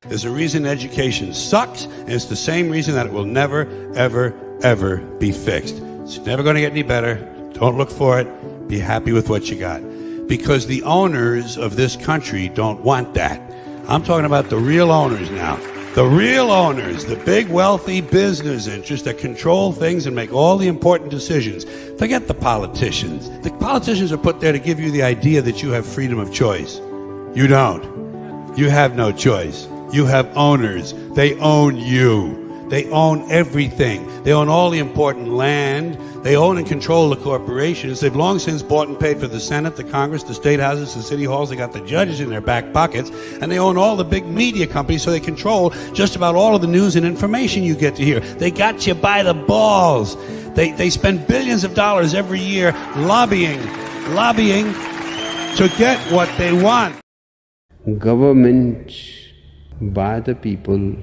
There's a reason education sucks, and it's the same reason that it will never, ever, ever be fixed. It's never going to get any better. Don't look for it. Be happy with what you got. Because the owners of this country don't want that. I'm talking about the real owners now. The real owners, the big wealthy business interests that control things and make all the important decisions. Forget the politicians. The politicians are put there to give you the idea that you have freedom of choice. You don't. You have no choice. You have owners. They own you. They own everything. They own all the important land. They own and control the corporations. They've long since bought and paid for the Senate, the Congress, the state houses, the city halls. They got the judges in their back pockets. And they own all the big media companies, so they control just about all of the news and information you get to hear. They got you by the balls. They spend billions of dollars every year lobbying to get what they want. Government by the people,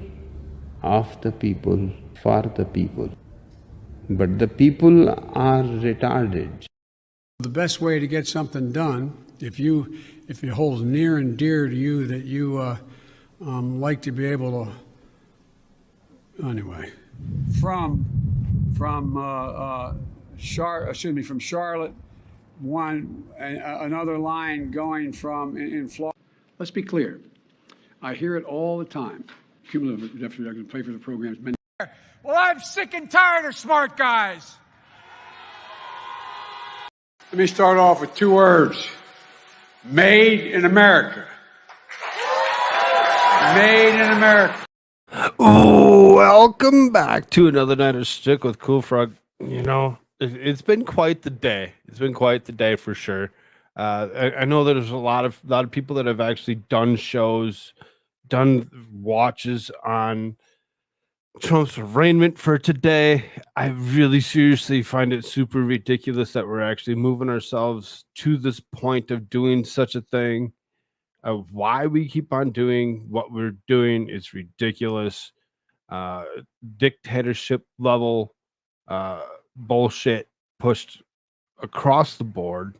of the people, for the people. But the people are retarded. The best way to get something done, if it holds near and dear to you that you like to be able to, anyway, from Charlotte, another line going from in Florida. Let's be clear. I hear it all the time. Cumulative deficit reduction, pay for the programs. Well, I'm sick and tired of smart guys. Let me start off with two words. Made in America. Made in America. Welcome back to another night of Shtick with Koolfrogg. You know, it's been quite the day. It's been quite the day for sure. I know that there's a lot of people that have actually done shows, done watches on Trump's arraignment for today. I really seriously find it super ridiculous that we're actually moving ourselves to this point of doing such a thing. Why we keep on doing what we're doing is ridiculous. Dictatorship level bullshit pushed across the board,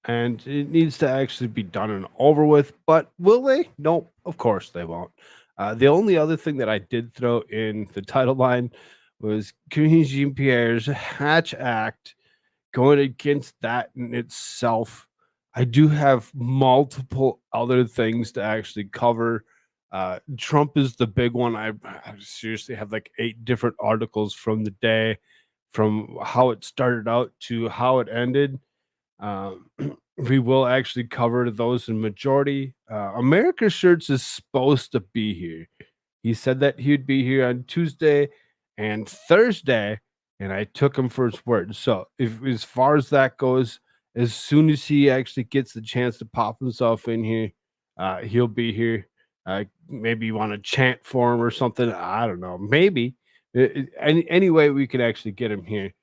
and it needs to actually be done and over with. But will they? Nope, of course they won't. The only other thing that I did throw in the title line was Karine Jean-Pierre's Hatch Act, going against that in itself. I do have multiple other things to actually cover. Trump is the big one. I seriously have like 8 different articles from the day, from how it started out to how it ended. We will actually cover those in majority. America Shirts is supposed to be here. He said that he'd be here on Tuesday and Thursday, and I took him for his word. So if as far as that goes, as soon as he actually gets the chance to pop himself in here, he'll be here. Maybe you want to chant for him or something. I don't know. Maybe. Any way we could actually get him here.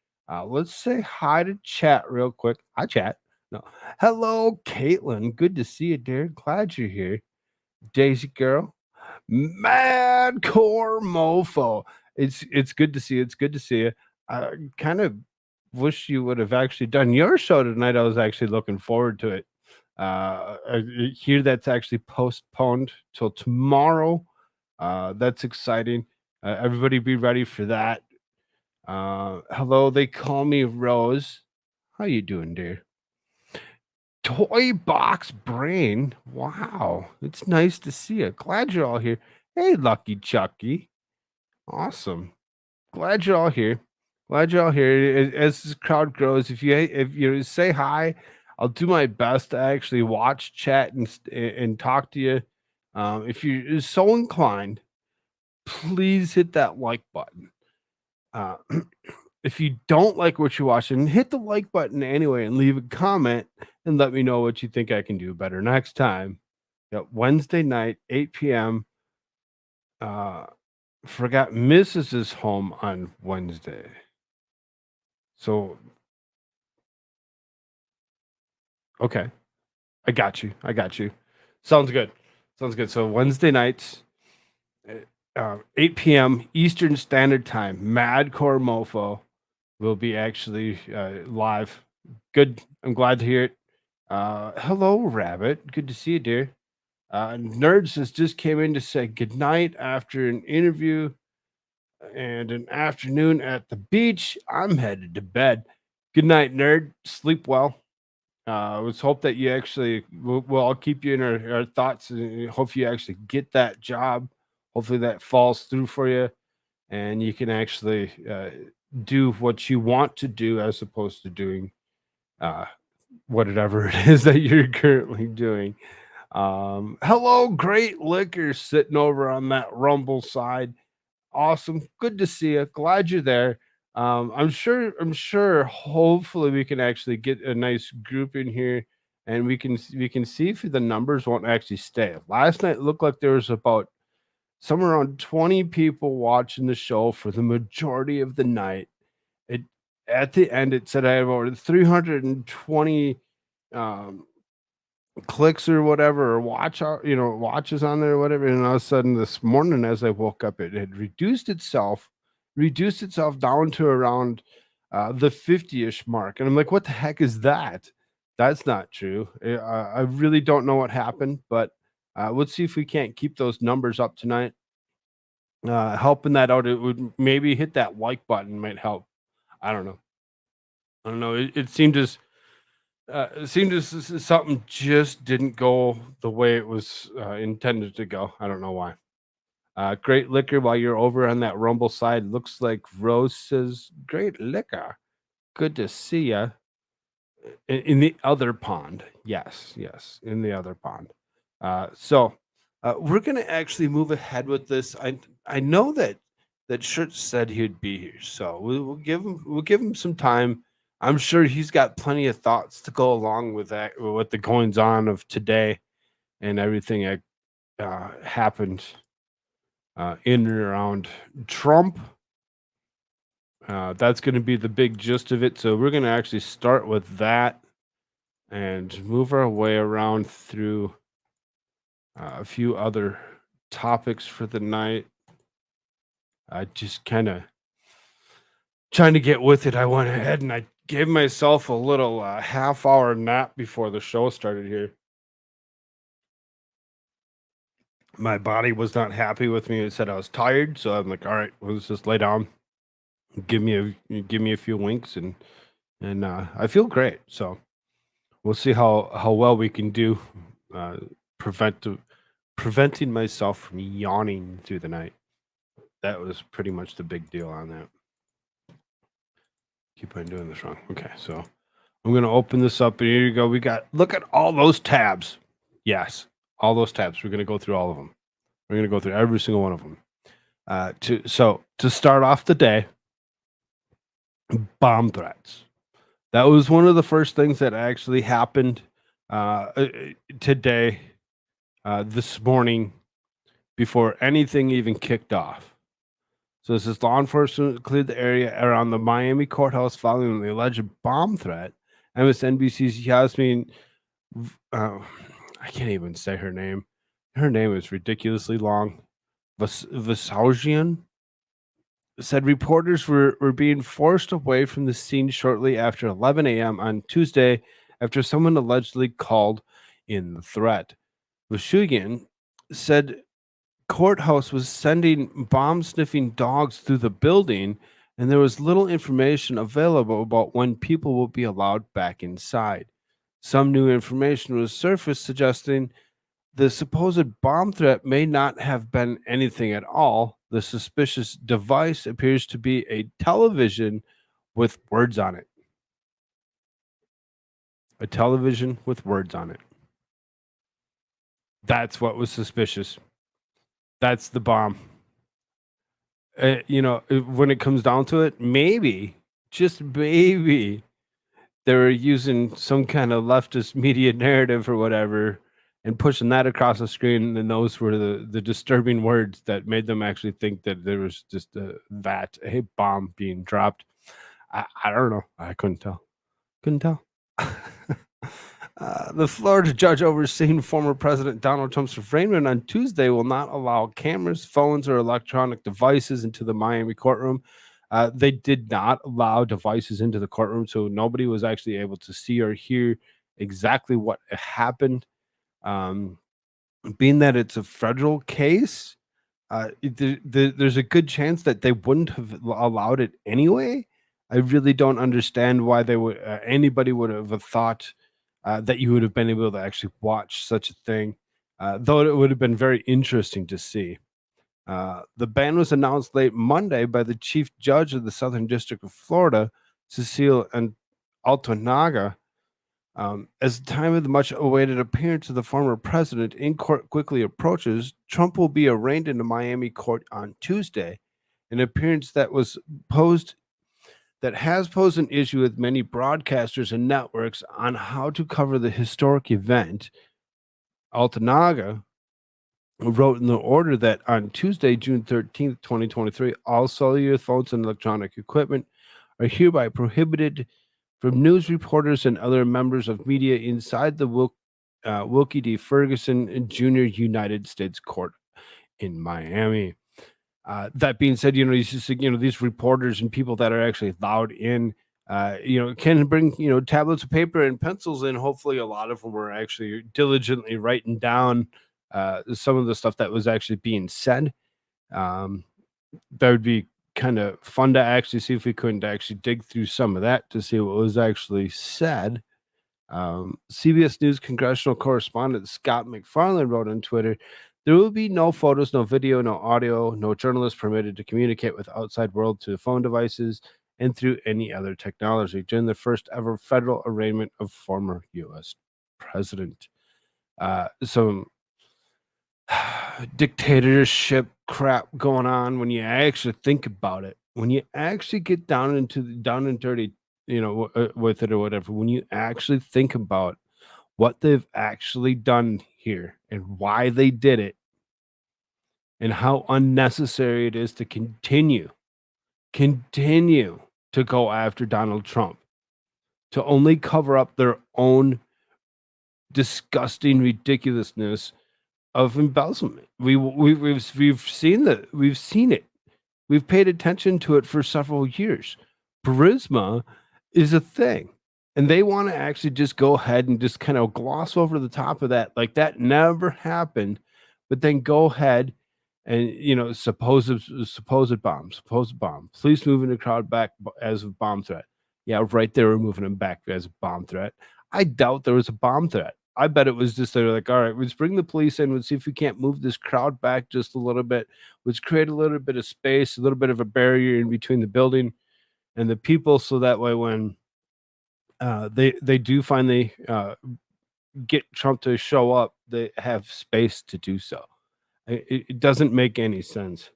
Let's say hi to chat real quick. Hi, chat. No. Hello, Caitlin. Good to see you, dear. Glad you're here. Daisy girl. Mad core mofo. It's good to see you. It's good to see you. I kind of wish you would have actually done your show tonight. I was actually looking forward to it. I hear that's actually postponed till tomorrow. That's exciting. Everybody be ready for that. Hello, they call me Rose. How you doing, dear? Toy Box Brain. Wow, it's nice to see you. Glad you're all here. Hey, Lucky Chucky. Awesome. Glad you're all here. Glad you're all here. As this crowd grows, if you say hi, I'll do my best to actually watch, chat, and talk to you. If you're so inclined, please hit that like button. If you don't like what you're watching, hit the like button anyway and leave a comment and let me know what you think I can do better next time. Yep, Wednesday night, 8 p.m. Forgot Mrs. is home on Wednesday. So, okay. I got you. Sounds good. So Wednesday nights, 8 p.m. Eastern Standard Time, Madcore Mofo will be actually live. Good. I'm glad to hear it. Hello, Rabbit. Good to see you, dear. Nerds has just came in to say goodnight after an interview and an afternoon at the beach. I'm headed to bed. Good night, nerd. Sleep well. Let's hope that you actually, well, I'll keep you in our thoughts and hope you actually get that job. Hopefully that falls through for you and you can actually do what you want to do as opposed to doing uh, whatever it is that you're currently doing. Hello, Great Liquor, sitting over on that Rumble side. Awesome. Good to see you. Glad you're there. I'm sure hopefully we can actually get a nice group in here and we can see if the numbers won't actually stay. Last night it looked like there was about somewhere around 20 people watching the show for the majority of the night. It At the end it said I have over 320 um clicks or whatever, or watches on there or whatever. And all of a sudden this morning as I woke up, it had reduced itself down to around the 50-ish mark. And I'm like, what the heck is that? That's not true. I really don't know what happened, but let's see if we can't keep those numbers up tonight. Helping that out, it would maybe hit that like button might help. I don't know. It seemed as something just didn't go the way it was intended to go. I don't know why. Great Liquor, while you're over on that Rumble side, looks like Rose says, Great Liquor. Good to see ya. In the other pond. Yes, in the other pond. We're going to actually move ahead with this. I know that Shirt said he'd be here, so we'll give him some time. I'm sure he's got plenty of thoughts to go along with that, with the goings on of today and everything that happened in and around Trump. That's going to be the big gist of it. So we're going to actually start with that and move our way around through a few other topics for the night. Just kind of trying to get with it. I went ahead and I gave myself a little half-hour nap before the show started here. My body was not happy with me. It said I was tired, so I'm like, all right, let's just lay down. Give me a few winks, and I feel great. So we'll see how well we can do preventing myself from yawning through the night. That was pretty much the big deal on that. Keep on doing this wrong. Okay, so I'm gonna open this up, and here you go. Look at all those tabs. Yes, all those tabs. We're gonna go through all of them. We're gonna go through every single one of them. To start off the day, bomb threats. That was one of the first things that actually happened today, this morning, before anything even kicked off. So this is law enforcement cleared the area around the Miami courthouse following the alleged bomb threat. MSNBC's Yasmin, I can't even say her name. Her name is ridiculously long. Vasaujian said reporters were being forced away from the scene shortly after 11 a.m. on Tuesday after someone allegedly called in the threat. Vasaujian said courthouse was sending bomb-sniffing dogs through the building, and there was little information available about when people will be allowed back inside. Some new information was surfaced suggesting the supposed bomb threat may not have been anything at all. The suspicious device appears to be a television with words on it. A television with words on it. That's what was suspicious. That's the bomb. When it comes down to it, maybe, just maybe, they were using some kind of leftist media narrative or whatever and pushing that across the screen, and those were the disturbing words that made them actually think that there was just a bomb being dropped. I don't know. I couldn't tell. The Florida judge overseeing former President Donald Trump's arraignment on Tuesday will not allow cameras, phones, or electronic devices into the Miami courtroom. They did not allow devices into the courtroom, so nobody was actually able to see or hear exactly what happened. being that it's a federal case, there's a good chance that they wouldn't have allowed it anyway. I really don't understand why they would anybody would have thought that you would have been able to actually watch such a thing, though it would have been very interesting to see. The ban was announced late Monday by the chief judge of the Southern District of Florida, Cecile and Altonaga, as the time of the much awaited appearance of the former president in court quickly approaches. Trump will be arraigned in a Miami court on Tuesday, an appearance that has posed an issue with many broadcasters and networks on how to cover the historic event. Altonaga wrote in the order that on Tuesday, June 13th, 2023, all cellular phones and electronic equipment are hereby prohibited from news reporters and other members of media inside the Wilkie D. Ferguson Jr. United States Court in Miami. That being said, these reporters and people that are actually allowed in, can bring, tablets of paper and pencils in. Hopefully a lot of them were actually diligently writing down some of the stuff that was actually being said. That would be kind of fun to actually see if we couldn't actually dig through some of that to see what was actually said. CBS News congressional correspondent Scott McFarland wrote on Twitter, "There will be no photos, no video, no audio, no journalists permitted to communicate with outside world through phone devices and through any other technology during the first ever federal arraignment of former U.S. president." Some dictatorship crap going on when you actually think about it. When you actually get down and dirty, with it or whatever, when you actually think about what they've actually done here and why they did it and how unnecessary it is to continue to go after Donald Trump, to only cover up their own disgusting ridiculousness of embezzlement. We've seen that. We've seen it. We've paid attention to it for several years. Charisma is a thing, and they want to actually just go ahead and just kind of gloss over the top of that, like that never happened, but then go ahead and supposed bomb, police moving the crowd back as a bomb threat. Yeah, right there, we're moving them back as a bomb threat. I doubt there was a bomb threat. I bet it was just they're like, all right, let's bring the police in. Let's see if we can't move this crowd back just a little bit. Let's create a little bit of space, a little bit of a barrier in between the building and the people, so that way when they do finally get Trump to show up, they have space to do so. It doesn't make any sense.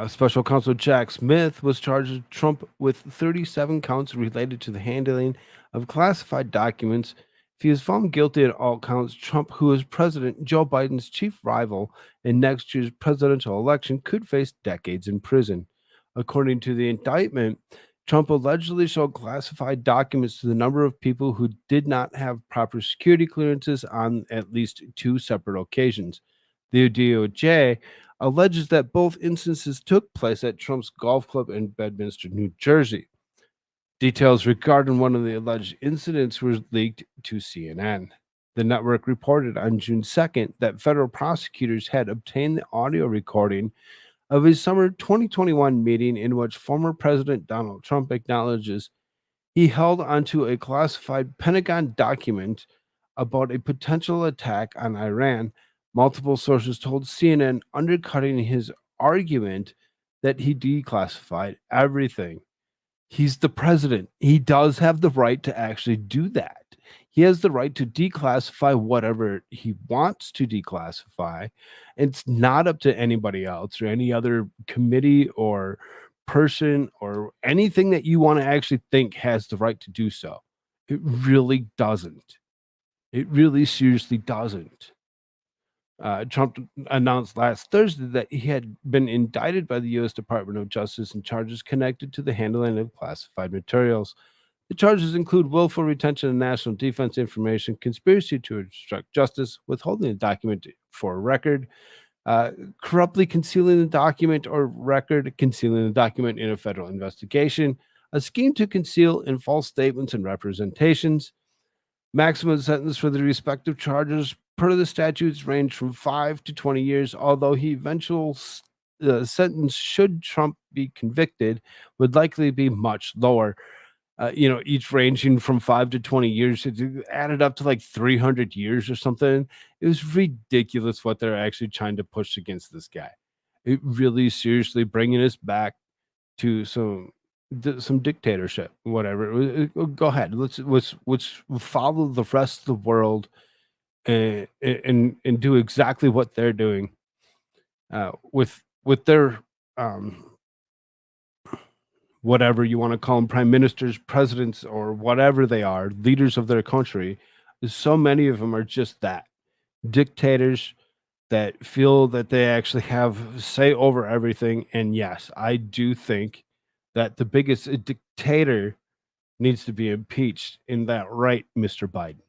Special counsel Jack Smith was charged Trump with 37 counts related to the handling of classified documents. If he is found guilty at all counts, Trump, who is President Joe Biden's chief rival in next year's presidential election, could face decades in prison. According to the indictment, Trump allegedly showed classified documents to the number of people who did not have proper security clearances on at least 2 separate occasions. The DOJ alleges that both instances took place at Trump's golf club in Bedminster, New Jersey. Details regarding one of the alleged incidents were leaked to CNN. The network reported on June 2nd that federal prosecutors had obtained the audio recording of his summer 2021 meeting in which former President Donald Trump acknowledges he held onto a classified Pentagon document about a potential attack on Iran. Multiple sources told CNN, undercutting his argument that he declassified everything. He's the president. He does have the right to actually do that. He has the right to declassify whatever he wants to declassify. It's not up to anybody else or any other committee or person or anything that you want to actually think has the right to do so. It really doesn't. It really seriously doesn't. Trump announced last Thursday that he had been indicted by the U.S. Department of Justice in charges connected to the handling of classified materials. The charges include willful retention of national defense information, conspiracy to obstruct justice, withholding a document for a record, corruptly concealing the document or record, concealing the document in a federal investigation, a scheme to conceal in false statements and representations. Maximum sentence for the respective charges per the statutes range from 5 to 20 years, although he eventual sentence, should Trump be convicted, would likely be much lower. Each ranging from 5 to 20 years. It added up to like 300 years or something. It was ridiculous what they're actually trying to push against this guy. It really seriously bringing us back to some dictatorship, whatever. Go ahead. Let's follow the rest of the world and do exactly what they're doing with their whatever you want to call them, prime ministers, presidents, or whatever they are, leaders of their country. So many of them are just that, dictators that feel that they actually have say over everything. And yes, I do think that the biggest dictator needs to be impeached in that right, Mr. Biden.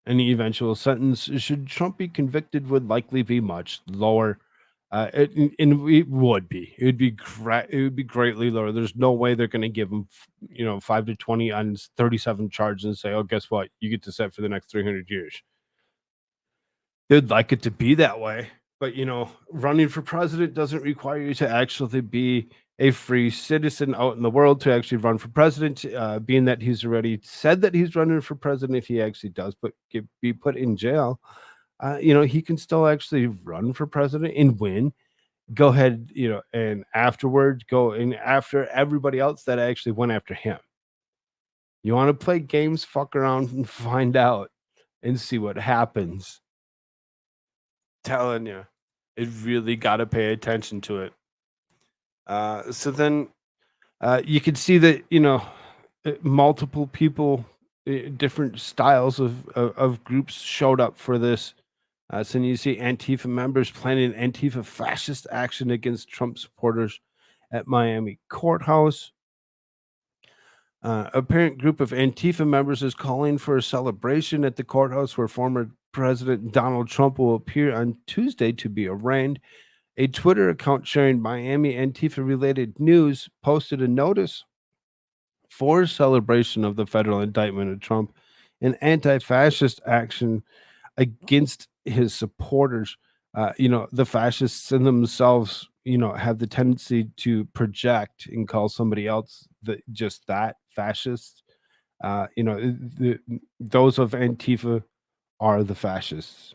Any eventual sentence, should Trump be convicted, would likely be much lower. And it would be. It would be It would be greatly lower. There's no way they're going to give him, 5 to 20 on 37 charges and say, "Oh, guess what? You get to set for the next 300 years." They'd like it to be that way, but running for president doesn't require you to actually be a free citizen out in the world to actually run for president. Being that he's already said that he's running for president, if he actually does be put in jail, he can still actually run for president and win. Go ahead, and afterwards go in after everybody else that actually went after him. You want to play games, fuck around and find out and see what happens. Telling you, it really got to pay attention to it. So then you can see that, multiple people, different styles of groups showed up for this. So you see Antifa members planning Antifa fascist action against Trump supporters at Miami courthouse. A parent group of Antifa members is calling for a celebration at the courthouse where former President Donald Trump will appear on Tuesday to be arraigned. A Twitter account sharing Miami Antifa-related news posted a notice for celebration of the federal indictment of Trump and anti-fascist action against his supporters. The fascists in themselves, have the tendency to project and call somebody else that fascist. Those of Antifa are the fascists.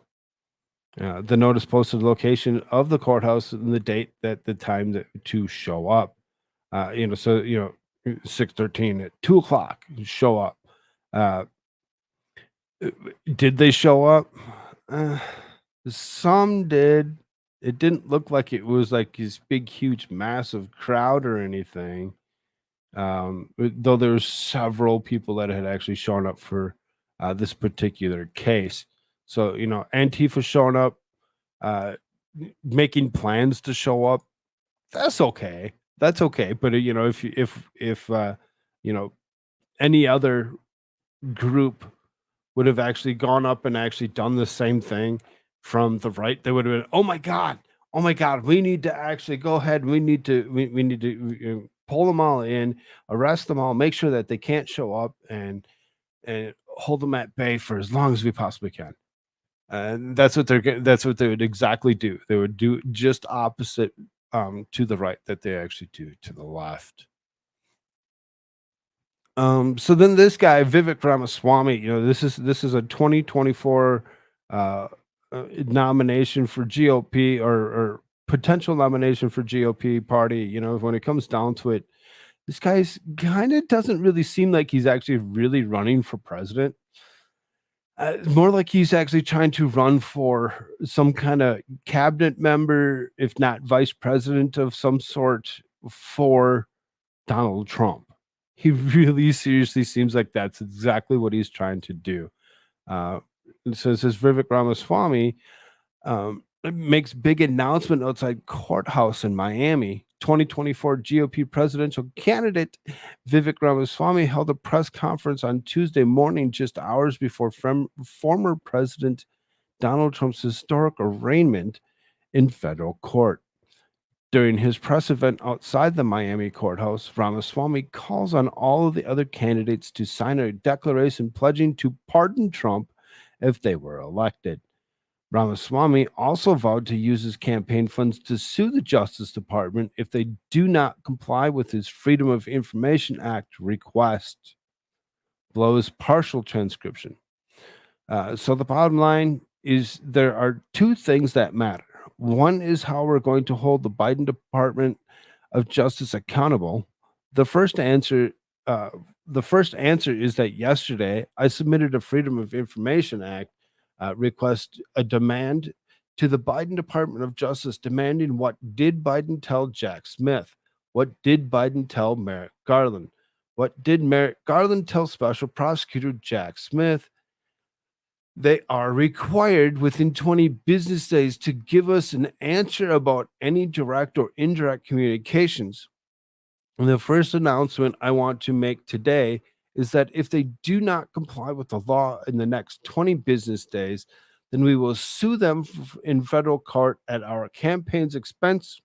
The notice posted the location of the courthouse and the date that the time to show up. 6/13 at 2:00, show up. Did they show up? Some did. It didn't look like it was like this big, huge, massive crowd or anything. Though there were several people that had actually shown up for this particular case. So, Antifa showing up, making plans to show up. That's okay. That's okay. But if any other group would have actually gone up and actually done the same thing from the right, they would have been, oh my god, we need to actually go ahead. We need to pull them all in, arrest them all, make sure that they can't show up, and hold them at bay for as long as we possibly can. And that's what they would exactly do. They would do just opposite to the right that they actually do to the left. So then this guy Vivek Ramaswamy, this is a 2024 nomination for GOP or potential nomination for GOP party. When it comes down to it, this guy's kind of doesn't really seem like he's actually really running for president. More like he's actually trying to run for some kind of cabinet member, if not vice president of some sort, for Donald Trump. He really seriously seems like that's exactly what he's trying to do. So it says Vivek Ramaswamy makes big announcement outside courthouse in Miami. 2024 GOP presidential candidate Vivek Ramaswamy held a press conference on Tuesday morning, just hours before former President Donald Trump's historic arraignment in federal court. During his press event outside the Miami courthouse, Ramaswamy calls on all of the other candidates to sign a declaration pledging to pardon Trump if they were elected. Ramaswamy also vowed to use his campaign funds to sue the Justice Department if they do not comply with his Freedom of Information Act request. Below is partial transcription. So the bottom line is there are two things that matter. One is how we're going to hold the Biden Department of Justice accountable. The first answer is that yesterday I submitted a Freedom of Information Act request, a demand to the Biden Department of Justice, demanding what did Biden tell Jack Smith? What did Biden tell Merrick Garland? What did Merrick Garland tell Special Prosecutor Jack Smith? They are required within 20 business days to give us an answer about any direct or indirect communications. And the first announcement I want to make today is that if they do not comply with the law in the next 20 business days, then we will sue them in federal court at our campaign's expense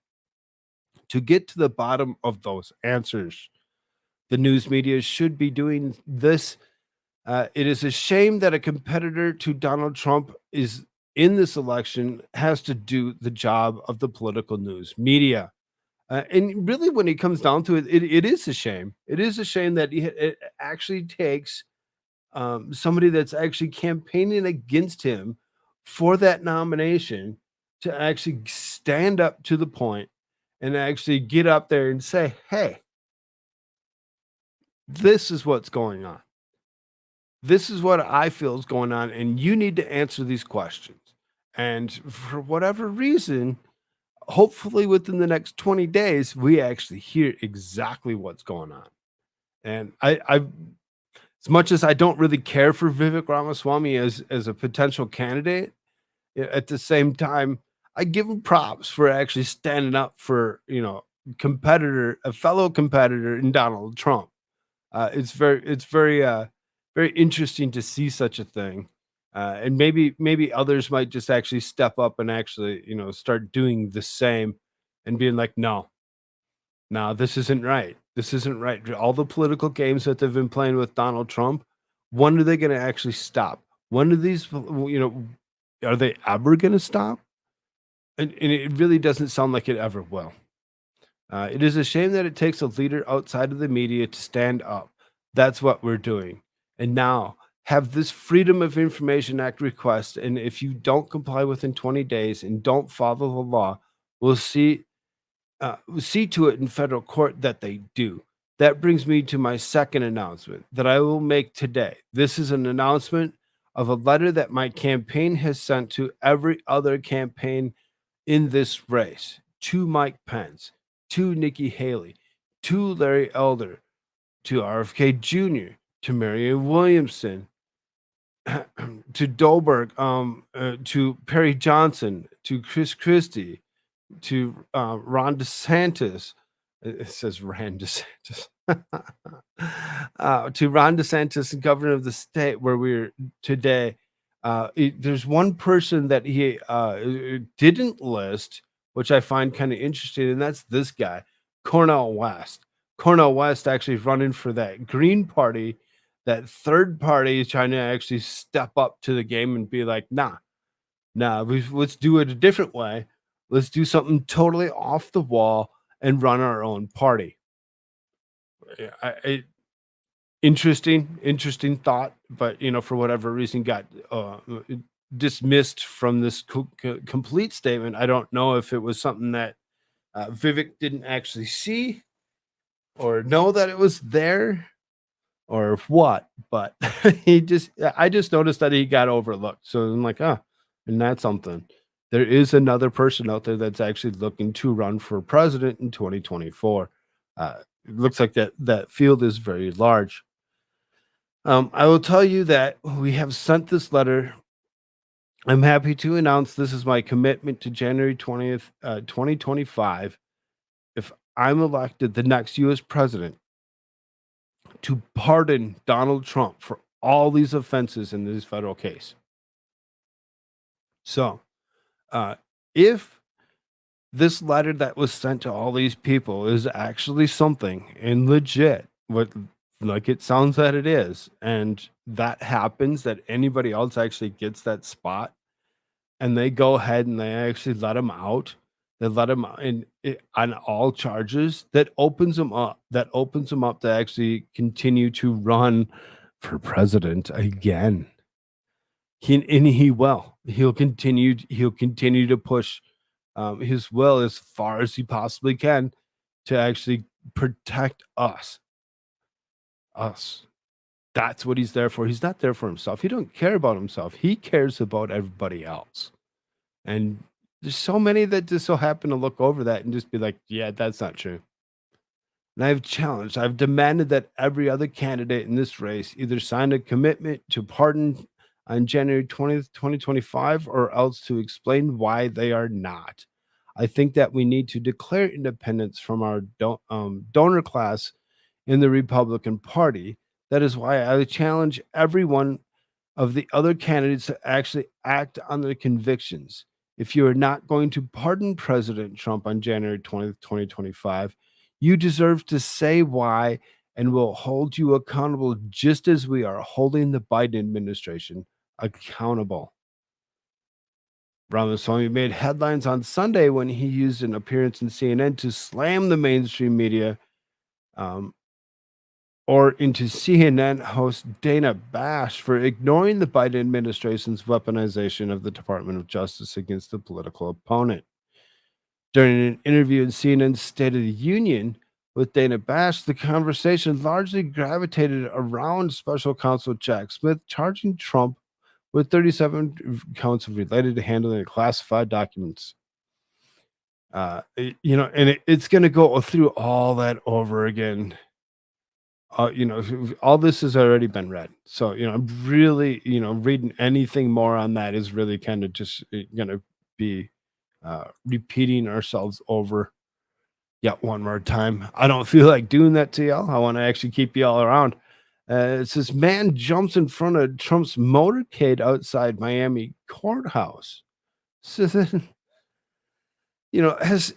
to get to the bottom of those answers. The news media should be doing this. It is a shame that a competitor to Donald Trump is in this election has to do the job of the political news media. And really, when it comes down to it, it is a shame. It is a shame that it actually takes somebody that's actually campaigning against him for that nomination to actually stand up to the point and actually get up there and say, hey, this is what's going on. This is what I feel is going on, and you need to answer these questions. And for whatever reason, hopefully within the next 20 days, we actually hear exactly what's going on. And I as much as I don't really care for Vivek Ramaswamy as a potential candidate, at the same time, I give him props for actually standing up for, a fellow competitor in Donald Trump. It's very interesting to see such a thing. And maybe others might just actually step up and actually, start doing the same and being like, no, this isn't right. This isn't right. All the political games that they've been playing with Donald Trump, when are they going to actually stop? When are these, are they ever going to stop? And it really doesn't sound like it ever will. It is a shame that it takes a leader outside of the media to stand up. That's what we're doing. And now have this Freedom of Information Act request. And if you don't comply within 20 days and don't follow the law, we'll see to it in federal court that they do. That brings me to my second announcement that I will make today. This is an announcement of a letter that my campaign has sent to every other campaign in this race, to Mike Pence, to Nikki Haley, to Larry Elder, to RFK Jr., to Marianne Williamson, to Dolberg, to Perry Johnson, to Chris Christie, to Ron DeSantis. It says Ron DeSantis. To Ron DeSantis, governor of the state where we're today. There's one person that he didn't list, which I find kind of interesting, and that's this guy, Cornel West. Cornel West actually running for that Green Party. That third party is trying to actually step up to the game and be like, nah, let's do it a different way. Let's do something totally off the wall and run our own party. Interesting thought, but for whatever reason got dismissed from this complete statement. I don't know if it was something that Vivek didn't actually see or know that it was there or what, but I just noticed that he got overlooked. So I'm like, and that's something. There is another person out there that's actually looking to run for president in 2024. It looks like that field is very large. I will tell you that we have sent this letter. I'm happy to announce this is my commitment to January 20th, 2025. If I'm elected the next U.S. president, to pardon Donald Trump for all these offenses in this federal case. So, if this letter that was sent to all these people is actually something and legit, what like it sounds that it is, and that happens, that anybody else actually gets that spot, and they go ahead and they actually let him out. They let him out on all charges. That opens him up. That opens him up to actually continue to run for president again. He will. He'll continue to push his will as far as he possibly can to actually protect us. Us. That's what he's there for. He's not there for himself. He don't care about himself. He cares about everybody else. And there's so many that just so happen to look over that and just be like, yeah, that's not true. And I've demanded that every other candidate in this race either sign a commitment to pardon on January 20th, 2025, or else to explain why they are not. I think that we need to declare independence from our donor class in the Republican Party. That is why I challenge every one of the other candidates to actually act on their convictions. If you are not going to pardon President Trump on January 20th, 2025, you deserve to say why, and we'll hold you accountable just as we are holding the Biden administration accountable. Ramaswamy made headlines on Sunday when he used an appearance in CNN to slam the mainstream media, or into CNN host Dana Bash for ignoring the Biden administration's weaponization of the Department of Justice against the political opponent. During an interview in CNN's State of the Union with Dana Bash, the conversation largely gravitated around special counsel Jack Smith charging Trump with 37 counts of related to handling classified documents. It's going to go through all that over again. All this has already been read. So, I'm really, reading anything more on that is really kind of just going to be repeating ourselves over yet one more time. I don't feel like doing that to y'all. I want to actually keep y'all around. It says, man jumps in front of Trump's motorcade outside Miami courthouse. So then, has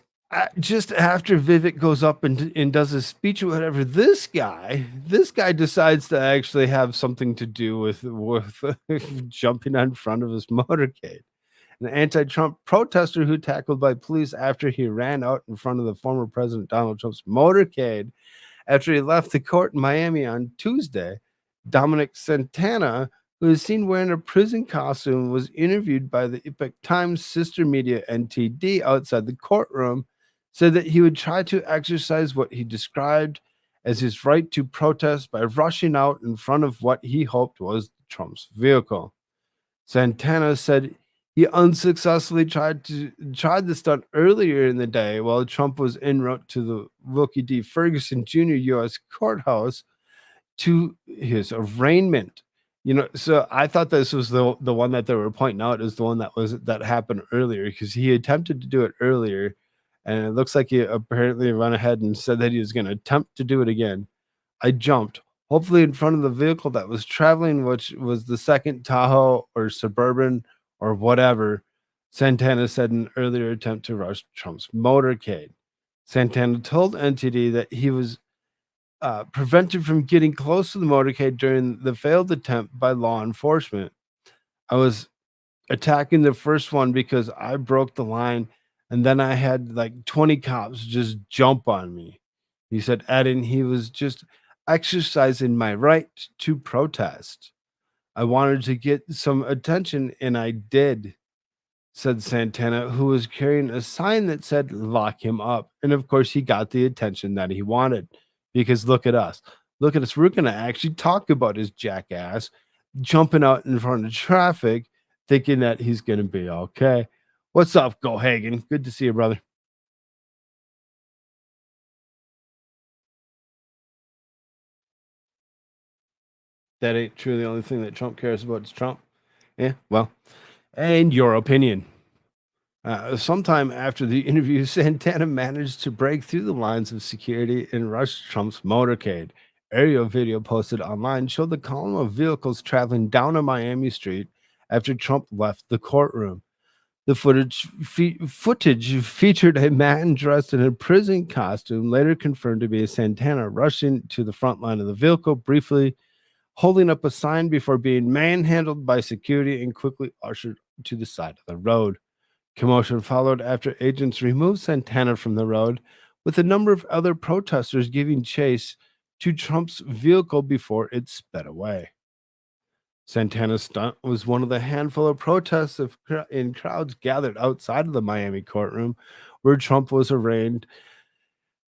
just after Vivek goes up and does a speech or whatever, this guy decides to actually have something to do with jumping on front of his motorcade. An anti-Trump protester who tackled by police after he ran out in front of the former President Donald Trump's motorcade after he left the court in Miami on Tuesday. Dominic Santana, who is seen wearing a prison costume, was interviewed by the Epoch Times sister media NTD outside the courtroom, said that he would try to exercise what he described as his right to protest by rushing out in front of what he hoped was Trump's vehicle. Santana said he unsuccessfully tried the stunt earlier in the day while Trump was en route to the Wilkie D. Ferguson Jr. U.S. courthouse to his arraignment. So I thought this was the one that they were pointing out as the one that happened earlier, because he attempted to do it earlier, and it looks like he apparently went ahead and said that he was going to attempt to do it again. I jumped, hopefully in front of the vehicle that was traveling, which was the second Tahoe or Suburban or whatever, Santana said in an earlier attempt to rush Trump's motorcade. Santana told NTD that he was prevented from getting close to the motorcade during the failed attempt by law enforcement. I was attacking the first one because I broke the line, and then I had like 20 cops just jump on me. He said, adding he was just exercising my right to protest. I wanted to get some attention, and I did, said Santana, who was carrying a sign that said, lock him up. And of course, he got the attention that he wanted, because look at us. Look at us. We're going to actually talk about his jackass jumping out in front of traffic, thinking that he's going to be okay. What's up, Go Hagen? Good to see you, brother. That ain't true. The only thing that Trump cares about is Trump. Yeah, well, and your opinion. Sometime after the interview, Santana managed to break through the lines of security and rush Trump's motorcade. Aerial video posted online showed the column of vehicles traveling down a Miami street after Trump left the courtroom. The footage featured a man dressed in a prison costume, later confirmed to be Santana, rushing to the front line of the vehicle, briefly holding up a sign before being manhandled by security and quickly ushered to the side of the road. Commotion followed after agents removed Santana from the road, with a number of other protesters giving chase to Trump's vehicle before it sped away. Santana's stunt was one of the handful of protests in crowds gathered outside of the Miami courtroom where Trump was arraigned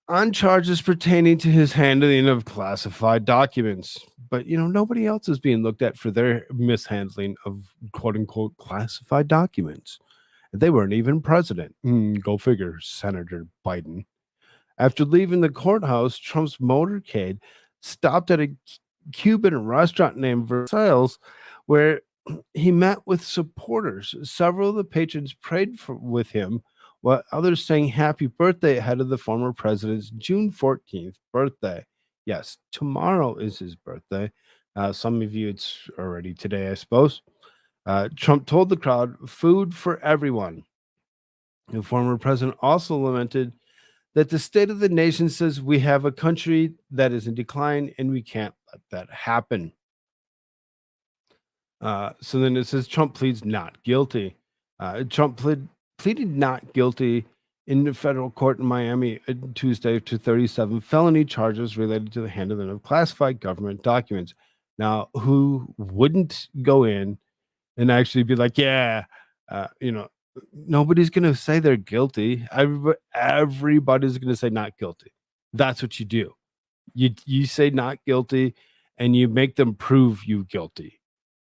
on charges pertaining to his handling of classified documents. But, nobody else is being looked at for their mishandling of quote unquote classified documents. They weren't even president. Go figure, Senator Biden. After leaving the courthouse, Trump's motorcade stopped at a Cuban restaurant named Versailles, where he met with supporters. Several of the patrons prayed with him, while others sang happy birthday ahead of the former president's June 14th birthday. Yes, tomorrow is his birthday. Some of you, it's already today, I suppose. Trump told the crowd, "Food for everyone." The former president also lamented that the state of the nation says we have a country that is in decline and we can't let that happen. So then it says Trump pleads not guilty. Trump pleaded not guilty in the federal court in Miami Tuesday to 37 felony charges related to the handling of classified government documents. Now, who wouldn't go in and actually be like, yeah, nobody's going to say they're guilty. Everybody's going to say not guilty. That's what you do. You say not guilty and you make them prove you guilty.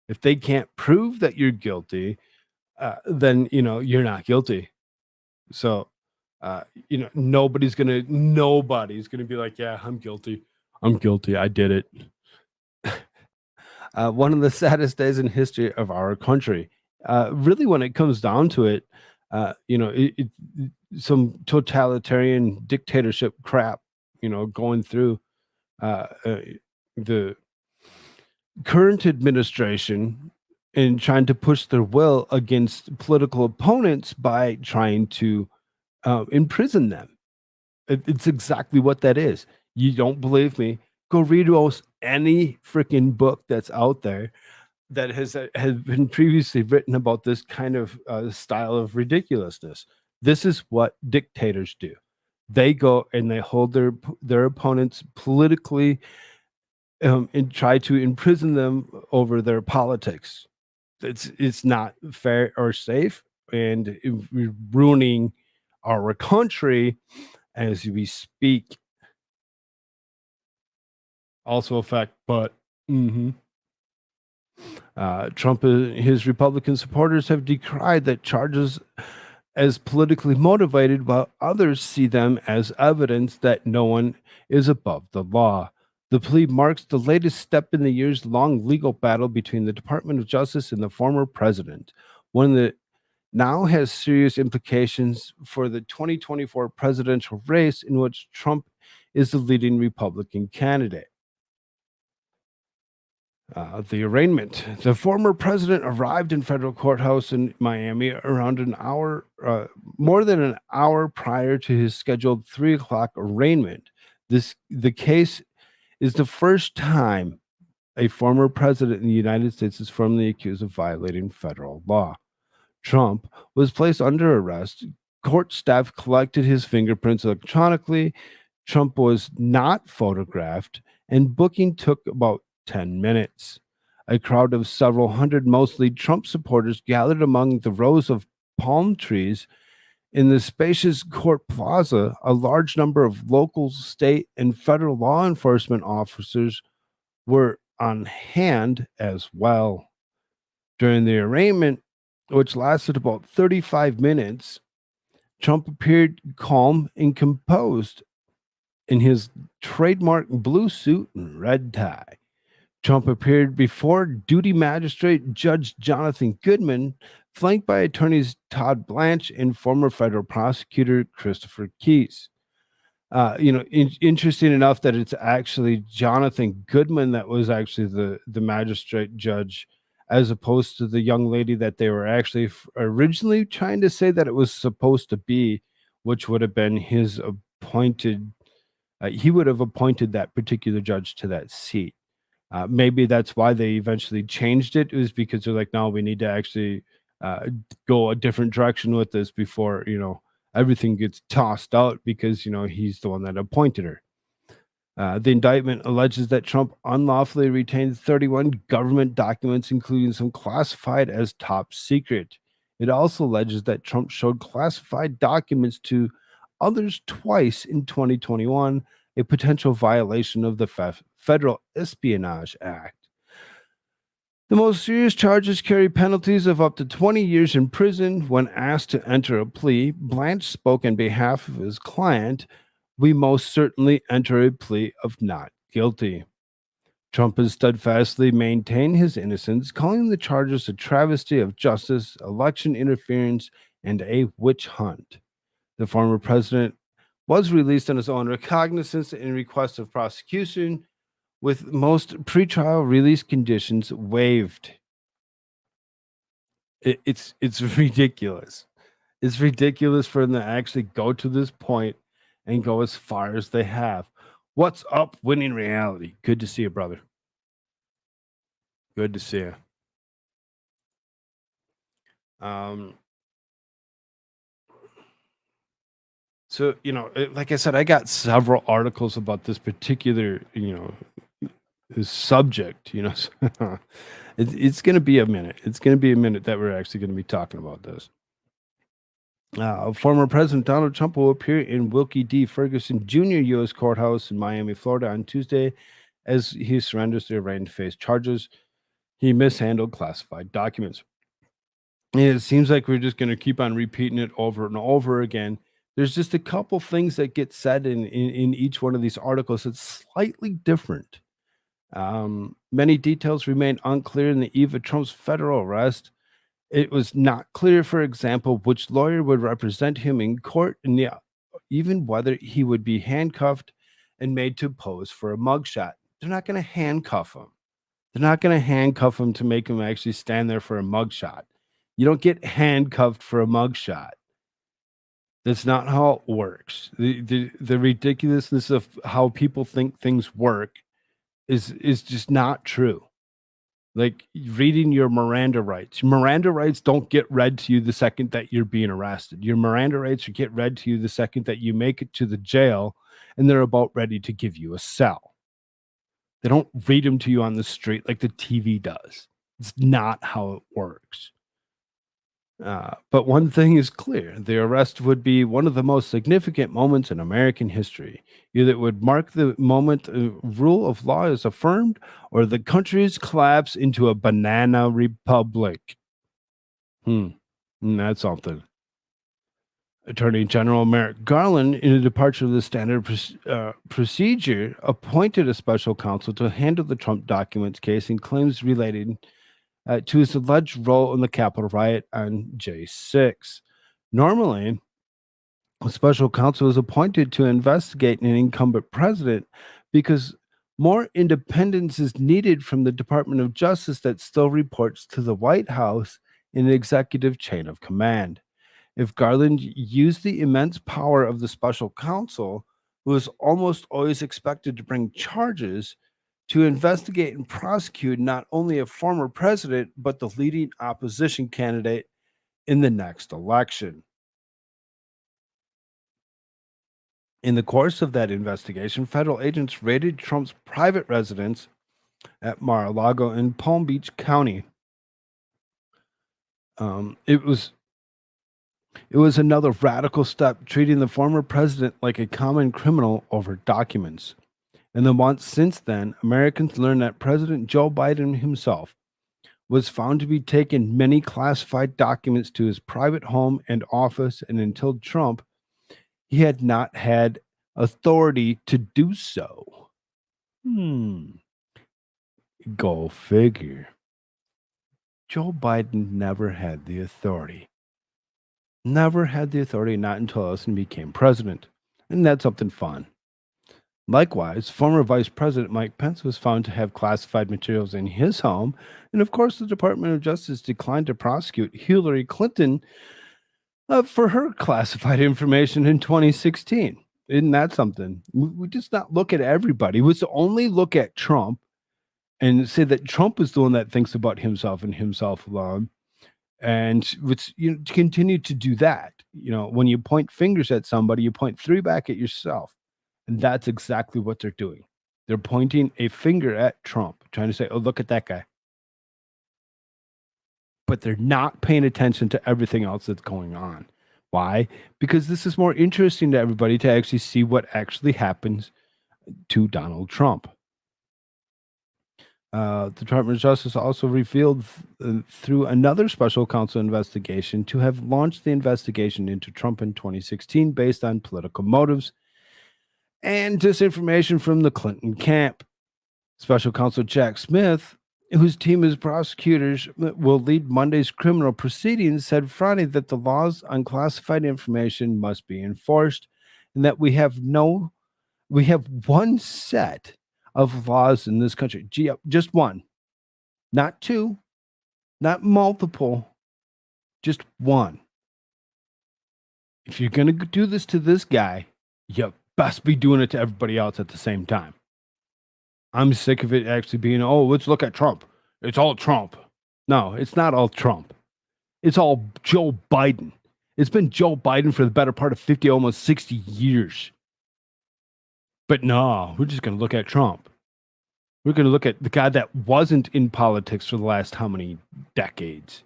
If they can't prove that you're guilty, then, you're not guilty. So, nobody's going to be like, yeah, I'm guilty. I did it. One of the saddest days in history of our country. Really, when it comes down to it, some totalitarian dictatorship crap, going through the current administration and trying to push their will against political opponents by trying to imprison them. It's exactly what that is. You don't believe me? Go read almost any freaking book that's out there that has been previously written about this kind of style of ridiculousness. This is what dictators do. They go and they hold their opponents politically and try to imprison them over their politics. It's not fair or safe, and we're ruining our country as we speak. Also a fact, but Trump and his Republican supporters have decried that charges as politically motivated, while others see them as evidence that no one is above the law. The plea marks the latest step in the years-long legal battle between the Department of Justice and the former president, one that now has serious implications for the 2024 presidential race, in which Trump is the leading Republican candidate. The arraignment. The former president arrived in federal courthouse in Miami around more than an hour prior to his scheduled 3:00 arraignment. The case is the first time a former president in the United States is formally accused of violating federal law. Trump was placed under arrest. Court staff collected his fingerprints electronically. Trump was not photographed, and booking took about 10 minutes. A crowd of several hundred, mostly Trump supporters, gathered among the rows of palm trees in the spacious court plaza. A large number of local, state, and federal law enforcement officers were on hand as well. During the arraignment, which lasted about 35 minutes, Trump appeared calm and composed in his trademark blue suit and red tie. Trump appeared before duty magistrate Judge Jonathan Goodman, flanked by attorneys Todd Blanche and former federal prosecutor Christopher Keyes. Interesting enough that it's actually Jonathan Goodman that was actually the magistrate judge as opposed to the young lady that they were actually originally trying to say that it was supposed to be, which would have been his appointed. He would have appointed that particular judge to that seat. Maybe that's why they eventually changed it. It was because they're like, no, we need to actually go a different direction with this before everything gets tossed out, because he's the one that appointed her. The indictment alleges that Trump unlawfully retained 31 government documents, including some classified as top secret. It also alleges that Trump showed classified documents to others twice in 2021, a potential violation of the Federal Espionage Act. The most serious charges carry penalties of up to 20 years in prison. When asked to enter a plea, Blanche spoke on behalf of his client. We most certainly enter a plea of not guilty. Trump has steadfastly maintained his innocence, calling the charges a travesty of justice, election interference, and a witch hunt. The former president was released on his own recognizance in request of prosecution, with most pretrial release conditions waived. It's ridiculous. It's ridiculous for them to actually go to this point and go as far as they have. What's up, Winning Reality? Good to see you, brother. Good to see you. So, like I said, I got several articles about this particular, subject, it's going to be a minute. It's going to be a minute that we're actually going to be talking about this. Former President Donald Trump will appear in Wilkie D. Ferguson Jr. U.S. Courthouse in Miami, Florida on Tuesday as he surrenders to arraigned to face charges. He mishandled classified documents. It seems like we're just going to keep on repeating it over and over again. There's just a couple things that get said in each one of these articles that's slightly different. Many details remain unclear in the eve of Trump's federal arrest. It was not clear, for example, which lawyer would represent him in court, and even whether he would be handcuffed and made to pose for a mugshot. They're not going to handcuff him. They're not going to handcuff him to make him actually stand there for a mugshot. You don't get handcuffed for a mugshot. That's not how it works. The ridiculousness of how people think things work is just not true. Like reading your Miranda rights. Miranda rights don't get read to you the second that you're being arrested. Your Miranda rights get read to you the second that you make it to the jail and they're about ready to give you a cell. They don't read them to you on the street like the TV does. It's not how it works. But one thing is clear. The arrest would be one of the most significant moments in American history. Either it would mark the moment rule of law is affirmed or the country's collapse into a banana republic. That's something. Attorney General Merrick Garland, in a departure of the standard procedure, appointed a special counsel to handle the Trump documents case and claims related to his alleged role in the Capitol riot on J6. Normally, a special counsel is appointed to investigate an incumbent president because more independence is needed from the Department of Justice that still reports to the White House in an executive chain of command. If Garland used the immense power of the special counsel, who is almost always expected to bring charges, to investigate and prosecute not only a former president, but the leading opposition candidate in the next election. In the course of that investigation, federal agents raided Trump's private residence at Mar-a-Lago in Palm Beach County. It was another radical step, treating the former president like a common criminal over documents. In the months since then, Americans learned that President Joe Biden himself was found to be taking many classified documents to his private home and office, and until Trump, he had not had authority to do so. Go figure. Joe Biden never had the authority. Never had the authority, not until Ellison became president. And that's something fun. Likewise, former Vice President Mike Pence was found to have classified materials in his home. And of course, the Department of Justice declined to prosecute Hillary Clinton for her classified information in 2016. Isn't that something? We just not look at everybody. We just only look at Trump and say that Trump is the one that thinks about himself and himself alone. And to continue to do that. When you point fingers at somebody, you point 3 back at yourself. And that's exactly what they're doing. They're pointing a finger at Trump, trying to say, oh, look at that guy. But they're not paying attention to everything else that's going on. Why? Because this is more interesting to everybody to actually see what actually happens to Donald Trump. The Department of Justice also revealed through another special counsel investigation to have launched the investigation into Trump in 2016 based on political motives and disinformation from the Clinton camp. Special counsel Jack Smith, whose team of prosecutors will lead Monday's criminal proceedings, said Friday that the laws on classified information must be enforced and that we have one set of laws in this country. Just one, not 2, not multiple, just one. If you're going to do this to this guy, you best be doing it to everybody else at the same time. I'm sick of it actually being, oh, let's look at Trump. It's all Trump. No, it's not all Trump. It's all Joe Biden. It's been Joe Biden for the better part of 50, almost 60 years. But no, we're just going to look at Trump. We're going to look at the guy that wasn't in politics for the last how many decades.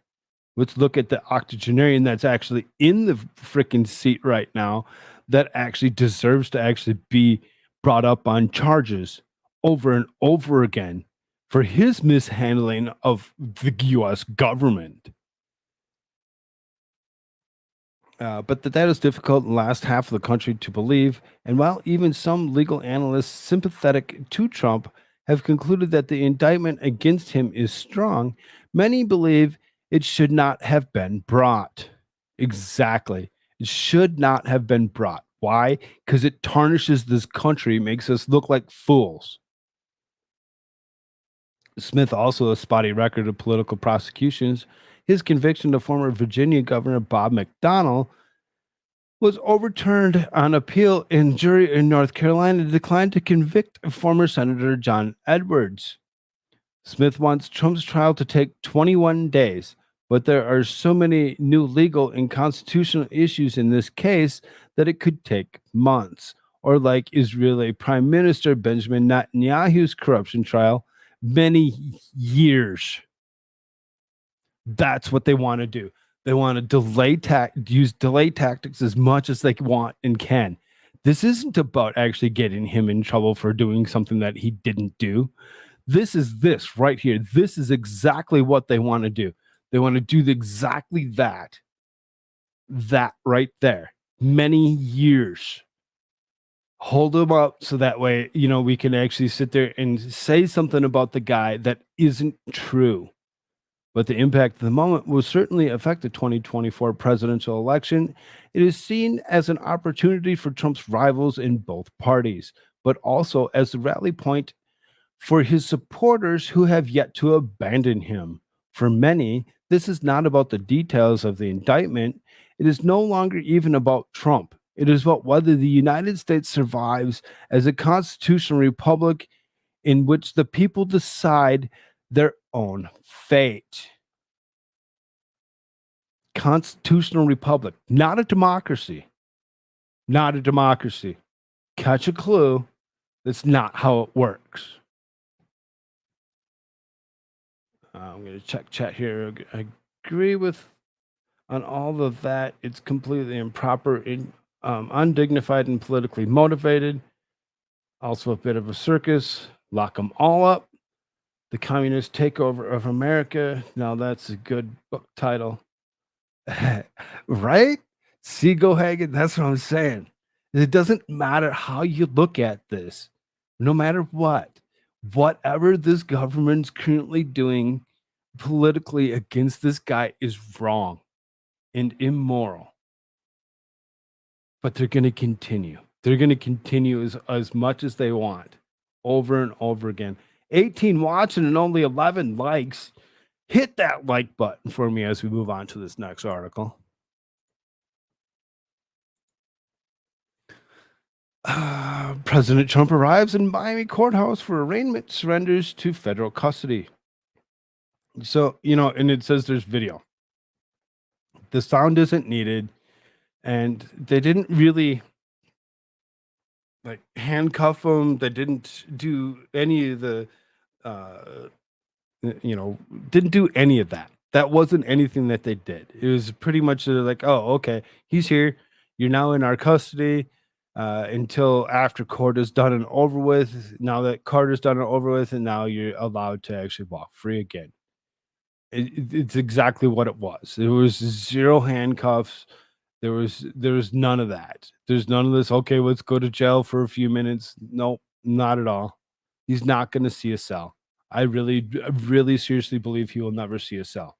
Let's look at the octogenarian that's actually in the freaking seat right now that actually deserves to actually be brought up on charges over and over again for his mishandling of the U.S. government. But that is difficult in the last half of the country to believe. And while even some legal analysts sympathetic to Trump have concluded that the indictment against him is strong, many believe it should not have been brought. Exactly. It should not have been brought. Why? Because it tarnishes this country, makes us look like fools. Smith also a spotty record of political prosecutions. His conviction of former Virginia Governor Bob McDonnell was overturned on appeal, and jury in North Carolina declined to convict former Senator John Edwards. Smith wants Trump's trial to take 21 days, but there are so many new legal and constitutional issues in this case that it could take months, or like Israeli Prime Minister Benjamin Netanyahu's corruption trial, many years. That's what they want to do. They want to use delay tactics as much as they want and can. This isn't about actually getting him in trouble for doing something that he didn't do. This is this right here. This is exactly what they want to do. They want to do exactly that. That right there. Many years. Hold him up so that way, we can actually sit there and say something about the guy that isn't true. But the impact of the moment will certainly affect the 2024 presidential election. It is seen as an opportunity for Trump's rivals in both parties, but also as a rally point for his supporters who have yet to abandon him. For many, this is not about the details of the indictment. It is no longer even about Trump. It is about whether the United States survives as a constitutional republic in which the people decide their own fate. Constitutional republic, not a democracy. Not a democracy. Catch a clue. That's not how it works. I'm going to check chat here. I agree with on all of that. It's completely improper, undignified, and politically motivated. Also a bit of a circus. Lock them all up. The Communist Takeover of America. Now that's a good book title. Right? See, go Hagen, that's what I'm saying. It doesn't matter how you look at this. No matter what. Whatever this government's currently doing politically against this guy is wrong and immoral. But they're going to continue. They're going to continue as much as they want, over and over again. 18 watching and only 11 likes. Hit that like button for me as we move on to this next article. President Trump arrives in Miami courthouse for arraignment, surrenders to federal custody. So, and it says there's video. The sound isn't needed, and they didn't really like handcuff him. They didn't do any of the, uh, didn't do any of that. That wasn't anything that they did. It was pretty much like, oh, okay, he's here. You're now in our custody until after court is done and over with. Now that court is done and over with, and now you're allowed to actually walk free again. It's exactly what it was. There was zero handcuffs. There was none of that. There's none of this. Okay, let's go to jail for a few minutes. Nope, not at all. He's not going to see a cell. I really seriously believe he will never see a cell.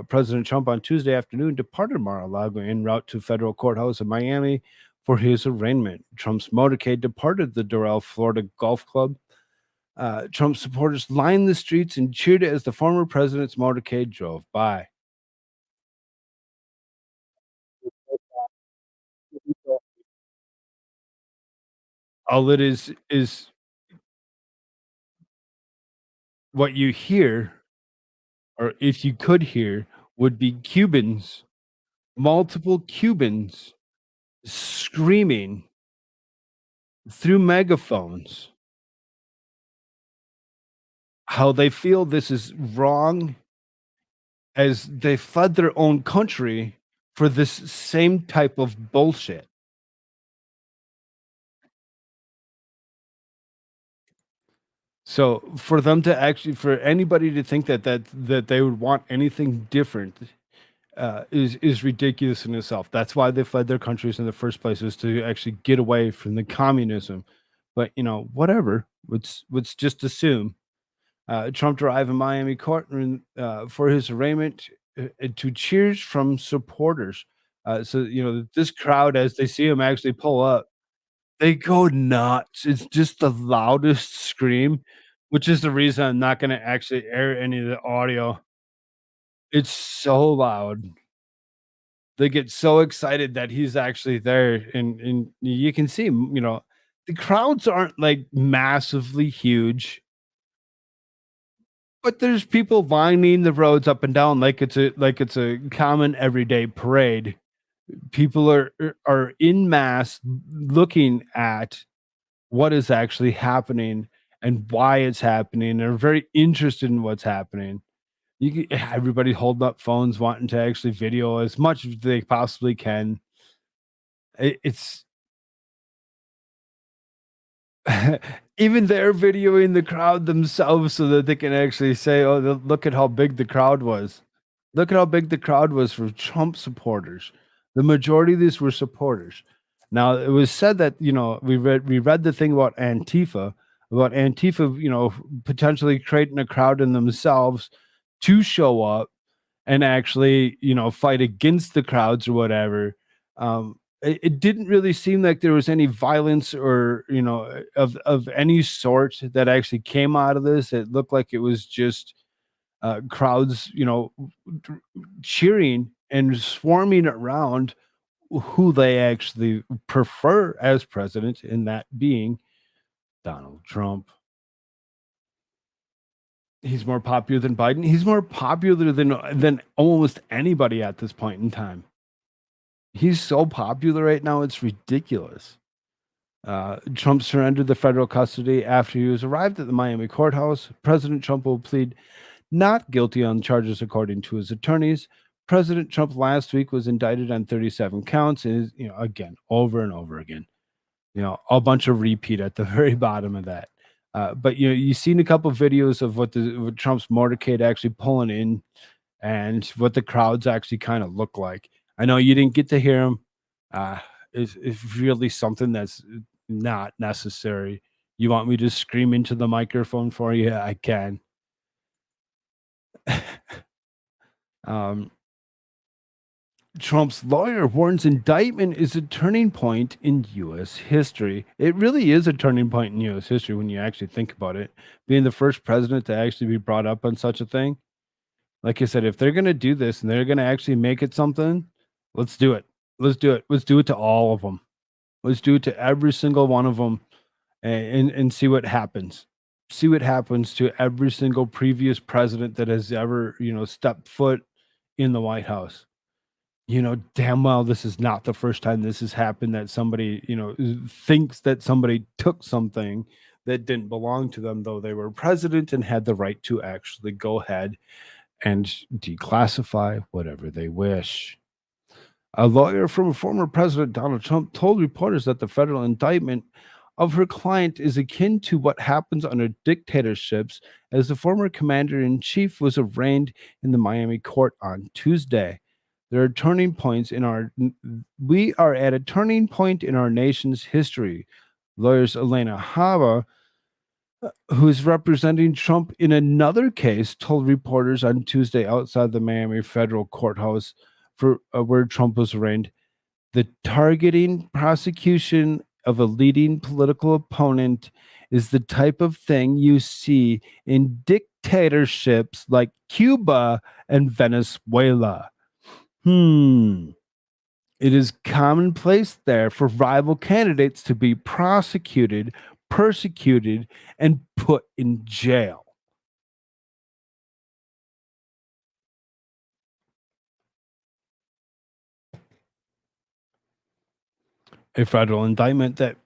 President Trump on Tuesday afternoon departed Mar-a-Lago en route to federal courthouse in Miami for his arraignment. Trump's motorcade departed the Doral, Florida Golf Club. Trump supporters lined the streets and cheered as the former president's motorcade drove by. All it is what you hear, or if you could hear, would be Cubans, multiple Cubans screaming through megaphones how they feel this is wrong, as they fled their own country for this same type of bullshit. So for them to actually, for anybody to think that they would want anything different, is ridiculous in itself. That's why they fled their countries in the first place, is to actually get away from the communism. But whatever. Let's just assume. Trump arrived in Miami courtroom for his arraignment to cheers from supporters. So this crowd, as they see him actually pull up, they go nuts. It's just the loudest scream, which is the reason I'm not gonna actually air any of the audio. It's so loud. They get so excited that he's actually there, and you can see, the crowds aren't, like, massively huge, but there's people lining the roads up and down like it's a common everyday parade. People are en masse looking at what is actually happening and why it's happening. They're very interested in what's happening. Everybody holding up phones, wanting to actually video as much as they possibly can. It's even they're videoing the crowd themselves so that they can actually say, "Oh, look at how big the crowd was. Look at how big the crowd was for Trump supporters." The majority of these were supporters. Now, it was said that we read the thing about Antifa, potentially creating a crowd in themselves to show up and actually fight against the crowds or whatever. It didn't really seem like there was any violence or of any sort that actually came out of this. It looked like it was just crowds cheering and swarming around who they actually prefer as president, and that being Donald Trump. He's more popular than Biden. He's more popular than almost anybody at this point in time. He's so popular right now, it's ridiculous. Trump surrendered the federal custody after he was arrived at the Miami courthouse. President Trump will plead not guilty on charges, according to his attorneys. President Trump last week was indicted on 37 counts, and again, over and over again, a bunch of repeat at the very bottom of that. But you've seen a couple videos of what Trump's motorcade actually pulling in, and what the crowds actually kind of look like. I know you didn't get to hear him. It's really something that's not necessary. You want me to scream into the microphone for you? I can. um, Trump's lawyer warns indictment is a turning point in U.S. history. It really is a turning point in U.S. history when you actually think about it. Being the first president to actually be brought up on such a thing. Like I said, if they're going to do this and they're going to actually make it something, let's do it. Let's do it. Let's do it to all of them. Let's do it to every single one of them and see what happens. See what happens to every single previous president that has ever, stepped foot in the White House. Damn well this is not the first time this has happened that somebody, thinks that somebody took something that didn't belong to them, though they were president and had the right to actually go ahead and declassify whatever they wish. A lawyer from former President Donald Trump told reporters that the federal indictment of her client is akin to what happens under dictatorships, as the former commander in chief was arraigned in the Miami court on Tuesday. There are turning points in our we are at a turning point in our nation's history. Lawyers Elena Hava, who is representing Trump in another case, told reporters on Tuesday outside the Miami federal courthouse for where Trump was arraigned, the targeting prosecution of a leading political opponent is the type of thing you see in dictatorships like Cuba and Venezuela. It is commonplace there for rival candidates to be prosecuted, persecuted, and put in jail. A federal indictment that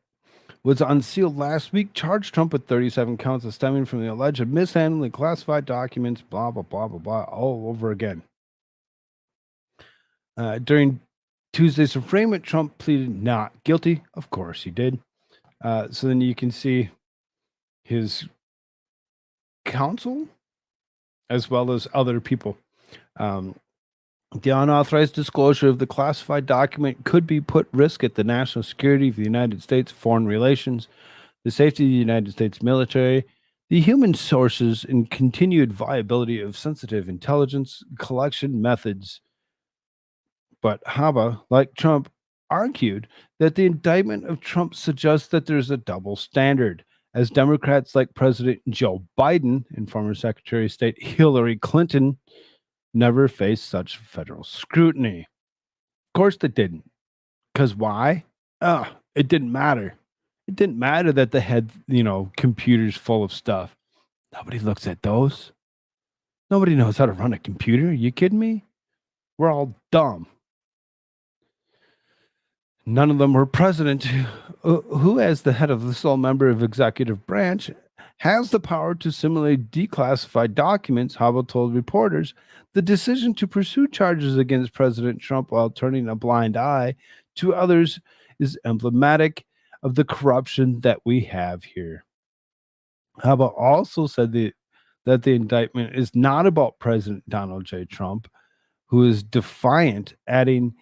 was unsealed last week charged Trump with 37 counts of stemming from the alleged mishandling of classified documents, blah, blah, blah, blah, blah, all over again. During Tuesday's arraignment, Trump pleaded not guilty. Of course he did. So then you can see his counsel as well as other people. The unauthorized disclosure of the classified document could be put risk at the national security of the United States, foreign relations, the safety of the United States military, the human sources, and continued viability of sensitive intelligence collection methods. But Haba, like Trump, argued that the indictment of Trump suggests that there's a double standard, as Democrats like President Joe Biden and former Secretary of State Hillary Clinton never faced such federal scrutiny. Of course they didn't. Because why? It didn't matter. It didn't matter that they had, computers full of stuff. Nobody looks at those. Nobody knows how to run a computer. Are you kidding me? We're all dumb. None of them were president, who, as the head of the sole member of executive branch, has the power to similarly declassify documents. Hubble told reporters the decision to pursue charges against President Trump while turning a blind eye to others is emblematic of the corruption that we have here. Hubble also said that the indictment is not about President Donald J. Trump, who is defiant, adding,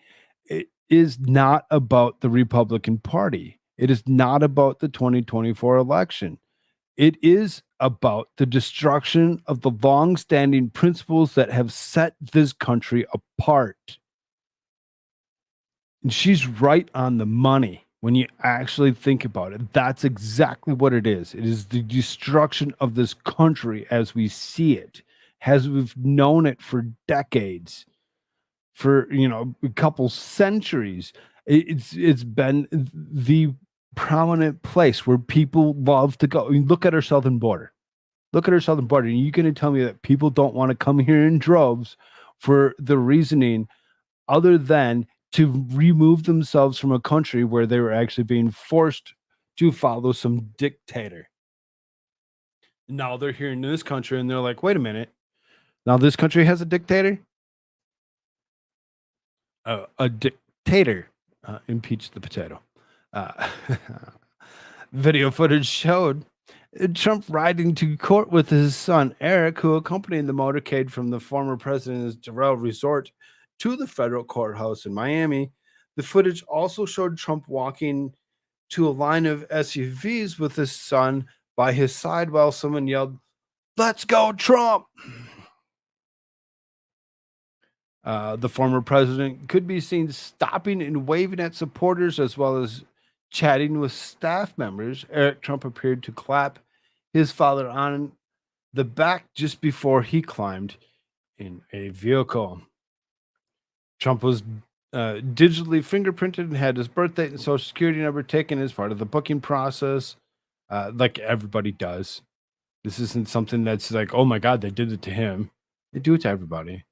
it is not about the Republican Party. It is not about the 2024 election. It is about the destruction of the long-standing principles that have set this country apart. And she's right on the money when you actually think about it. That's exactly what it is. It is the destruction of this country as we see it, as we've known it for decades, for a couple centuries. It's been the prominent place where people love to go. I mean, look at our southern border. Look at our southern border. And you're going to tell me that people don't want to come here in droves for the reasoning other than to remove themselves from a country where they were actually being forced to follow some dictator. Now they're here in this country and they're like, wait a minute. Now this country has a dictator? A dictator. Impeach the potato. Video footage showed Trump riding to court with his son Eric, who accompanied the motorcade from the former president's Doral resort to the federal courthouse in Miami. The footage also showed Trump walking to a line of SUVs with his son by his side while someone yelled, "Let's go, Trump!" The former president could be seen stopping and waving at supporters as well as chatting with staff members. Eric Trump appeared to clap his father on the back just before he climbed in a vehicle. Trump was digitally fingerprinted and had his birthday and social security number taken as part of the booking process, like everybody does. This isn't something that's like, oh my God, they did it to him. They do it to everybody.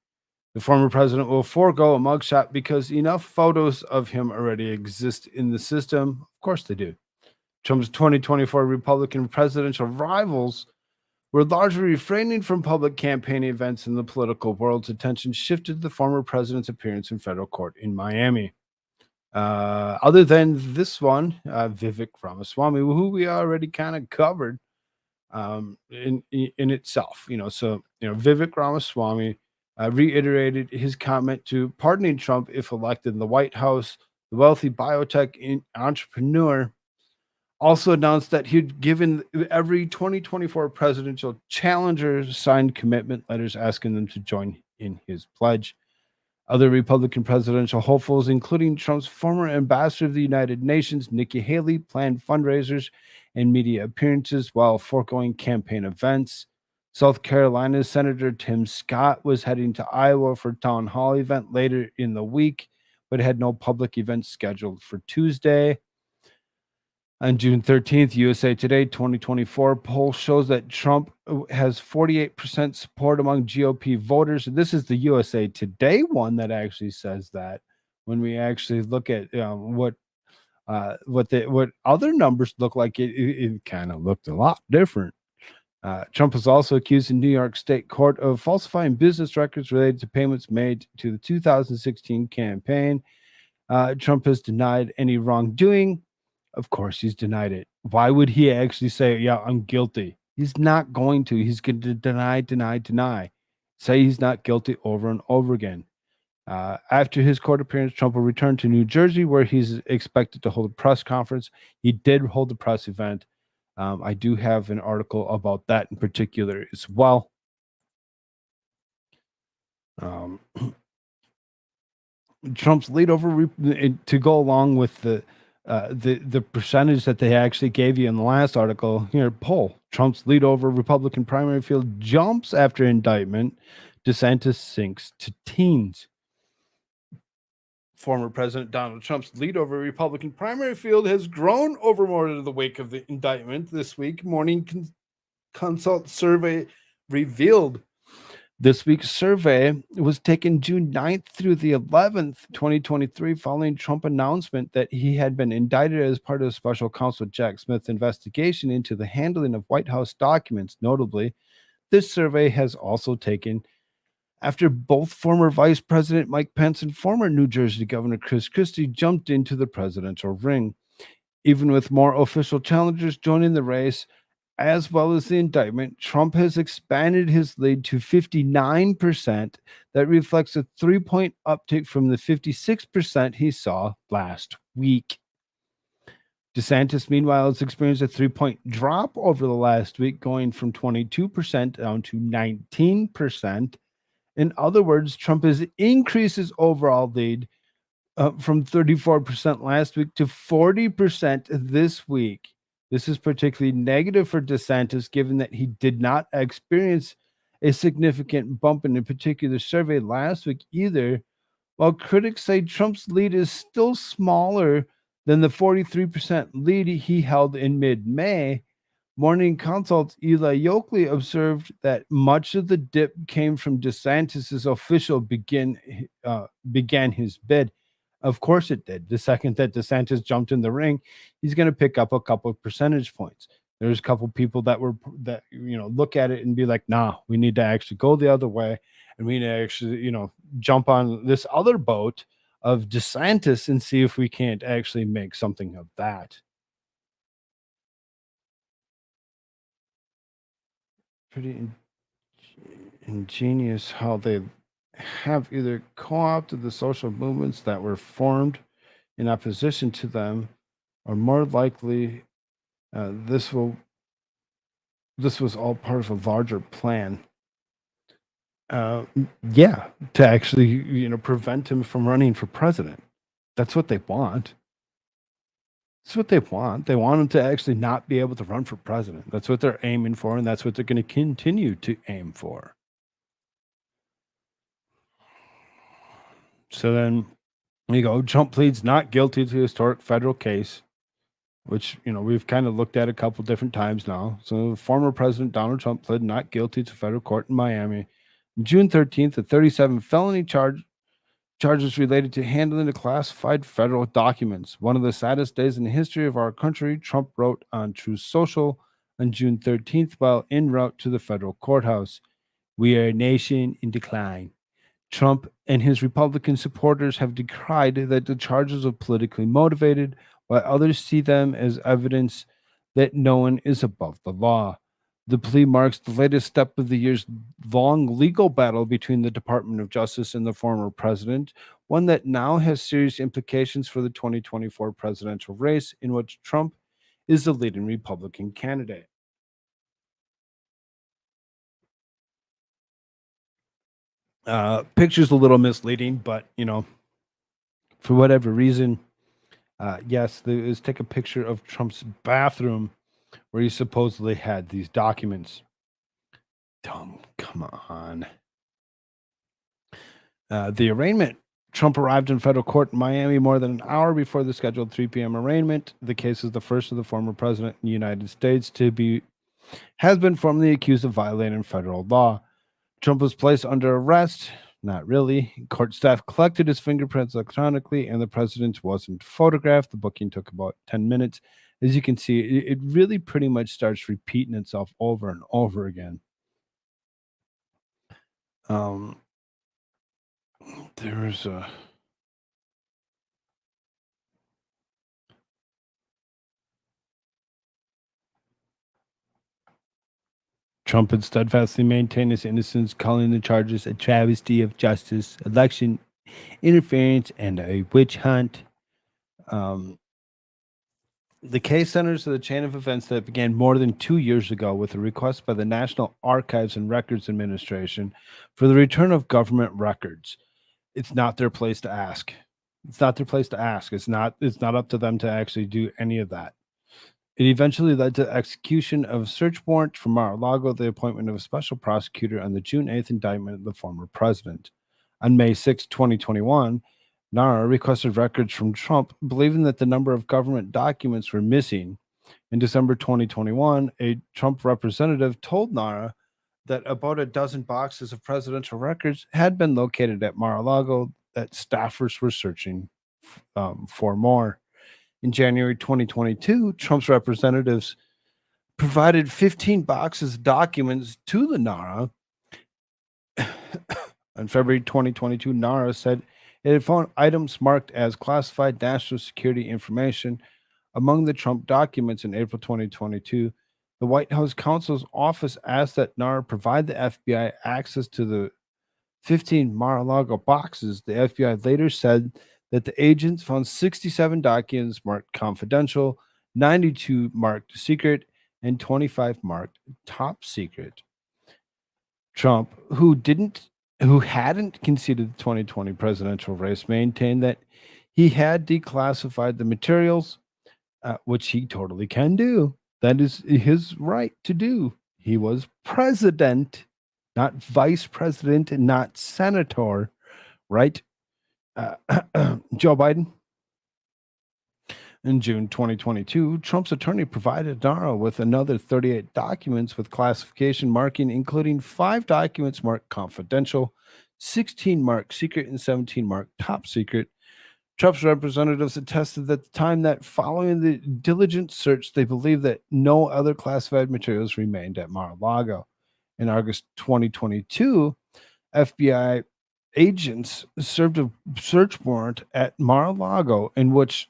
The former president will forego a mugshot because enough photos of him already exist in the system. Of course they do. Trump's 2024 Republican presidential rivals were largely refraining from public campaign events, and the political world's attention shifted to the former president's appearance in federal court in Miami. Other than this one, Vivek Ramaswamy, who we already kind of covered in itself, Vivek Ramaswamy reiterated his comment to pardoning Trump if elected in the White House. The wealthy biotech entrepreneur also announced that he'd given every 2024 presidential challenger signed commitment letters asking them to join in his pledge. Other Republican presidential hopefuls, including Trump's former ambassador of the United Nations, Nikki Haley, planned fundraisers and media appearances while foregoing campaign events. South Carolina's Senator Tim Scott was heading to Iowa for a town hall event later in the week, but had no public events scheduled for Tuesday. On June 13th, USA Today 2024 poll shows that Trump has 48% support among GOP voters. And this is the USA Today one that actually says that. When we actually look at what other numbers look like, it kind of looked a lot different. Trump was also accused in New York State court of falsifying business records related to payments made to the 2016 campaign. Trump has denied any wrongdoing. Of course, he's denied it. Why would he actually say, yeah, I'm guilty? He's not going to. He's going to deny. Say he's not guilty over and over again. After his court appearance, Trump will return to New Jersey, where he's expected to hold a press conference. He did hold a press event. I do have an article about that in particular as well. Trump's lead over to go along with the percentage that they actually gave you in the last article here. Poll: Trump's lead over Republican primary field jumps after indictment. DeSantis sinks to teens. Former President Donald Trump's lead over Republican primary field has grown over more in the wake of the indictment this week. Morning Consult survey revealed. This week's survey was taken June 9th through the 11th, 2023, following Trump announcement that he had been indicted as part of special counsel Jack Smith's investigation into the handling of White House documents. Notably, this survey has also taken after both former Vice President Mike Pence and former New Jersey Governor Chris Christie jumped into the presidential ring. Even with more official challengers joining the race, as well as the indictment, Trump has expanded his lead to 59%. That reflects a 3-point uptick from the 56% he saw last week. DeSantis, meanwhile, has experienced a 3-point drop over the last week, going from 22% down to 19%. In other words, Trump has increased his overall lead from 34% last week to 40% this week. This is particularly negative for DeSantis, given that he did not experience a significant bump in a particular survey last week either. While critics say Trump's lead is still smaller than the 43% lead he held in mid-May, Morning Consult's Eli Yoakley observed that much of the dip came from DeSantis' official began his bid. Of course it did. The second that DeSantis jumped in the ring, he's going to pick up a couple of percentage points. There's a couple of people that look at it and be like, nah, we need to actually go the other way. And we need to actually, jump on this other boat of DeSantis and see if we can't actually make something of that. Pretty ingenious how they have either co-opted the social movements that were formed in opposition to them, or more likely, this was all part of a larger plan. Yeah, to actually, prevent him from running for president. That's what they want. That's what they want. They want him to actually not be able to run for president. That's what they're aiming for, and that's what they're going to continue to aim for. So then you go, Trump pleads not guilty to historic federal case, which, we've kind of looked at a couple different times now. So former President Donald Trump pled not guilty to federal court in Miami. June 13th, a 37 felony charges related to handling the classified federal documents. One of the saddest days in the history of our country, Trump wrote on Truth Social on June 13th while en route to the federal courthouse. We are a nation in decline. Trump and his Republican supporters have decried that the charges are politically motivated, while others see them as evidence that no one is above the law. The plea marks the latest step of the year's long legal battle between the Department of Justice and the former president, one that now has serious implications for the 2024 presidential race, in which Trump is the leading Republican candidate. Picture's a little misleading, but for whatever reason, yes, let's take a picture of Trump's bathroom where he supposedly had these documents. Dumb, come on. The arraignment. Trump arrived in federal court in Miami more than an hour before the scheduled 3 p.m. arraignment. The case is the first of the former president in the United States has been formally accused of violating federal law. Trump was placed under arrest. Not really. Court staff collected his fingerprints electronically, and the president wasn't photographed. The booking took about 10 minutes. As you can see, it really pretty much starts repeating itself over and over again. There's a Trump had steadfastly maintained his innocence, calling the charges a travesty of justice, election interference, and a witch hunt. The case centers to the chain of events that began more than 2 years ago with a request by the National Archives and Records Administration for the return of government records. It's not their place to ask. It's not their place to ask. It's not up to them to actually do any of that. It eventually led to execution of a search warrant for Mar-a-Lago, the appointment of a special prosecutor, and the June 8th indictment of the former president. On May 6, 2021, NARA requested records from Trump, believing that the number of government documents were missing. In December 2021, a Trump representative told NARA that about a dozen boxes of presidential records had been located at Mar-a-Lago, that staffers were searching for more. In January 2022, Trump's representatives provided 15 boxes of documents to the NARA. In February 2022, NARA said it had found items marked as classified national security information among the Trump documents. In April 2022. The White House counsel's office asked that NARA provide the FBI access to the 15 Mar-a-Lago boxes. The FBI later said that the agents found 67 documents marked confidential, 92 marked secret, and 25 marked top secret. Trump, who hadn't conceded the 2020 presidential race, maintained that he had declassified the materials, which he totally can do. That is his right to do. He was president, not vice president, and not senator, right? Joe Biden. In June 2022, Trump's attorney provided NARA with another 38 documents with classification marking, including 5 documents marked confidential, 16 marked secret, and 17 marked top secret. Trump's representatives attested at the time that following the diligent search, they believed that no other classified materials remained at Mar-a-Lago. In August 2022, FBI agents served a search warrant at Mar-a-Lago in what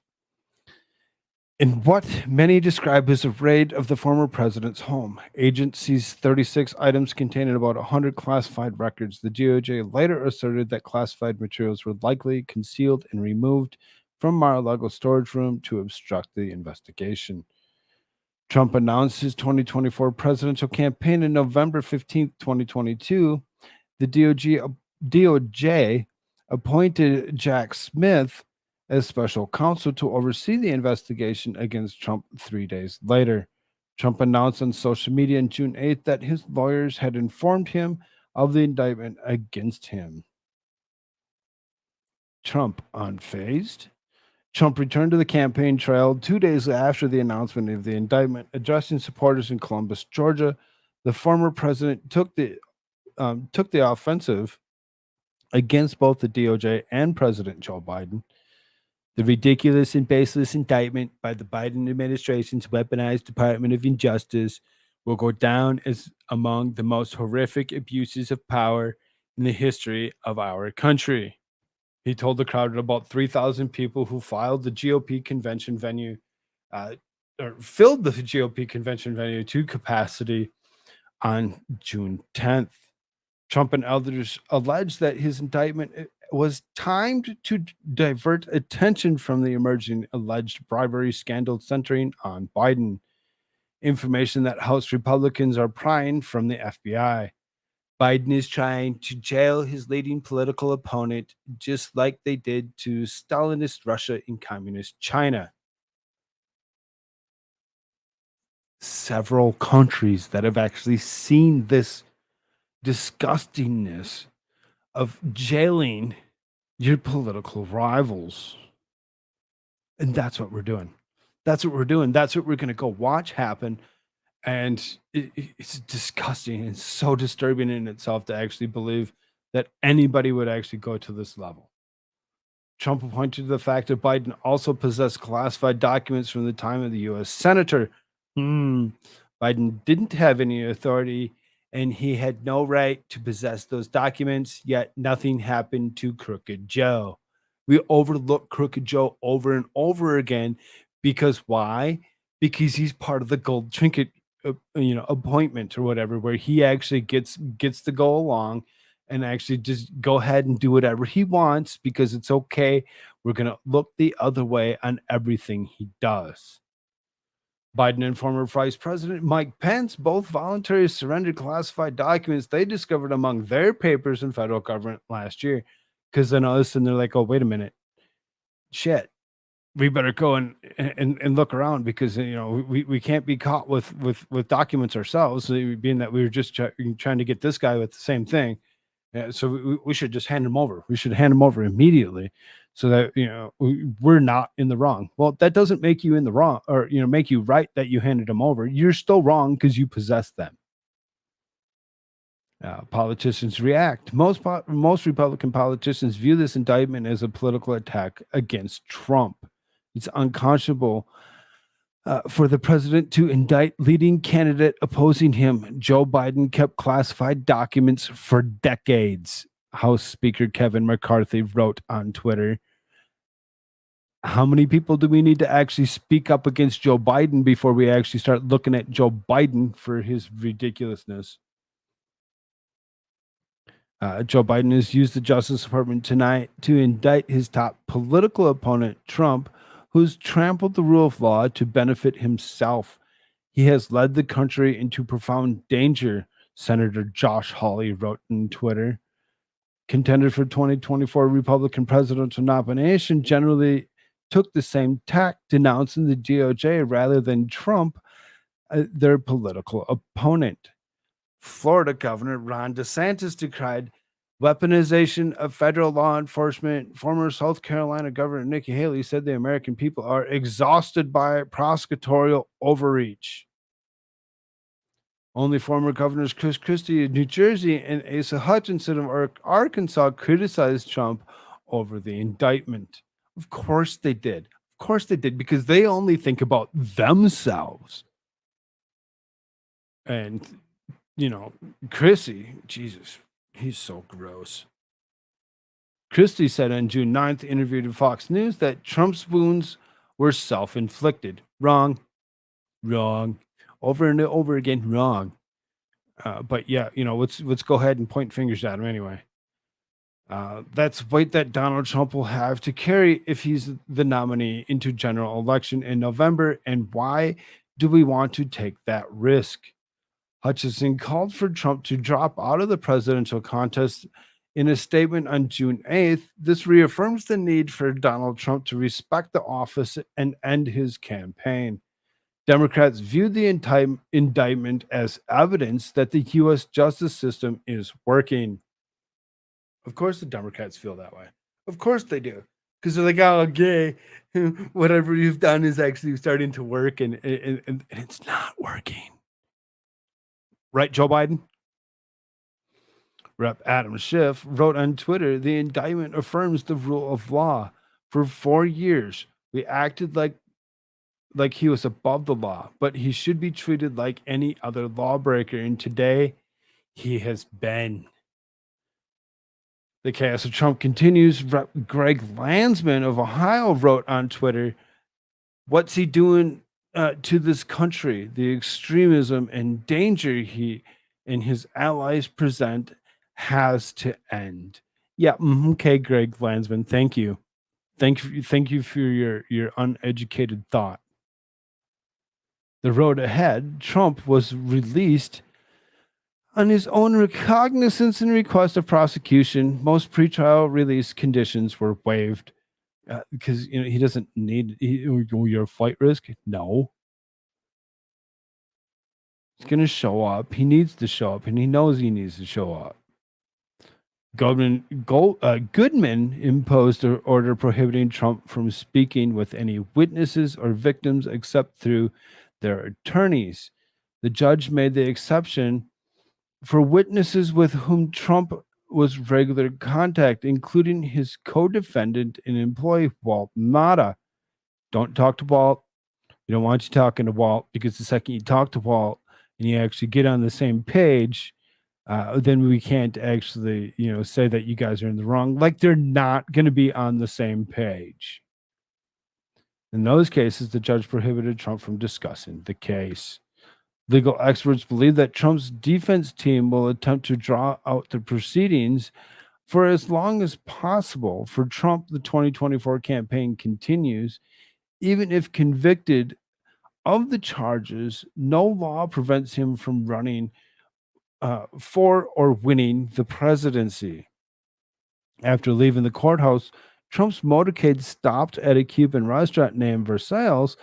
many describe as a raid of the former president's home. Agents seized 36 items containing about 100 classified records. The DOJ later asserted that classified materials were likely concealed and removed from Mar-a-Lago's storage room to obstruct the investigation. Trump announced his 2024 presidential campaign on November 15, 2022. The DOJ appointed Jack Smith as special counsel to oversee the investigation against Trump 3 days later. Trump announced on social media on June 8th that his lawyers had informed him of the indictment against him. Trump unfazed. Trump returned to the campaign trail 2 days after the announcement of the indictment, addressing supporters in Columbus, Georgia. The former president took the offensive against both the DOJ and President Joe Biden. The ridiculous and baseless indictment by the Biden administration's weaponized Department of Injustice will go down as among the most horrific abuses of power in the history of our country. He told the crowd of about 3,000 people who filed the GOP convention venue, or filled the GOP convention venue to capacity on June 10th. Trump and others alleged that his indictment was timed to divert attention from the emerging alleged bribery scandal centering on Biden, information that House Republicans are prying from the FBI. Biden is trying to jail his leading political opponent, just like they did to Stalinist Russia and Communist China. Several countries that have actually seen this disgustingness of jailing your political rivals. And that's what we're doing. That's what we're doing. That's what we're going to go watch happen. And it's disgusting and so disturbing in itself to actually believe that anybody would actually go to this level. Trump pointed to the fact that Biden also possessed classified documents from the time of the U.S. Senator. Biden didn't have any authority and he had no right to possess those documents, yet nothing happened to Crooked Joe. We overlook Crooked Joe over and over again because why? Because he's part of the gold trinket appointment or whatever, where he actually gets to go along and actually just go ahead and do whatever he wants because it's okay. We're going to look the other way on everything he does. Biden and former Vice President Mike Pence both voluntarily surrendered classified documents they discovered among their papers in federal government last year. Because then all of a sudden they're like, oh, wait a minute. Shit. We better go and look around because we can't be caught with documents ourselves, being that we were just trying to get this guy with the same thing. So we should just hand him over. We should hand him over immediately so that we're not in the wrong. Well, that doesn't make you in the wrong or make you right that you handed him over. You're still wrong because you possess them. Politicians react. Most Republican politicians view this indictment as a political attack against Trump. It's unconscionable for the president to indict leading candidate opposing him. Joe Biden kept classified documents for decades, House Speaker Kevin McCarthy wrote on Twitter. How many people do we need to actually speak up against Joe Biden before we actually start looking at Joe Biden for his ridiculousness? Joe Biden has used the Justice Department tonight to indict his top political opponent, Trump, who's trampled the rule of law to benefit himself. He has led the country into profound danger, Senator Josh Hawley wrote on Twitter. Contenders for 2024 Republican presidential nomination generally took the same tack, denouncing the DOJ rather than Trump, their political opponent. Florida Governor Ron DeSantis decried weaponization of federal law enforcement. Former South Carolina Governor Nikki Haley said the American people are exhausted by prosecutorial overreach. Only former governors Chris Christie of New Jersey and Asa Hutchinson of Arkansas criticized Trump over the indictment. Of course they did. Of course they did, because they only think about themselves. And, Christie, Jesus, he's so gross. Christie said on June 9th, interviewed in Fox News, that Trump's wounds were self-inflicted. Wrong. Over and over again, wrong. But yeah, let's go ahead and point fingers at him anyway. That's weight that Donald Trump will have to carry if he's the nominee into general election in November. And why do we want to take that risk? Hutchinson called for Trump to drop out of the presidential contest. In a statement on June 8th, this reaffirms the need for Donald Trump to respect the office and end his campaign. Democrats viewed the indictment as evidence that the U.S. justice system is working. Of course, the Democrats feel that way. Of course they do. Because they're like, oh, gay. Whatever you've done is actually starting to work, and it's not working. Right, Joe Biden? Rep. Adam Schiff wrote on Twitter, the indictment affirms the rule of law. For 4 years, we acted like he was above the law, but he should be treated like any other lawbreaker. And today, he has been. The chaos of Trump continues. Rep. Greg Landsman of Ohio wrote on Twitter, what's he doing to this country? The extremism and danger he and his allies present has to end. Yeah, okay, Greg Landsman, thank you. Thank you for your uneducated thought. The road ahead, Trump was released on his own recognizance and request of prosecution. Most pretrial release conditions were waived because he doesn't need your flight risk. No, he's going to show up. He needs to show up, and he knows he needs to show up. Goodman imposed an order prohibiting Trump from speaking with any witnesses or victims except through their attorneys. The judge made the exception for witnesses with whom Trump was regular contact, including his co-defendant and employee, Walt Nauta. Don't talk to Walt. We don't want you talking to Walt, because the second you talk to Walt and you actually get on the same page, then we can't actually, say that you guys are in the wrong. Like, they're not going to be on the same page. In those cases, the judge prohibited Trump from discussing the case. Legal experts believe that Trump's defense team will attempt to draw out the proceedings for as long as possible. For Trump, the 2024 campaign continues. Even if convicted of the charges, no law prevents him from running for or winning the presidency. After leaving the courthouse, Trump's motorcade stopped at a Cuban restaurant named Versailles,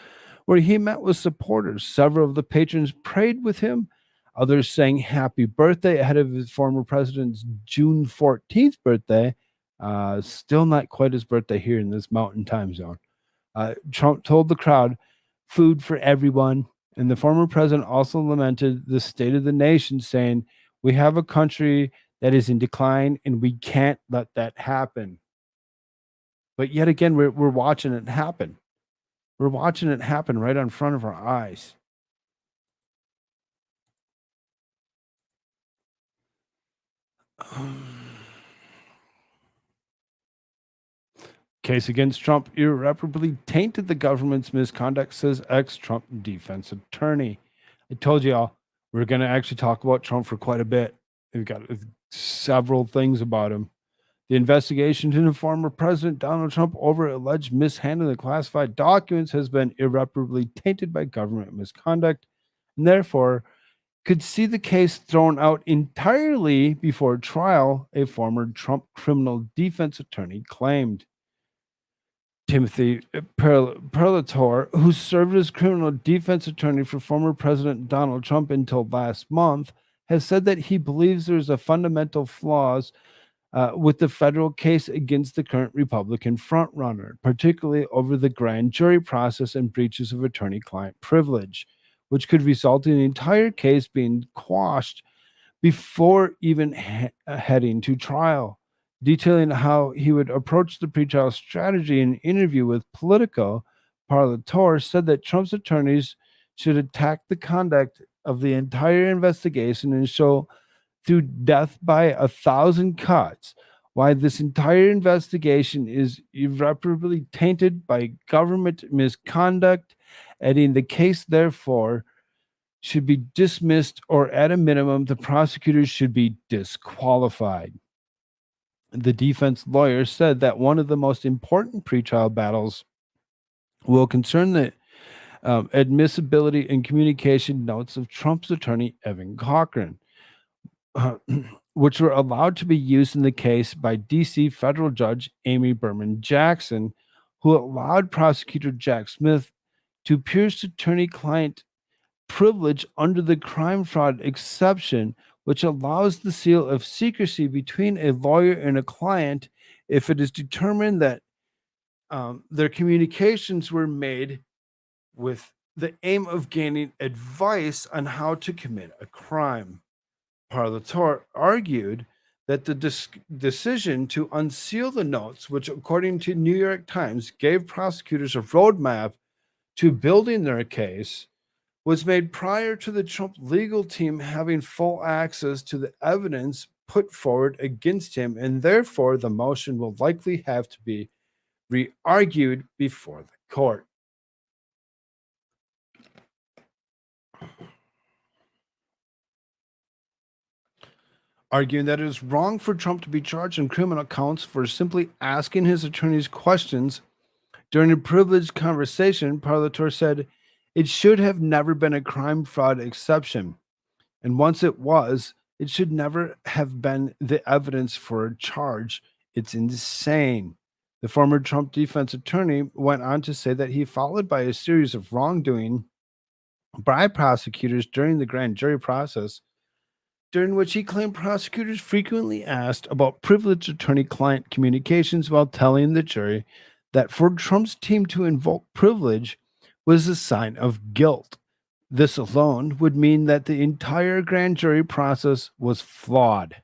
where he met with supporters. Several of the patrons prayed with him. Others sang happy birthday ahead of his former president's June 14th birthday. Still not quite his birthday here in this mountain time zone. Trump told the crowd, food for everyone. And the former president also lamented the state of the nation, saying, we have a country that is in decline and we can't let that happen. But yet again, we're watching it happen. We're watching it happen right in front of our eyes. Case against Trump irreparably tainted the government's misconduct, says ex-Trump defense attorney. I told y'all we're going to actually talk about Trump for quite a bit. We've got several things about him. The investigation into former President Donald Trump over alleged mishandling of classified documents has been irreparably tainted by government misconduct, and therefore could see the case thrown out entirely before trial, a former Trump criminal defense attorney claimed. Timothy Perlator, who served as criminal defense attorney for former President Donald Trump until last month, has said that he believes there's a fundamental flaws with the federal case against the current Republican frontrunner, particularly over the grand jury process and breaches of attorney-client privilege, which could result in the entire case being quashed before even heading to trial. Detailing how he would approach the pretrial strategy in an interview with Politico, Parlator said that Trump's attorneys should attack the conduct of the entire investigation and show through death by 1,000 cuts why this entire investigation is irreparably tainted by government misconduct, adding the case therefore should be dismissed, or at a minimum the prosecutors should be disqualified. The defense lawyer said that one of the most important pretrial battles will concern the admissibility and communication notes of Trump's attorney, Evan Cochran, which were allowed to be used in the case by D.C. federal judge Amy Berman Jackson, who allowed prosecutor Jack Smith to pierce attorney-client privilege under the crime fraud exception, which allows the seal of secrecy between a lawyer and a client if it is determined that their communications were made with the aim of gaining advice on how to commit a crime. Parlator argued that the decision to unseal the notes, which according to New York Times gave prosecutors a roadmap to building their case, was made prior to the Trump legal team having full access to the evidence put forward against him, and therefore the motion will likely have to be re-argued before the court. Arguing that it is wrong for Trump to be charged in criminal counts for simply asking his attorneys questions during a privileged conversation, Parlator said it should have never been a crime fraud exception. And once it was, it should never have been the evidence for a charge. It's insane. The former Trump defense attorney went on to say that he followed by a series of wrongdoing by prosecutors during the grand jury process, during which he claimed prosecutors frequently asked about privileged attorney-client communications while telling the jury that for Trump's team to invoke privilege was a sign of guilt. This alone would mean that the entire grand jury process was flawed.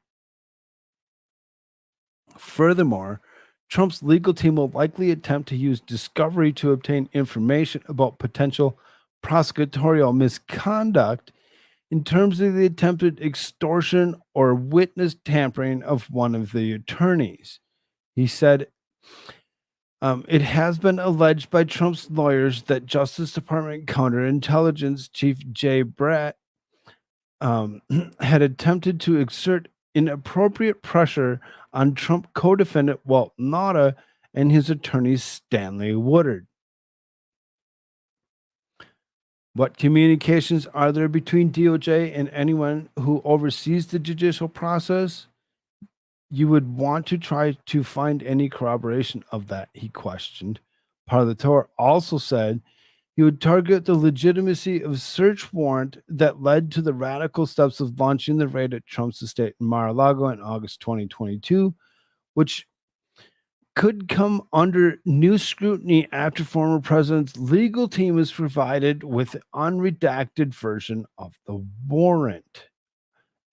Furthermore, Trump's legal team will likely attempt to use discovery to obtain information about potential prosecutorial misconduct in terms of the attempted extortion or witness tampering of one of the attorneys. He said, it has been alleged by Trump's lawyers that Justice Department Counterintelligence Chief Jay Bratt had attempted to exert inappropriate pressure on Trump co-defendant Walt Nauta and his attorney Stanley Woodard. What communications are there between DOJ and anyone who oversees the judicial process? You would want to try to find any corroboration of that, he questioned. Parlator also said he would target the legitimacy of search warrant that led to the radical steps of launching the raid at Trump's estate in Mar-a-Lago in August 2022, which could come under new scrutiny after former president's legal team is provided with an unredacted version of the warrant.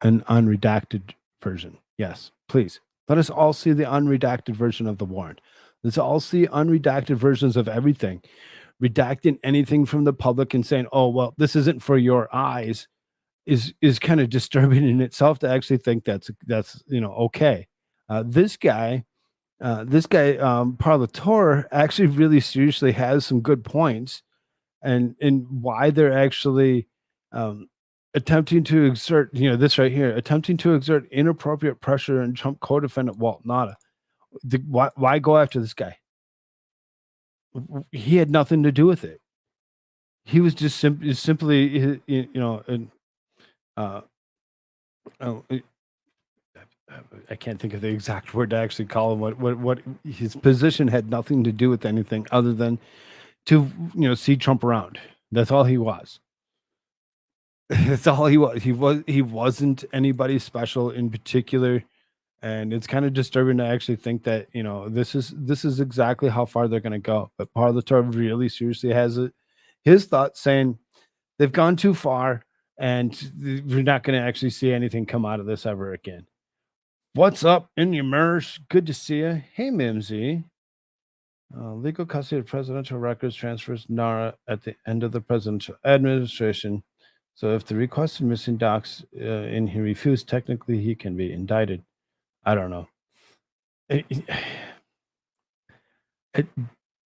An unredacted version. Yes, please. Let us all see the unredacted version of the warrant. Let's all see unredacted versions of everything. Redacting anything from the public and saying, oh, well, this isn't for your eyes is kind of disturbing in itself to actually think that's okay. This guy, Parlator, actually really seriously has some good points and why they're actually attempting to exert, this right here, attempting to exert inappropriate pressure on Trump co-defendant Walt Nauta. Why go after this guy? He had nothing to do with it. He was just simply, I can't think of the exact word to actually call him. What his position had nothing to do with anything other than to see Trump around. That's all he was. That's all he was. He wasn't anybody special in particular, and it's kind of disturbing to actually think that this is exactly how far they're going to go. But Parlator really seriously has his thoughts saying they've gone too far, and we're not going to actually see anything come out of this ever again. What's up in your MERS? Good to see you. Hey, Mimsy. Legal custody of presidential records transfers NARA at the end of the presidential administration. So if the requested missing docs and he refused, technically he can be indicted. I don't know.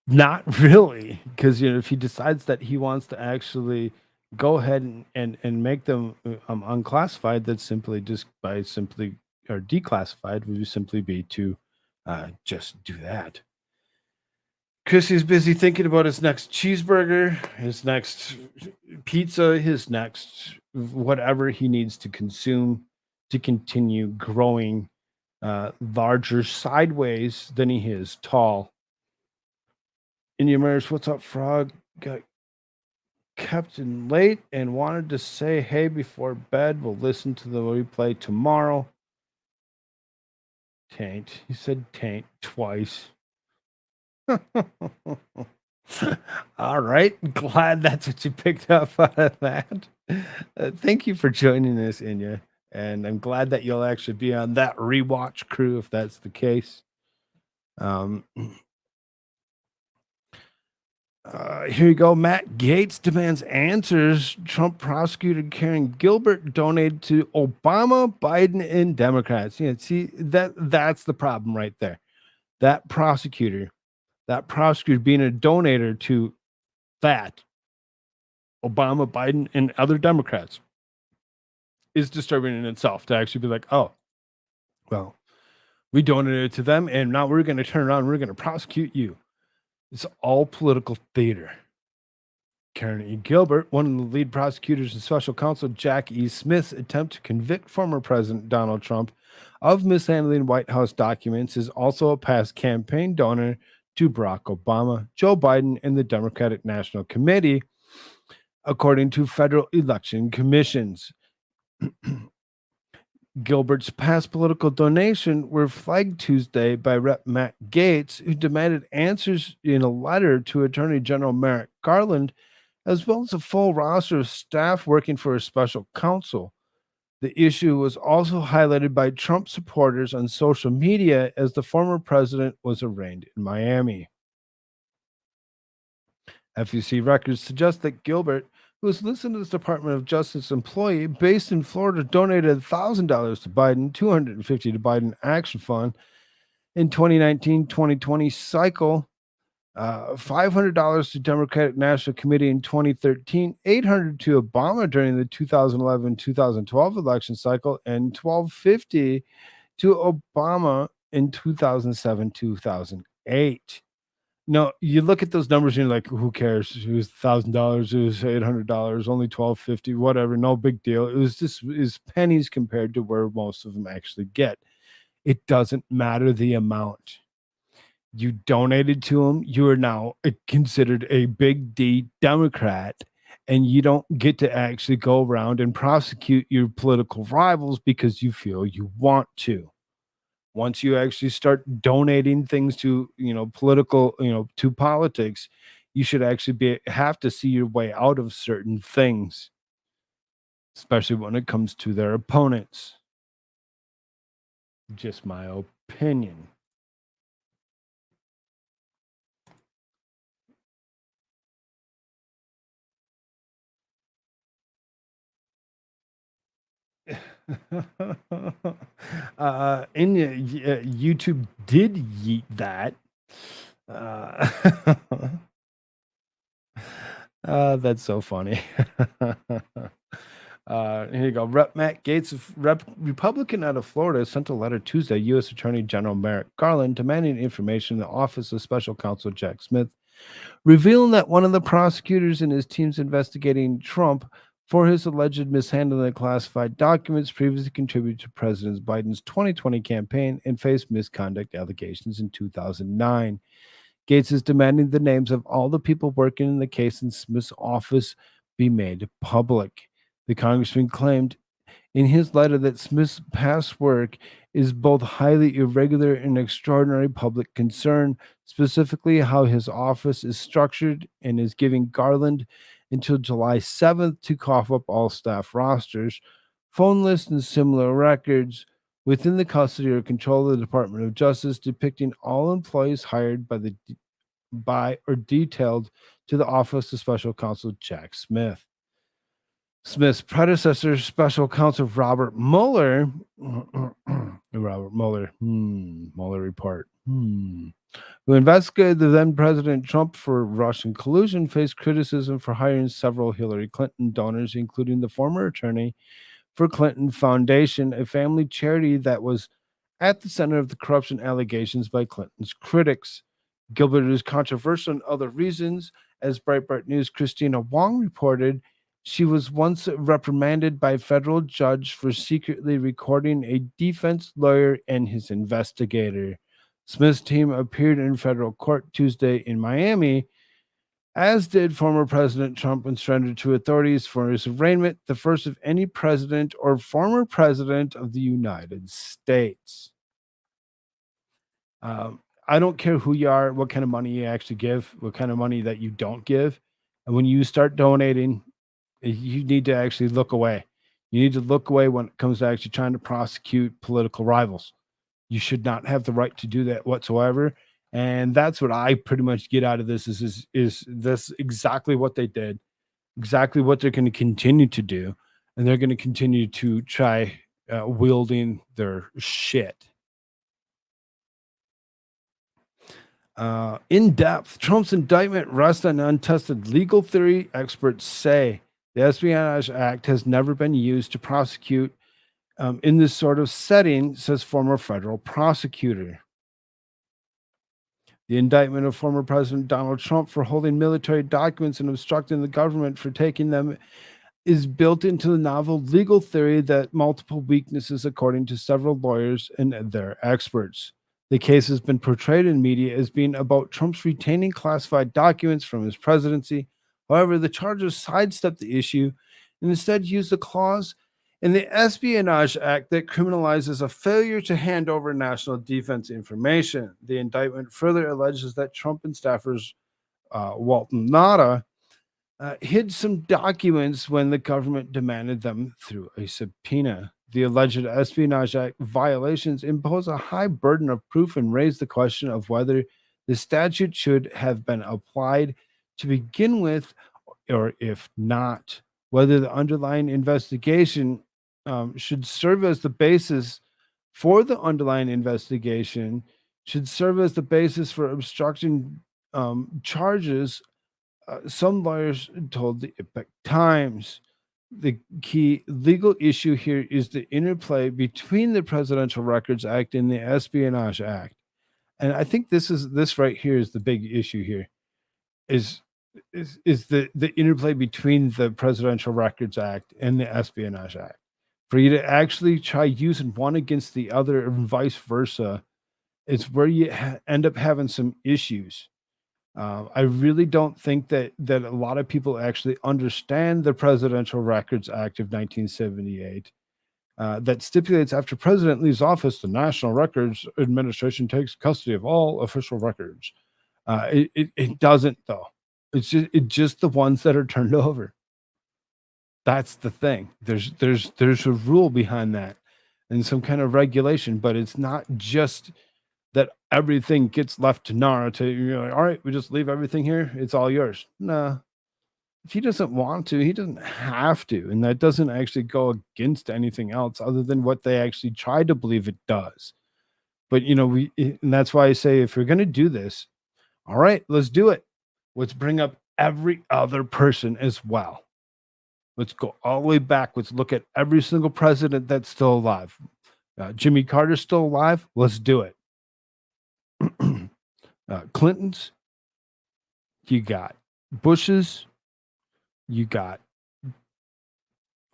Not really, because if he decides that he wants to actually go ahead and make them unclassified, that's simply just by simply or declassified would simply be to just do that. Chrissy's busy thinking about his next cheeseburger, his next pizza, his next whatever he needs to consume to continue growing larger sideways than he is tall. Indian Mariners, what's up, Frog? Got kept in late and wanted to say hey before bed. We'll listen to the replay tomorrow. Taint. He said taint twice. All right. Glad that's what you picked up out of that. Thank you for joining us, Inya. And I'm glad that you'll actually be on that rewatch crew if that's the case. Here you go. Matt Gaetz demands answers. Trump prosecutor Karen Gilbert donated to Obama, Biden, and Democrats. Yeah, see, that's the problem right there. That prosecutor being a donator to that Obama, Biden, and other Democrats is disturbing in itself to actually be like, oh, well, we donated to them, and now we're going to turn around and we're going to prosecute you. It's all political theater. Karen E. Gilbert, one of the lead prosecutors and special counsel Jack E. Smith's attempt to convict former President Donald Trump of mishandling White House documents, is also a past campaign donor to Barack Obama, Joe Biden, and the Democratic National Committee, according to federal election commissions. Gilbert's past political donation were flagged Tuesday by Rep. Matt Gaetz, who demanded answers in a letter to Attorney General Merrick Garland, as well as a full roster of staff working for a special counsel. The issue was also highlighted by Trump supporters on social media as the former president was arraigned in Miami. FEC records suggest that Gilbert, who was listed as Department of Justice employee based in Florida, donated $1,000 to Biden, $250 to Biden Action Fund in 2019-2020 cycle, $500 to Democratic National Committee in 2013, $800 to Obama during the 2011-2012 election cycle, and $1,250 to Obama in 2007-2008. No, you look at those numbers and you're like, who cares? It was $1,000, it was $800, only $1,250, whatever, no big deal. It was just is pennies compared to where most of them actually get. It doesn't matter the amount. You donated to them. You are now considered a big D Democrat, and you don't get to actually go around and prosecute your political rivals because you feel you want to. Once you actually start donating things to, political, to politics, you should actually have to see your way out of certain things, especially when it comes to their opponents. Just my opinion. YouTube did yeet that. That's so funny. Here you go. Rep. Matt Gaetz, Republican out of Florida, sent a letter Tuesday, U.S. Attorney General Merrick Garland, demanding information in the office of Special Counsel Jack Smith, revealing that one of the prosecutors in his team's investigating Trump for his alleged mishandling of classified documents previously contributed to President Biden's 2020 campaign and faced misconduct allegations in 2009. Gaetz is demanding the names of all the people working in the case in Smith's office be made public. The congressman claimed in his letter that Smith's past work is both highly irregular and extraordinary public concern, specifically how his office is structured, and is giving Garland until July 7th to cough up all staff rosters, phone lists, and similar records within the custody or control of the Department of Justice, depicting all employees hired by or detailed to the Office of Special Counsel Jack Smith. Smith's predecessor, Special Counsel Robert Mueller, Mueller report, who investigated the then President Trump for Russian collusion, faced criticism for hiring several Hillary Clinton donors, including the former attorney for Clinton Foundation, a family charity that was at the center of the corruption allegations by Clinton's critics. Gilbert is controversial in other reasons. As Breitbart News' Christina Wong reported, she was once reprimanded by a federal judge for secretly recording a defense lawyer and his investigator. Smith's team appeared in federal court Tuesday in Miami, as did former President Trump, when surrendered to authorities for his arraignment, the first of any president or former president of the United States. I don't care who you are, what kind of money you actually give, what kind of money that you don't give. And when you start donating, you need to actually look away. You need to look away when it comes to actually trying to prosecute political rivals. You should not have the right to do that whatsoever. And that's what I pretty much get out of this is this exactly what they did, exactly what they're going to continue to do. And they're going to continue to try wielding their shit. In depth, Trump's indictment rests on untested legal theory. Experts say the Espionage Act has never been used to prosecute in this sort of setting, says former federal prosecutor. The indictment of former President Donald Trump for holding military documents and obstructing the government for taking them is built into the novel legal theory that multiple weaknesses, according to several lawyers and their experts. The case has been portrayed in media as being about Trump's retaining classified documents from his presidency. However, the charges sidestep the issue and instead use a clause in the Espionage Act that criminalizes a failure to hand over national defense information. The indictment further alleges that Trump and staffers Walton Nada hid some documents when the government demanded them through a subpoena. The alleged Espionage Act violations impose a high burden of proof and raise the question of whether the statute should have been applied to begin with, or if not, whether the underlying investigation should serve as the basis for the underlying investigation, should serve as the basis for obstruction charges. Some lawyers told the Epoch Times. The key legal issue here is the interplay between the Presidential Records Act and the Espionage Act. And I think this right here is the big issue here, is the interplay between the Presidential Records Act and the Espionage Act. For you to actually try using one against the other and vice versa, it's where you end up having some issues. I really don't think that a lot of people actually understand the Presidential Records Act of 1978 that stipulates after president leaves office, the National Records Administration takes custody of all official records. It doesn't, though. It's just the ones that are turned over. That's the thing. There's a rule behind that and some kind of regulation, but it's not just that everything gets left to NARA to, you're like, all right, we just leave everything here. It's all yours. No, if he doesn't want to, he doesn't have to. And that doesn't actually go against anything else other than what they actually try to believe it does. But, and that's why I say, if you're going to do this, all right, let's do it. Let's bring up every other person as well. Let's go all the way back. Let's look at every single president that's still alive. Jimmy Carter's still alive. Let's do it. Clinton's, you got Bush's, you got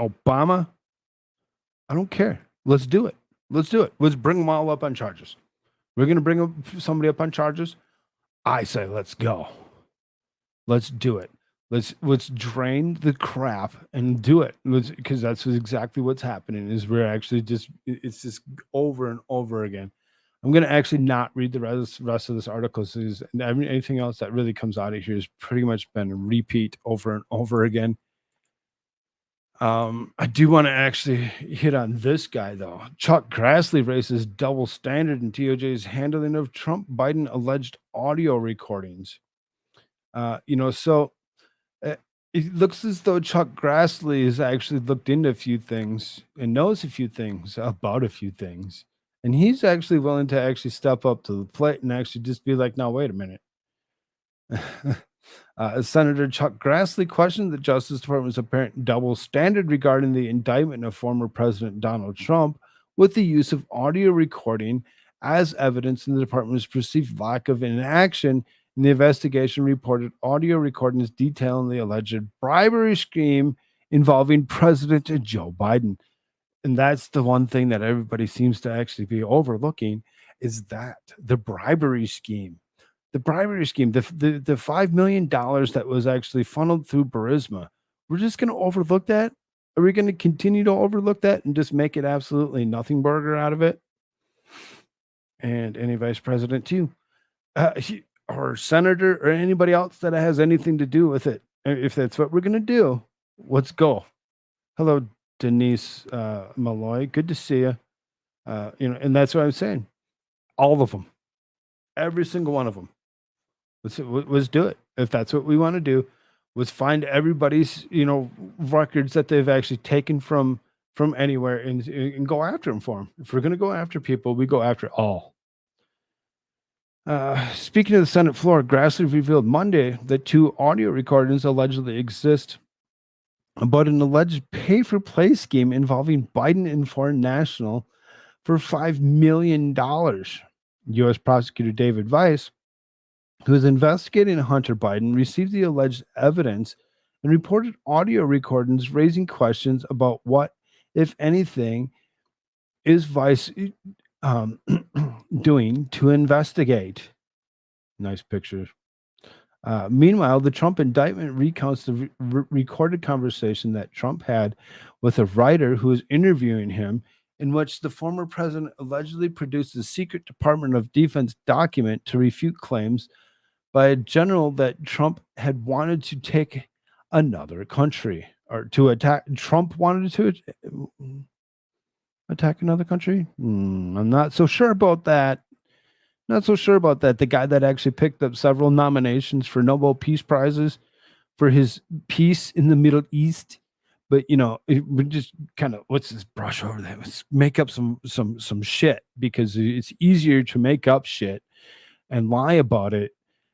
Obama. I don't care. Let's do it. Let's do it. Let's bring them all up on charges. We're going to bring somebody up on charges. I say, let's go. Let's do it. Let's drain the crap and do it. Because that's exactly what's happening. Is we're actually it's just over and over again. I'm going to actually not read the rest of this article. So anything else that really comes out of here has pretty much been a repeat over and over again. I do want to actually hit on this guy, though. Chuck Grassley raises double standard in DOJ's handling of Trump Biden alleged audio recordings. It looks as though Chuck Grassley has actually looked into a few things and knows a few things about a few things. And he's actually willing to actually step up to the plate and actually just be like, no, wait a minute. Senator Chuck Grassley questioned the Justice Department's apparent double standard regarding the indictment of former President Donald Trump with the use of audio recording as evidence in the department's perceived lack of inaction in the investigation. Reported audio recordings detailing the alleged bribery scheme involving President Joe Biden. And that's the one thing that everybody seems to actually be overlooking, is that the bribery scheme. The bribery scheme, the $5 million that was actually funneled through Burisma. We're just going to overlook that? Are we going to continue to overlook that and just make it absolutely nothing burger out of it? And any vice president too, or senator, or anybody else that has anything to do with it. If that's what we're going to do, let's go. Hello, Denise Malloy. Good to see you. And that's what I'm saying. All of them, every single one of them. Let's do it. If that's what we want to do, let's find everybody's records that they've actually taken from anywhere and go after them for them. If we're going to go after people, we go after all. Speaking of the Senate floor, Grassley revealed Monday that 2 audio recordings allegedly exist about an alleged pay-for-play scheme involving Biden and foreign national for $5 million. U.S. Prosecutor David Weiss, who is investigating Hunter Biden, received the alleged evidence and reported audio recordings raising questions about what, if anything, is Weiss doing to investigate. Nice pictures. Meanwhile, the Trump indictment recounts the recorded conversation that Trump had with a writer who was interviewing him, in which the former president allegedly produced a secret Department of Defense document to refute claims by a general that Trump had wanted to take another country, or to attack. Trump wanted to attack another country? I'm not so sure about that. Not so sure about that. The guy that actually picked up several nominations for Nobel Peace Prizes for his peace in the Middle East. But we just kind of, let's just brush over that. Let's make up some shit, because it's easier to make up shit and lie about it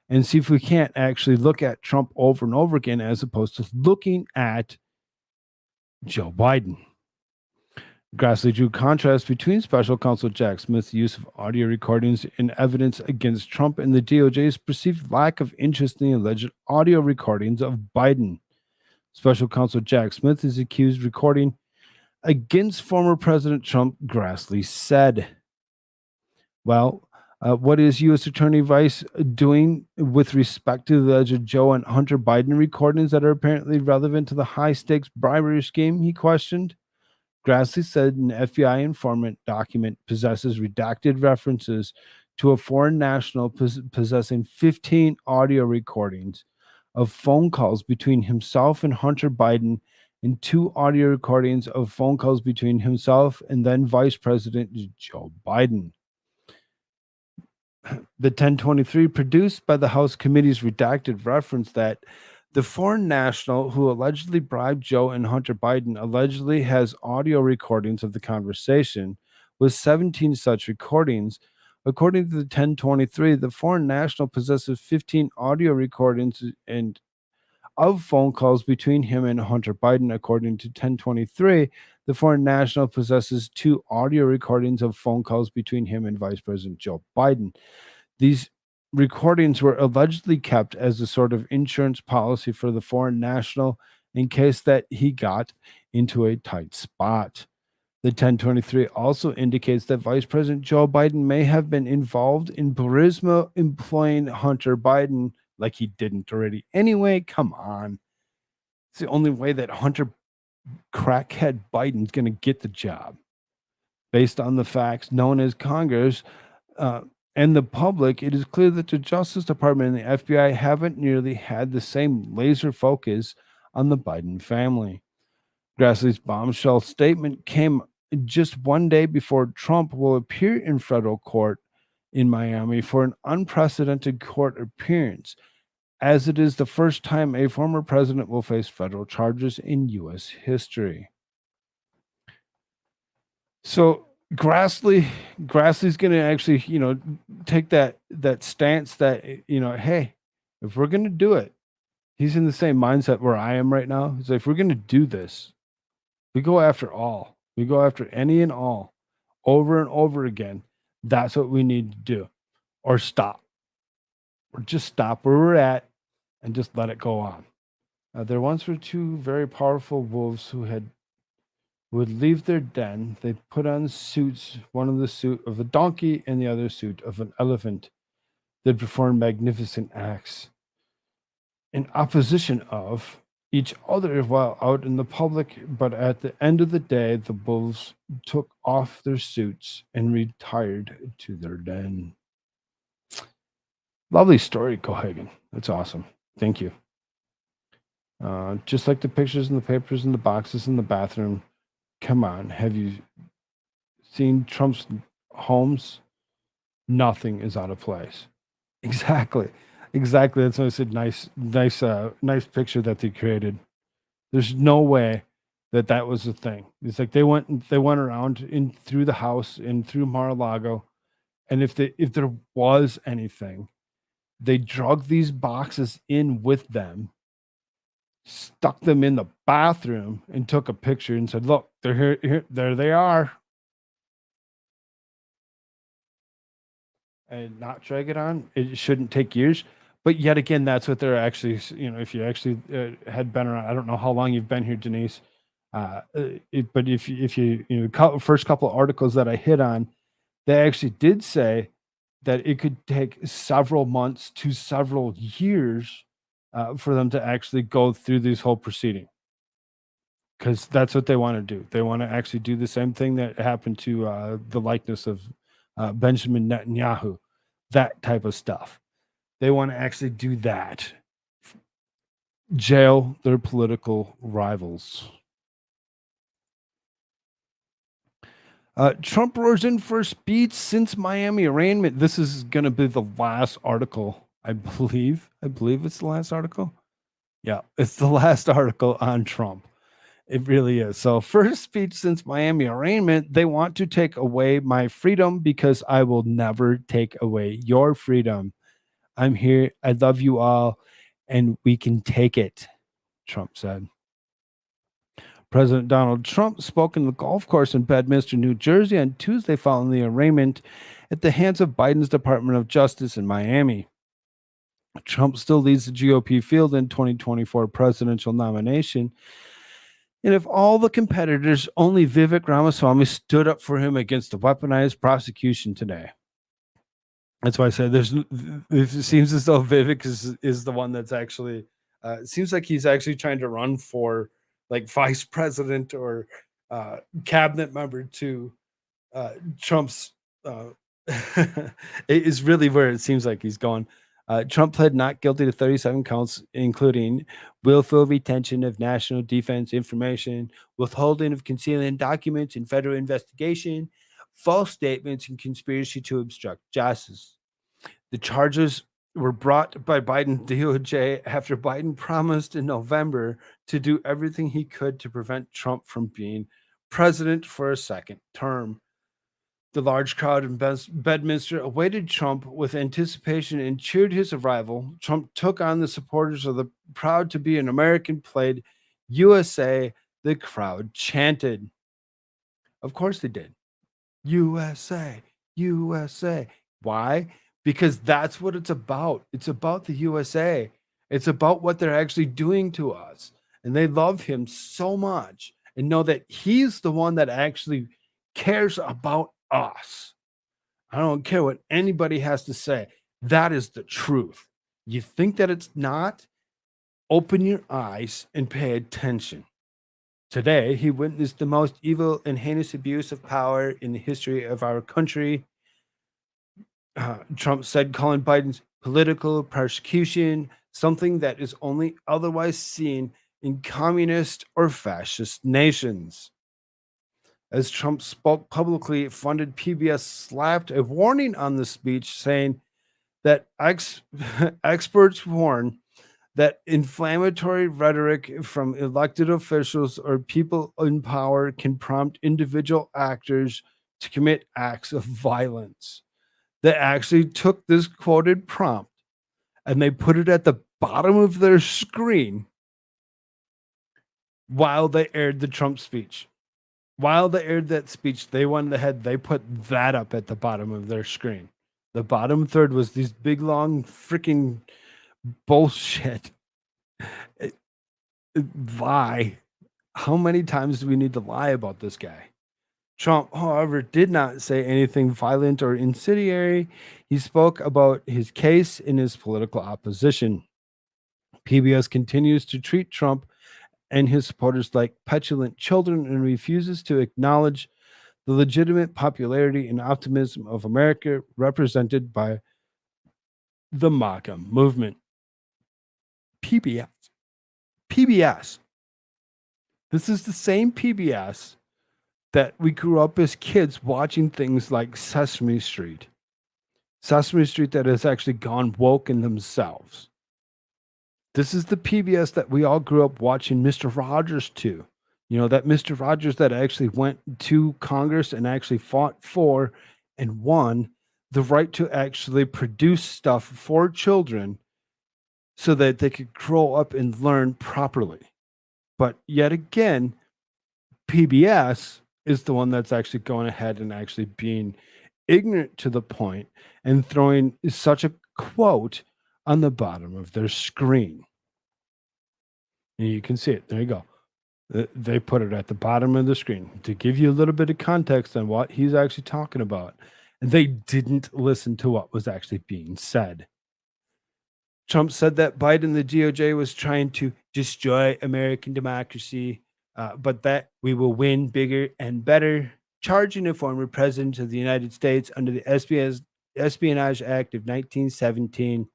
and see if we can't actually look at Trump over and over again, as opposed to looking at Joe Biden. Grassley drew contrast between Special Counsel Jack Smith's use of audio recordings in evidence against Trump and the DOJ's perceived lack of interest in the alleged audio recordings of Biden. Special Counsel Jack Smith is accused of recording against former President Trump, Grassley said. Well, what is U.S. Attorney Weiss doing with respect to the alleged Joe and Hunter Biden recordings that are apparently relevant to the high-stakes bribery scheme, he questioned. Grassley said an FBI informant document possesses redacted references to a foreign national possessing 15 audio recordings of phone calls between himself and Hunter Biden, and 2 audio recordings of phone calls between himself and then Vice President Joe Biden. The 1023 produced by the House Committee's redacted reference that the foreign national who allegedly bribed Joe and Hunter Biden allegedly has audio recordings of the conversation, with 17 such recordings. According to the 1023, the foreign national possesses 15 audio recordings and of phone calls between him and Hunter Biden. According to 1023, the foreign national possesses 2 audio recordings of phone calls between him and Vice President Joe Biden. These recordings were allegedly kept as a sort of insurance policy for the foreign national in case that he got into a tight spot. The 1023 also indicates that Vice President Joe Biden may have been involved in Burisma employing Hunter Biden, like he didn't already. Anyway, come on. It's the only way that Hunter crackhead Biden's going to get the job, based on the facts known as Congress and the public. It is clear that the Justice Department and the FBI haven't nearly had the same laser focus on the Biden family. Grassley's bombshell statement came just one day before Trump will appear in federal court in Miami for an unprecedented court appearance, as it is the first time a former president will face federal charges in U.S. history. So Grassley's going to actually, take that stance that, hey, if we're going to do it, he's in the same mindset where I am right now. He's like, if we're going to do this, we go after all. We go after any and all over and over again. That's what we need to do, or stop, or just stop where we're at and just let it go on. There once were two very powerful wolves who would leave their den. They put on suits, one of the suit of a donkey and the other suit of an elephant. They'd perform magnificent acts in opposition of each other while out in the public, but at the end of the day, the wolves took off their suits and retired to their den. Lovely story, Cohagen. That's awesome. Thank you. Just like the pictures in the papers and the boxes in the bathroom. Come on, have you seen Trump's homes? Nothing is out of place. Exactly. That's why I said nice picture that they created. There's no way that was a thing. It's like they went around in through the house and through Mar-a-Lago, and if there was anything, they drug these boxes in with them, stuck them in the bathroom, and took a picture and said, "Look, they're here, there they are." And not drag it on. It shouldn't take years. But yet again, that's what they're actually, if you actually had been around, I don't know how long you've been here, Denise. But if you first couple of articles that I hit on, they actually did say that it could take several months to several years for them to actually go through this whole proceeding. Because that's what they want to do. They want to actually do the same thing that happened to the likeness of Benjamin Netanyahu, that type of stuff. They want to actually do that. Jail their political rivals. Trump roars in for speech since Miami arraignment. This is going to be the last article, I believe. I believe it's the last article. Yeah, it's the last article on Trump. It really is. So, first speech since Miami arraignment, they want to take away my freedom because I will never take away your freedom. I'm here. I love you all, and we can take it, Trump said. President Donald Trump spoke in the golf course in Bedminster, New Jersey on Tuesday following the arraignment at the hands of Biden's Department of Justice in Miami. Trump still leads the GOP field in 2024 presidential nomination. And if all the competitors, only Vivek Ramaswamy stood up for him against the weaponized prosecution today. That's why I said it seems as though Vivek is the one that's actually, it seems like he's actually trying to run for like vice president or cabinet member to Trump's, it is really where it seems like he's going. Trump pled not guilty to 37 counts, including willful retention of national defense information, withholding of concealing documents in federal investigation, false statements, and conspiracy to obstruct justice. The charges were brought by Biden DOJ after Biden promised in November to do everything he could to prevent Trump from being president for a second term. The large crowd in Bedminster awaited Trump with anticipation and cheered his arrival. Trump took on the supporters of the proud to be an American played USA. The crowd chanted. Of course they did. USA, USA. Why? Because that's what it's about. It's about the USA. It's about what they're actually doing to us. And they love him so much and know that he's the one that actually cares about us. I don't care what anybody has to say. That is the truth. You think that it's not? Open your eyes and pay attention. Today, he witnessed the most evil and heinous abuse of power in the history of our country. Trump said, calling Biden's political persecution something that is only otherwise seen in communist or fascist nations. As Trump spoke publicly, funded PBS slapped a warning on the speech, saying that experts warn that inflammatory rhetoric from elected officials or people in power can prompt individual actors to commit acts of violence. They actually took this quoted prompt and they put it at the bottom of their screen while they aired the Trump speech. While they aired that speech, they went ahead, they put that up at the bottom of their screen. The bottom third was these big, long, freaking bullshit. Lie. How many times do we need to lie about this guy? Trump, however, did not say anything violent or incendiary. He spoke about his case in his political opposition. PBS continues to treat Trump and his supporters like petulant children and refuses to acknowledge the legitimate popularity and optimism of America represented by the MAGA movement. PBS. PBS. This is the same PBS that we grew up as kids watching things like Sesame Street. Sesame Street that has actually gone woke in themselves. This is the PBS that we all grew up watching Mr. Rogers to. You know, that Mr. Rogers that actually went to Congress and actually fought for and won the right to actually produce stuff for children so that they could grow up and learn properly. But yet again, PBS is the one that's actually going ahead and actually being ignorant to the point and throwing such a quote on the bottom of their screen. And you can see it. There you go. They put it at the bottom of the screen to give you a little bit of context on what he's actually talking about. And they didn't listen to what was actually being said. Trump said that Biden, the DOJ, was trying to destroy American democracy, but that we will win bigger and better, charging a former president of the United States under the Espionage Act of 1917.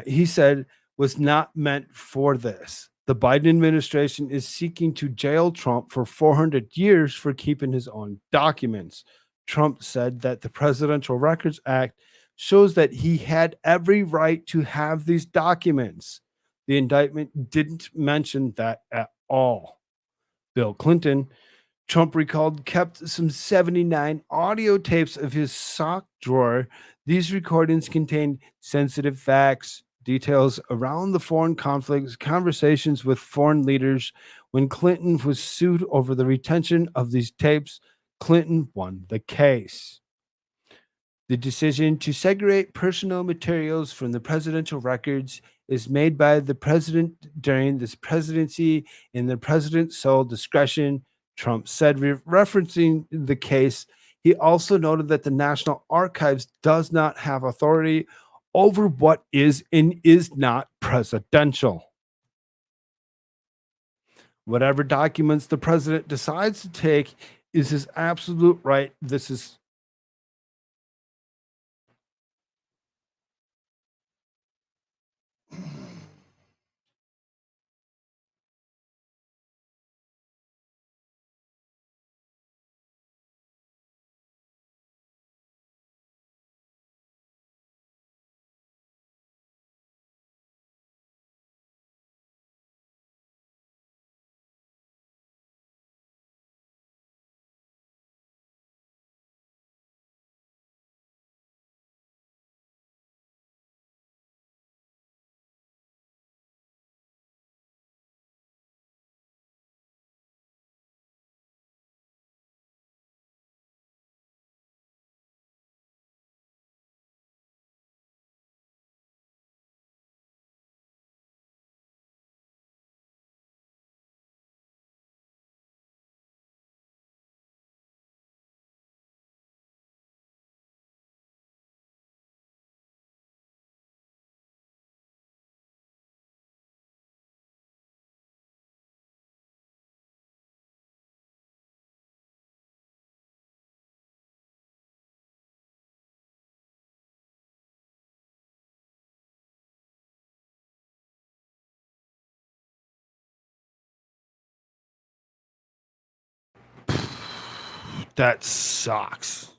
He said was not meant for this. The Biden administration is seeking to jail Trump for 400 years for keeping his own documents. Trump said that the Presidential Records Act shows that he had every right to have these documents. The indictment didn't mention that at all. Bill Clinton, Trump recalled, kept some 79 audio tapes of his sock drawer. These recordings contained sensitive facts, details around the foreign conflicts, conversations with foreign leaders. When Clinton was sued over the retention of these tapes, Clinton won the case. The decision to segregate personal materials from the presidential records is made by the president during this presidency in the president's sole discretion, Trump said, referencing the case. He also noted that the National Archives does not have authority over what is and is not presidential. Whatever documents the president decides to take is his absolute right. This is that sucks.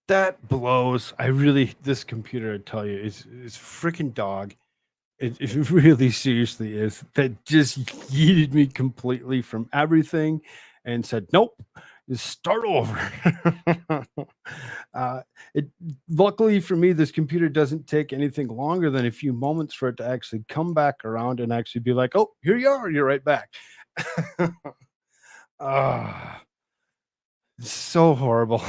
That blows. This computer, I tell you, is freaking dog. It really seriously is. That just yeeted me completely from everything and said, nope, just start over. Luckily for me, this computer doesn't take anything longer than a few moments for it to actually come back around and actually be like, oh, here you are. You're right back. So horrible.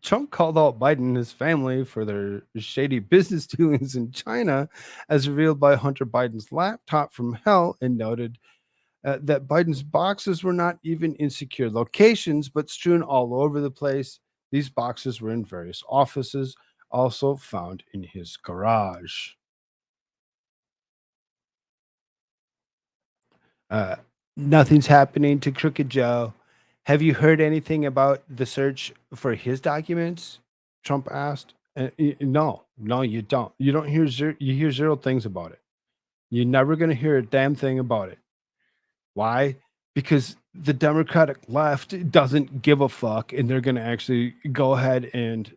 Trump called out Biden and his family for their shady business dealings in China, as revealed by Hunter Biden's laptop from hell, and noted that Biden's boxes were not even in secure locations, but strewn all over the place. These boxes were in various offices, also found in his garage. Uh, Nothing's happening to Crooked Joe. Have you heard anything about the search for his documents? Trump asked. No, no, you don't. You don't hear zero. You hear zero things about it. You're never going to hear a damn thing about it. Why? Because the Democratic left doesn't give a fuck, and they're going to actually go ahead and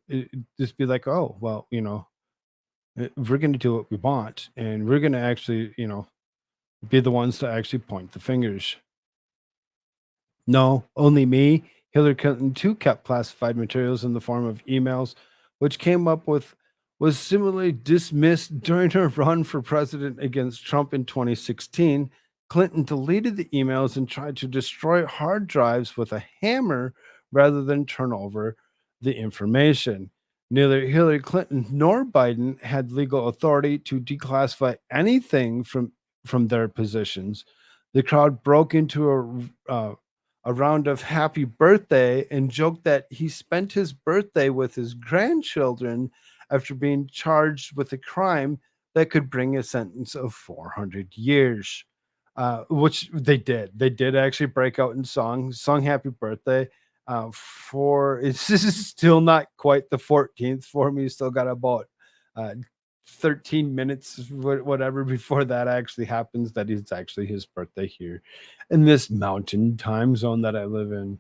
just be like, "Oh, well, we're going to do what we want, and we're going to actually, be the ones to actually point the fingers." No, only me. Hillary Clinton too kept classified materials in the form of emails, which came up with was similarly dismissed during her run for president against Trump in 2016. Clinton deleted the emails and tried to destroy hard drives with a hammer rather than turn over the information. Neither Hillary Clinton nor Biden had legal authority to declassify anything from their positions. The crowd broke into a round of happy birthday and joked that he spent his birthday with his grandchildren after being charged with a crime that could bring a sentence of 400 years. Which they did. They did actually break out in sung happy birthday. For it's this is still not quite the 14th for me. Still got about uh, 13 minutes, whatever, before that actually happens. That is actually his birthday here in this mountain time zone that I live in.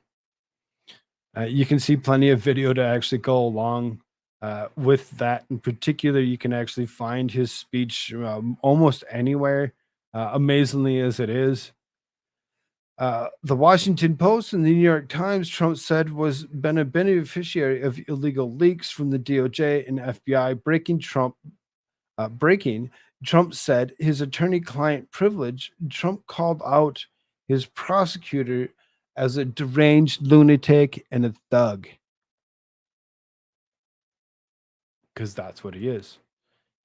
You can see plenty of video to actually go along with that. In particular, you can actually find his speech almost anywhere, amazingly as it is. The Washington Post and the New York Times, Trump said, was been a beneficiary of illegal leaks from the DOJ and FBI, breaking. Trump said his attorney-client privilege. Trump called out his prosecutor as a deranged lunatic and a thug, because that's what he is.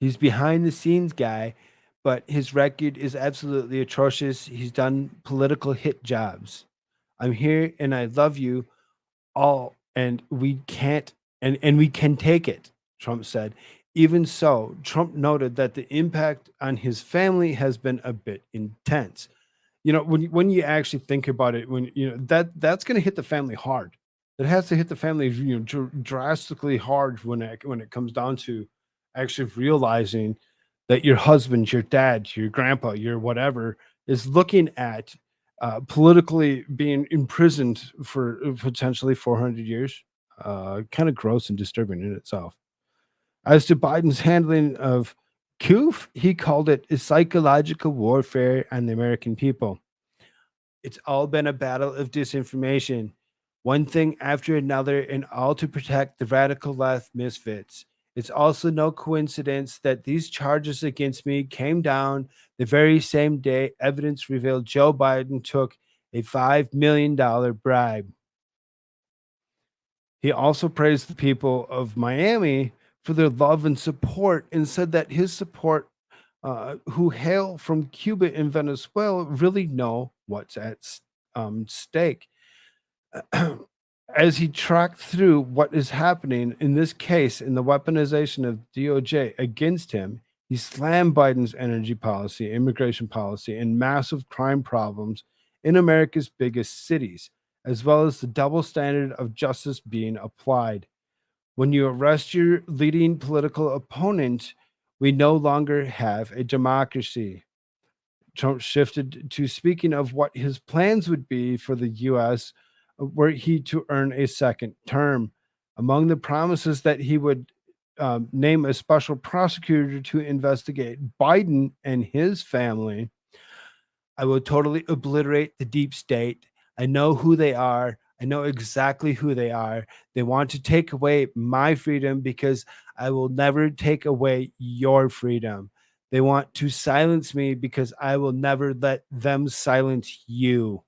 He's behind the scenes guy, but his record is absolutely atrocious. He's done political hit jobs. I'm here and I love you all, and we can't and we can take it, Trump said. Even so, Trump noted that the impact on his family has been a bit intense. When you actually think about it, when that's going to hit the family hard. It has to hit the family, drastically hard when it comes down to actually realizing that your husband, your dad, your grandpa, your whatever is looking at politically being imprisoned for potentially 400 years. Kind of gross and disturbing in itself. As to Biden's handling of Koof, he called it a psychological warfare on the American people. It's all been a battle of disinformation, one thing after another, and all to protect the radical left misfits. It's also no coincidence that these charges against me came down the very same day evidence revealed Joe Biden took a $5 million bribe. He also praised the people of Miami for their love and support, and said that his support, who hail from Cuba and Venezuela, really know what's at stake. As he tracked through what is happening in this case in the weaponization of DOJ against him, he slammed Biden's energy policy, immigration policy, and massive crime problems in America's biggest cities, as well as the double standard of justice being applied. When you arrest your leading political opponent, we no longer have a democracy. Trump shifted to speaking of what his plans would be for the U.S. Were he to earn a second term. Among the promises that he would name a special prosecutor to investigate Biden and his family. I will totally obliterate the deep state. I know who they are. I know exactly who they are. They want to take away my freedom because I will never take away your freedom. They want to silence me because I will never let them silence you.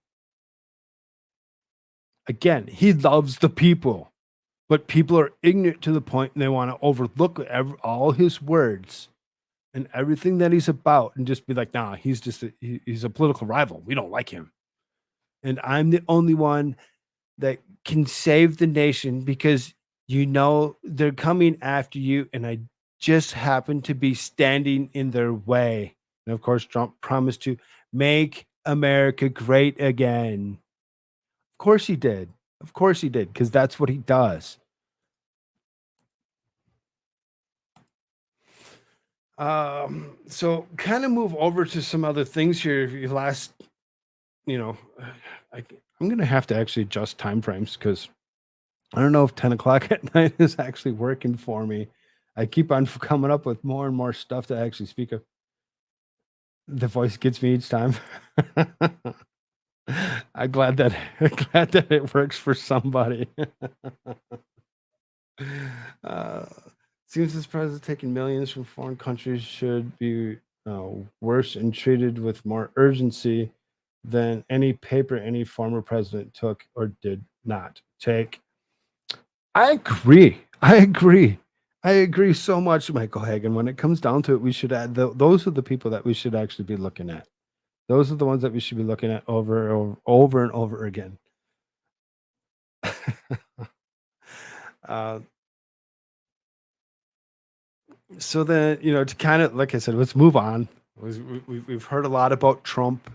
Again, he loves the people, but people are ignorant to the point and they want to overlook all his words and everything that he's about and just be like, nah, he's just he's a political rival. We don't like him. And I'm the only one that can save the nation because they're coming after you, and I just happen to be standing in their way. And of course, Trump promised to make America great again. Of course he did. Of course he did, because that's what he does. So kind of move over to some other things here. I'm gonna have to actually adjust time frames because I don't know if 10 o'clock at night is actually working for me. I keep on coming up with more and more stuff to actually speak of. The voice gets me each time. I'm glad that it works for somebody. Seems this president taking millions from foreign countries should be worse and treated with more urgency than any paper any former president took or did not take. I agree. I agree so much, Michael Hagan. When it comes down to it, we should add those are the people that we should actually be looking at. Those are the ones that we should be looking at over and over again. So then, to kind of, like I said, let's move on. We've heard a lot about Trump.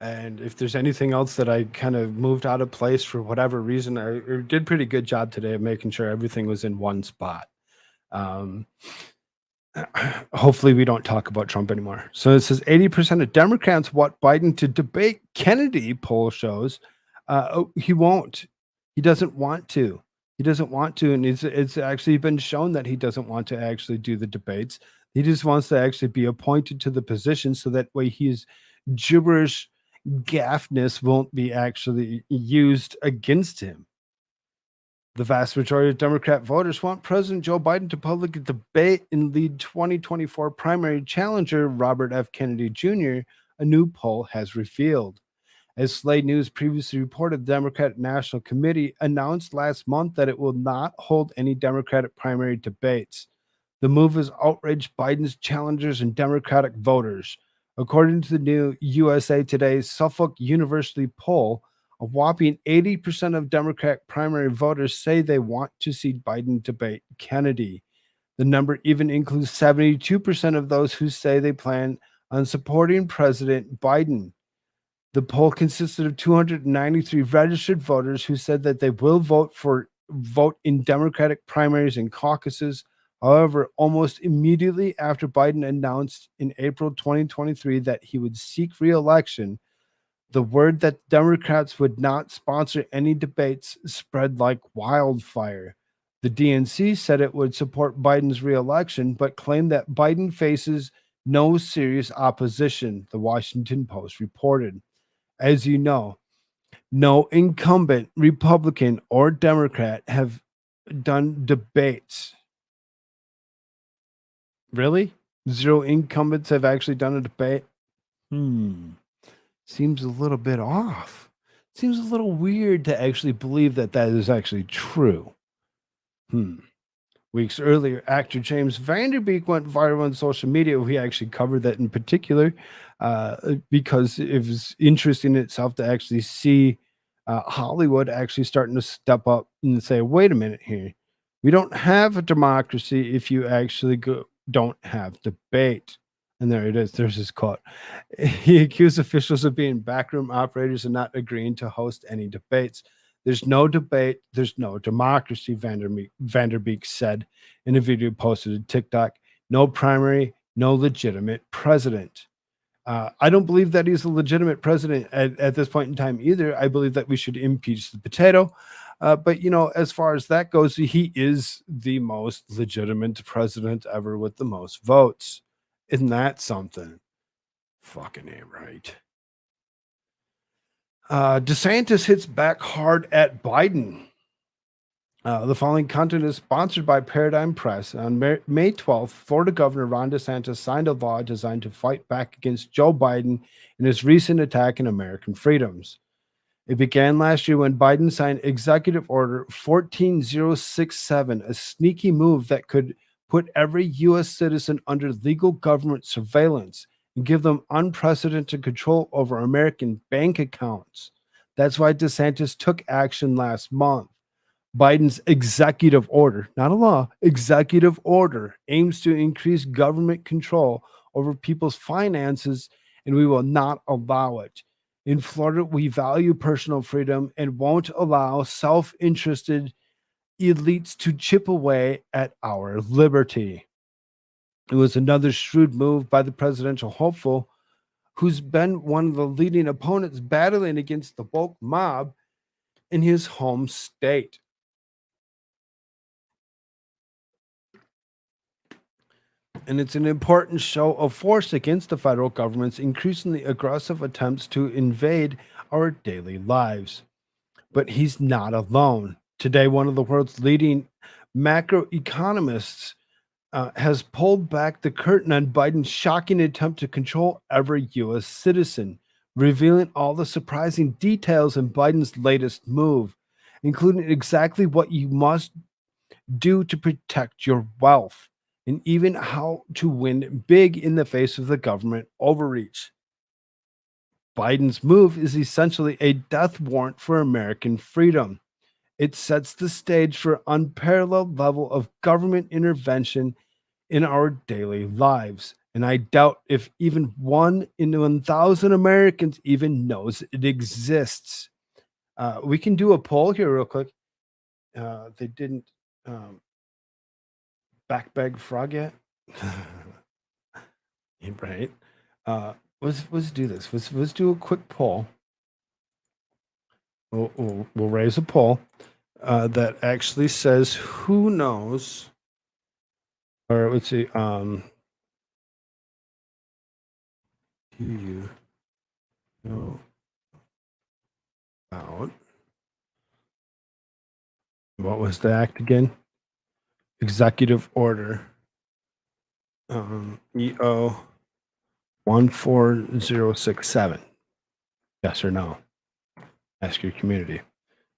And if there's anything else that I kind of moved out of place for whatever reason, I did a pretty good job today of making sure everything was in one spot. Hopefully we don't talk about Trump anymore. So it says 80% of Democrats want Biden to debate Kennedy, poll shows. He won't. He doesn't want to. He doesn't want to. And it's actually been shown that he doesn't want to actually do the debates. He just wants to actually be appointed to the position so that way his gibberish gaffness won't be actually used against him. The vast majority of Democrat voters want President Joe Biden to publicly debate and lead 2024 primary challenger Robert F. Kennedy Jr., a new poll has revealed. As Slate News previously reported, the Democratic National Committee announced last month that it will not hold any Democratic primary debates. The move has outraged Biden's challengers and Democratic voters. According to the new USA Today's Suffolk University poll, a whopping 80% of Democratic primary voters say they want to see Biden debate Kennedy. The number even includes 72% of those who say they plan on supporting President Biden. The poll consisted of 293 registered voters who said that they will vote in Democratic primaries and caucuses. However, almost immediately after Biden announced in April 2023 that he would seek re-election, the word that Democrats would not sponsor any debates spread like wildfire. The DNC said it would support Biden's re-election, but claimed that Biden faces no serious opposition, the Washington Post reported. As you know, no incumbent Republican or Democrat have done debates. Really? 0 incumbents have actually done a debate? Seems a little bit off. Seems a little weird to actually believe that is actually true. Weeks earlier, actor James Van Der Beek went viral on social media. We actually covered that in particular because it was interesting in itself to actually see Hollywood actually starting to step up and say, wait a minute here. We don't have a democracy if you actually don't have debate. And there it is. There's his quote. He accused officials of being backroom operators and not agreeing to host any debates. There's no debate. There's no democracy, Van Der Beek said in a video posted to TikTok. No primary, no legitimate president. I don't believe that he's a legitimate president at this point in time either. I believe that we should impeach the potato. But, as far as that goes, he is the most legitimate president ever with the most votes. Isn't that something? Fucking A, right. DeSantis hits back hard at Biden. The following content is sponsored by Paradigm Press. On May 12th, Florida Governor Ron DeSantis signed a law designed to fight back against Joe Biden in his recent attack on American freedoms. It began last year when Biden signed Executive Order 14067, a sneaky move that could put every U.S. citizen under legal government surveillance and give them unprecedented control over American bank accounts. That's why DeSantis took action last month. Biden's executive order, not a law, executive order, aims to increase government control over people's finances, and we will not allow it. In Florida, we value personal freedom and won't allow self interested elites to chip away at our liberty. It was another shrewd move by the presidential hopeful, who's been one of the leading opponents battling against the woke mob in his home state. And it's an important show of force against the federal government's increasingly aggressive attempts to invade our daily lives. But he's not alone. Today, one of the world's leading macroeconomists has pulled back the curtain on Biden's shocking attempt to control every U.S. citizen, revealing all the surprising details in Biden's latest move, including exactly what you must do to protect your wealth, and even how to win big in the face of the government overreach. Biden's move is essentially a death warrant for American freedom. It sets the stage for unparalleled level of government intervention in our daily lives. And I doubt if even 1 in 1,000 Americans even knows it exists. We can do a poll here real quick. They didn't backbag frog yet. Right. Let's do this. Let's do a quick poll. We'll raise a poll that actually says who knows, or let's see. Do you know about what was the act again? Executive Order EO 14067. Yes or no? Ask your community.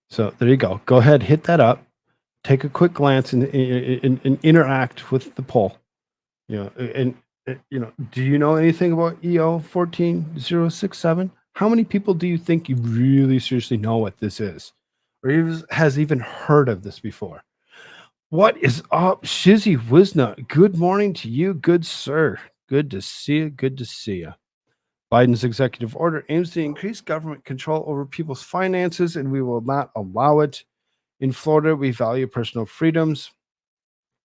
So there you go. Go ahead, hit that up. Take a quick glance and interact with the poll. You know, do you know anything about EO 14067? How many people do you think you really seriously know what this is, or has even heard of this before? What is up, Shizzy Wisna? Good morning to you, good sir. Good to see you. Good to see you. Biden's executive order aims to increase government control over people's finances, and we will not allow it. In Florida, we value personal freedoms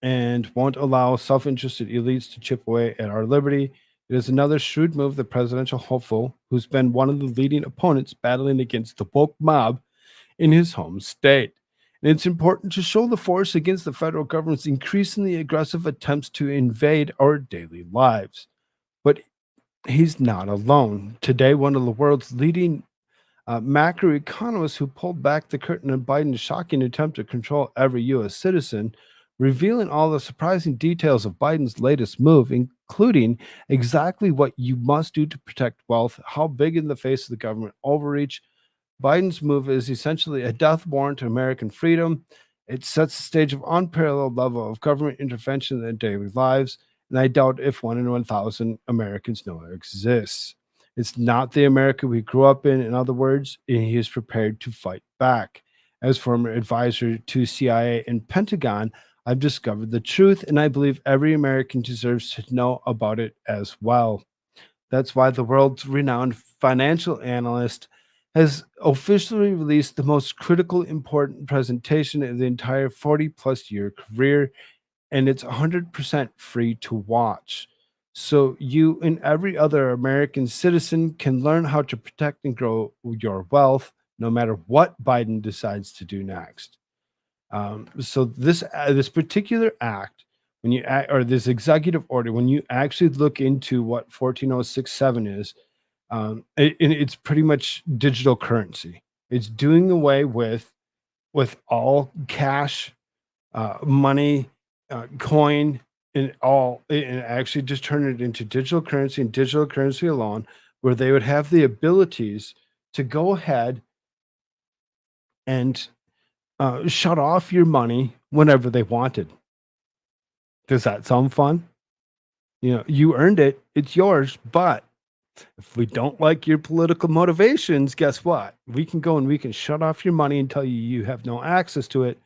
and won't allow self-interested elites to chip away at our liberty. It is another shrewd move the presidential hopeful, who's been one of the leading opponents battling against the woke mob in his home state. And it's important to show the force against the federal government's increasingly aggressive attempts to invade our daily lives. But he's not alone. Today, one of the world's leading macroeconomists who pulled back the curtain on Biden's shocking attempt to control every U.S. citizen, revealing all the surprising details of Biden's latest move, including exactly what you must do to protect wealth, how big in the face of the government overreach. Biden's move is essentially a death warrant to American freedom. It sets the stage of unparalleled level of government intervention in their daily lives, and I doubt if 1 in 1,000 Americans know it exists. It's not the America we grew up in other words, and he is prepared to fight back. As former advisor to CIA and Pentagon, I've discovered the truth, and I believe every American deserves to know about it as well. That's why the world's renowned financial analyst has officially released the most critical, important presentation in the entire 40-plus year career, and it's 100% free to watch. So you and every other American citizen can learn how to protect and grow your wealth, no matter what Biden decides to do next. So this particular act, when you or this executive order, when you actually look into what 14067 is, it's pretty much digital currency. It's doing away with all cash, money, coin, and actually just turn it into digital currency and digital currency alone, where they would have the abilities to go ahead and shut off your money whenever they wanted. Does that sound fun? You earned it, it's yours, but if we don't like your political motivations, guess what? We can go and we can shut off your money and tell you have no access to it,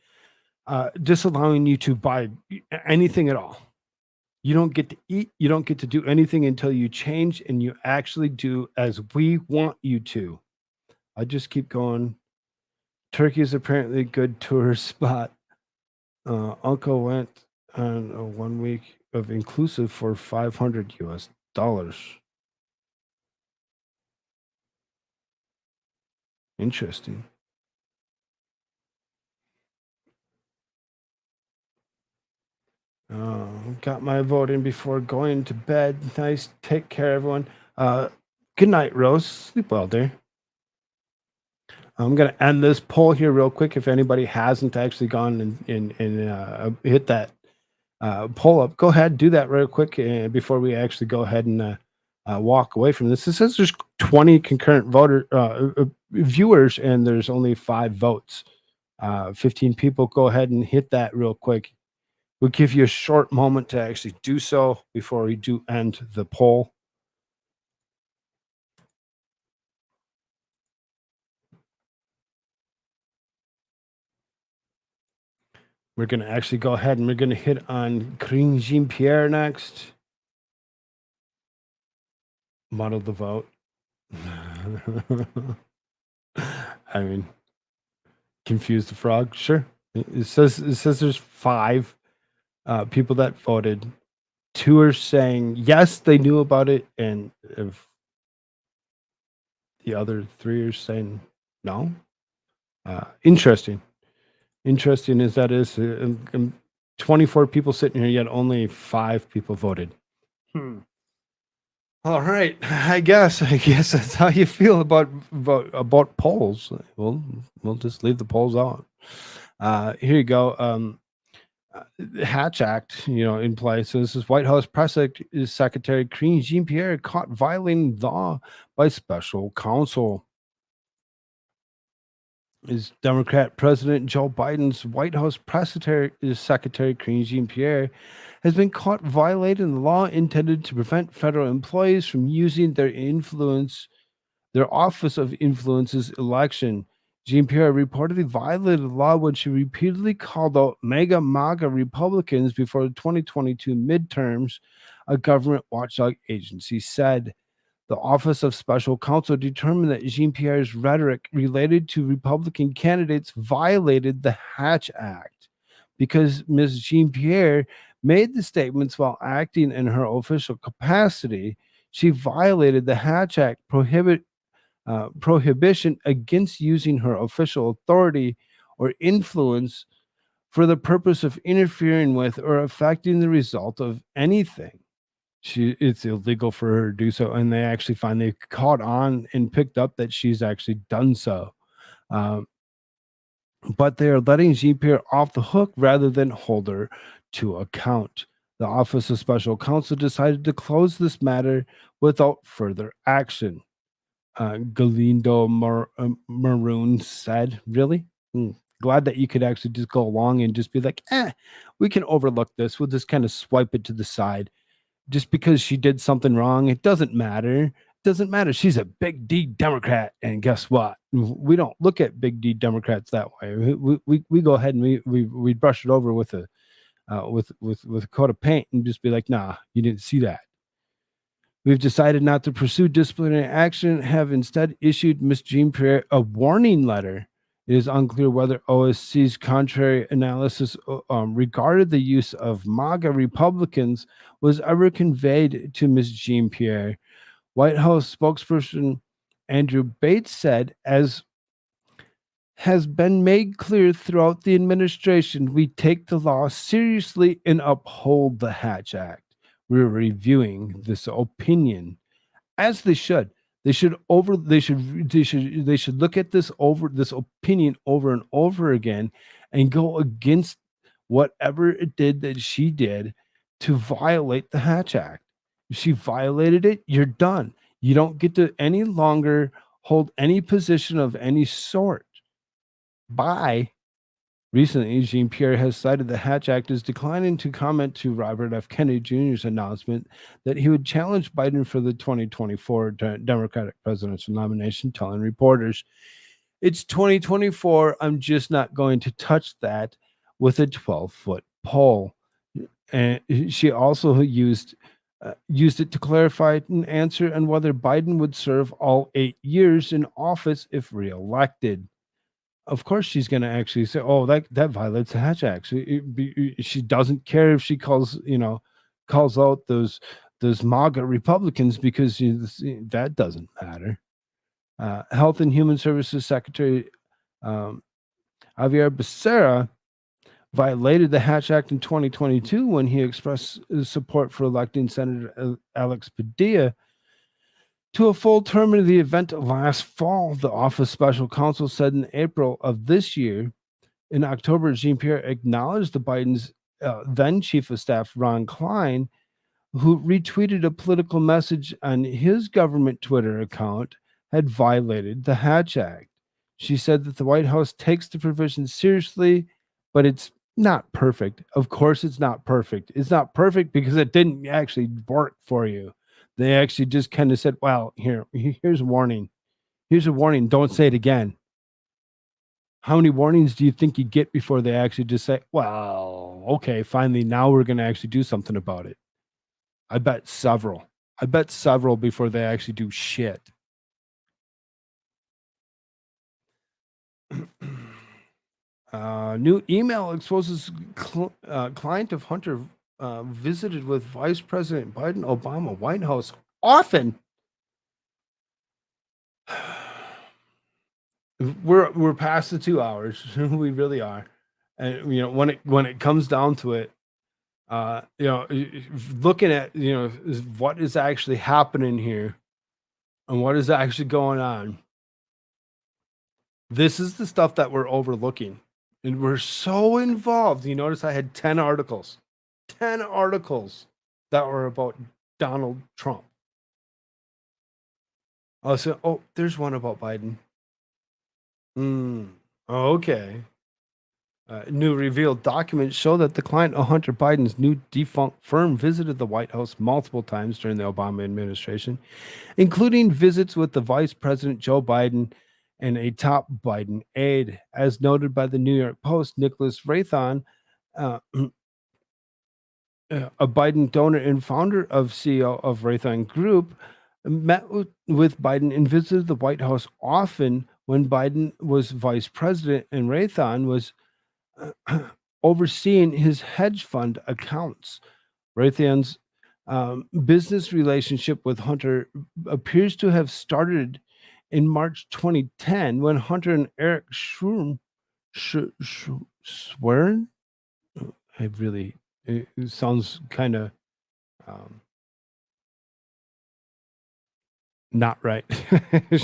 disallowing you to buy anything at all. You don't get to eat, you don't get to do anything until you change and you actually do as we want you to. I just keep going. Turkey is apparently a good tourist spot. Uncle went on a 1 week of inclusive for $500 US. Interesting. Got my vote in before going to bed. Nice. Take care, everyone. Good night, Rose. Sleep well, dear. I'm going to end this poll here real quick. If anybody hasn't actually gone and hit that poll up, go ahead, do that real quick before we actually go ahead and walk away from this. It says there's 20 concurrent viewers and there's only 5 votes. 15 people. Go ahead and hit that real quick. We'll give you a short moment to actually do so before we do end the poll. We're going to actually go ahead and we're going to hit on Karine Jean-Pierre next. Model the vote. I mean, confuse the frog. Sure. It says there's 5 people that voted. 2 are saying yes, they knew about it, and if the other 3 are saying no. Interesting as that is. 24 people sitting here, yet only 5 people voted. All right, I guess that's how you feel about polls. We'll just leave the polls out. Here you go. Hatch Act, in place. So this is White House Press Secretary Karine Jean-Pierre caught violating law by special counsel. Is Democrat President Joe Biden's White House Press Secretary Karine Jean-Pierre has been caught violating the law intended to prevent federal employees from using their office of influence's election. Jean-Pierre reportedly violated the law when she repeatedly called out MAGA Republicans before the 2022 midterms, a government watchdog agency said. The Office of Special Counsel determined that Jean-Pierre's rhetoric related to Republican candidates violated the Hatch Act because Ms. Jean-Pierre made the statements while acting in her official capacity. She violated the Hatch Act prohibition against using her official authority or influence for the purpose of interfering with or affecting the result of anything. It's illegal for her to do so, and they actually finally caught on and picked up that she's actually done so. But they are letting Jean-Pierre off the hook rather than hold her to account. The Office of Special Counsel decided to close this matter without further action. Galindo Maroon said, really? Glad that you could actually just go along and just be like, we can overlook this. We'll just kind of swipe it to the side. Just because she did something wrong, it doesn't matter. It doesn't matter. She's a big D Democrat. And guess what? We don't look at big D Democrats that way. We go ahead and we brush it over with a coat of paint and just be like, nah, you didn't see that. We've decided not to pursue disciplinary action, have instead issued Ms. Jean-Pierre a warning letter. It is unclear whether OSC's contrary analysis regarding the use of MAGA Republicans was ever conveyed to Ms. Jean-Pierre. White House spokesperson Andrew Bates said, as has been made clear throughout the administration, we take the law seriously and uphold the Hatch Act. We're reviewing this opinion, as they should. They should look at this opinion over and over again and go against whatever it did that she did to violate the Hatch Act. If she violated it, you're done. You don't get to any longer hold any position of any sort. by recently, Jean-Pierre has cited the Hatch Act as declining to comment to Robert F. Kennedy Jr.'s announcement that he would challenge Biden for the 2024 Democratic presidential nomination, telling reporters, "It's 2024. I'm just not going to touch that with a 12-foot pole." And she also used it to clarify an answer on whether Biden would serve all 8 years in office if reelected. Of course, she's going to actually say, "Oh, that violates the Hatch Act." She doesn't care if she calls out those MAGA Republicans because that doesn't matter. Health and Human Services Secretary Javier Becerra violated the Hatch Act in 2022 when he expressed his support for electing Senator Alex Padilla to a full term in the event last fall. The office special counsel said in April of this year. In October, Jean-Pierre acknowledged the Biden's then chief of staff, Ron Klein, who retweeted a political message on his government Twitter account, had violated the Hatch Act. She said that the White House takes the provision seriously, but it's not perfect. Of course, it's not perfect. It's not perfect because it didn't actually work for you. They actually just kind of said, "Well, here's a warning. Here's a warning. Don't say it again." How many warnings do you think you get before they actually just say, "Well, okay, finally, now we're going to actually do something about it"? I bet several. I bet several before they actually do shit. New email exposes client of Hunter visited with Vice President Biden Obama White House often. We're past the 2 hours. We really are. And when it comes down to it, looking at what is actually happening here and what is actually going on, this is the stuff that we're overlooking, and we're so involved. You notice I had 10 articles that were about Donald Trump. Oh, there's one about Biden. Okay. New revealed documents show that the client of Hunter Biden's new defunct firm visited the White House multiple times during the Obama administration, including visits with the Vice President Joe Biden and a top Biden aide. As noted by the New York Post, Nicholas Raython, a Biden donor and founder of CEO of Raython Group, met with Biden and visited the White House often when Biden was vice president and Raython was overseeing his hedge fund accounts. Raytheon's business relationship with Hunter appears to have started in March 2010 when Hunter and Eric Schwern, it sounds kind of not right.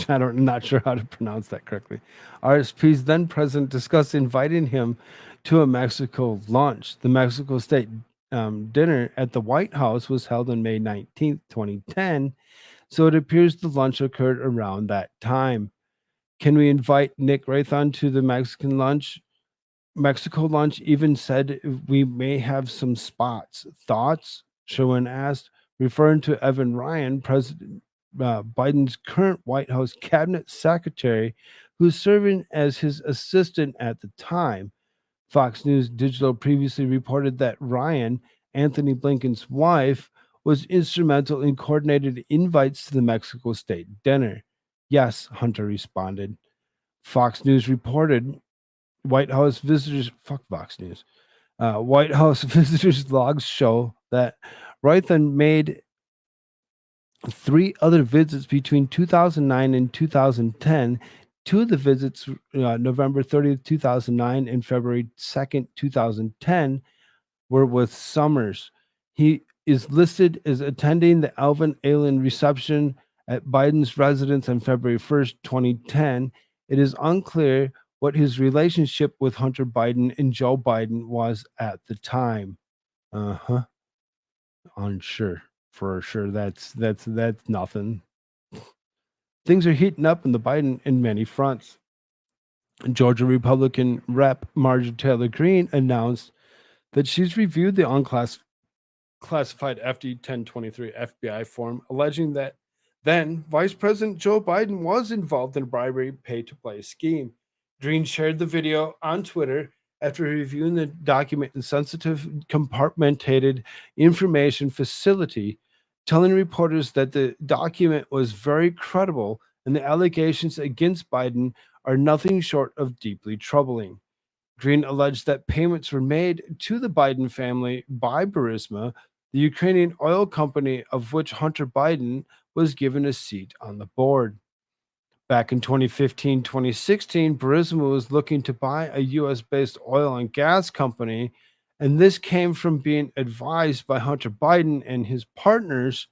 I'm not sure how to pronounce that correctly. RSP's then president discussed inviting him to a Mexico lunch. The Mexico State dinner at the White House was held on May 19th, 2010. So it appears the lunch occurred around that time. Can we invite Nick Raython to the Mexico lunch? Even said we may have some spots. Thoughts? Sherwin asked, referring to Evan Ryan, President Biden's current White House cabinet secretary, who's serving as his assistant at the time. Fox News Digital previously reported that Ryan, Anthony Blinken's wife, was instrumental in coordinated invites to the Mexico State dinner. Yes, Hunter responded. Fox News reported White House visitors. Fuck Fox News. White House visitors logs show that Raython made 3 other visits between 2009 and 2010. 2 of the visits, November 30th, 2009 and February 2nd, 2010, were with Summers. He is listed as attending the Alvin Ailey reception at Biden's residence on February 1st, 2010. It is unclear what his relationship with Hunter Biden and Joe Biden was at the time. Unsure. For sure, that's nothing. Things are heating up in the Biden in many fronts. Georgia Republican Rep. Marjorie Taylor Greene announced that she's reviewed the unclassified FD 1023 FBI form, alleging that then Vice President Joe Biden was involved in a bribery pay to play scheme. Greene shared the video on Twitter after reviewing the document in sensitive compartmented information facility, telling reporters that the document was very credible and the allegations against Biden are nothing short of deeply troubling. Greene alleged that payments were made to the Biden family by Burisma, the Ukrainian oil company of which Hunter Biden was given a seat on the board. Back in 2015 2016, Burisma was looking to buy a US based oil and gas company, and this came from being advised by Hunter Biden and his partners.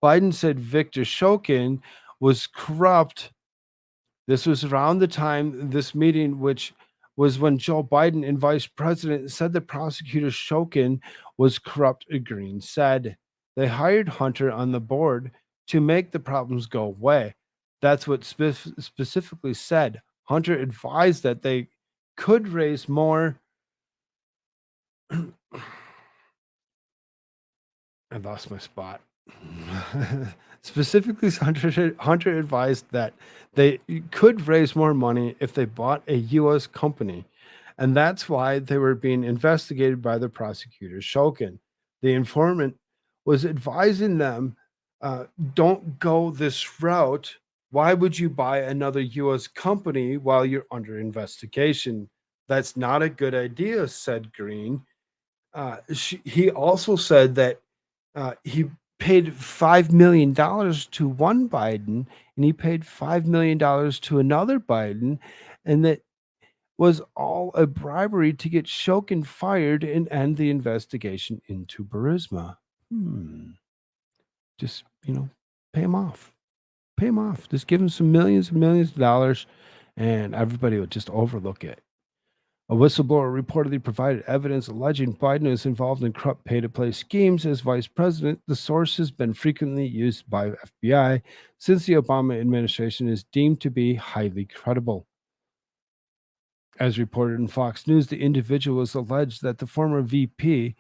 Biden said Victor Shokin was corrupt. This was around the time this meeting, which was when Joe Biden and Vice President said that prosecutor Shokin was corrupt, Greene said. They hired Hunter on the board to make the problems go away. That's what specifically said. Hunter advised that they could raise more. I lost my spot. Specifically, Hunter advised that they could raise more money if they bought a U.S. company, and that's why they were being investigated by the prosecutor, Shokin. The informant was advising them, don't go this route. Why would you buy another U.S. company while you're under investigation? That's not a good idea, said Greene. He also said that he paid $5 million to one Biden and he paid $5 million to another Biden, and that was all a bribery to get Shokin fired and end the investigation into Burisma. Just, pay him off. Pay him off. Just give him some millions and millions of dollars, and everybody would just overlook it. A whistleblower reportedly provided evidence alleging Biden is involved in corrupt pay-to-play schemes as vice president. The source has been frequently used by FBI since the Obama administration is deemed to be highly credible. As reported in Fox News, the individual was alleged that the former VP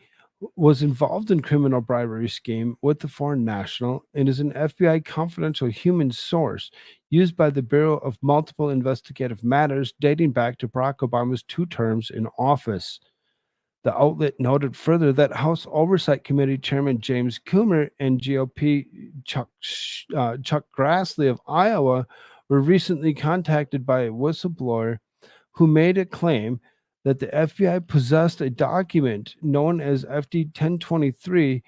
was involved in criminal bribery scheme with the foreign national and is an FBI confidential human source used by the Bureau of Multiple Investigative Matters dating back to Barack Obama's 2 terms in office. The outlet noted further that House Oversight Committee Chairman James Coomer and GOP Chuck Grassley of Iowa were recently contacted by a whistleblower who made a claim that the FBI possessed a document known as FD 1023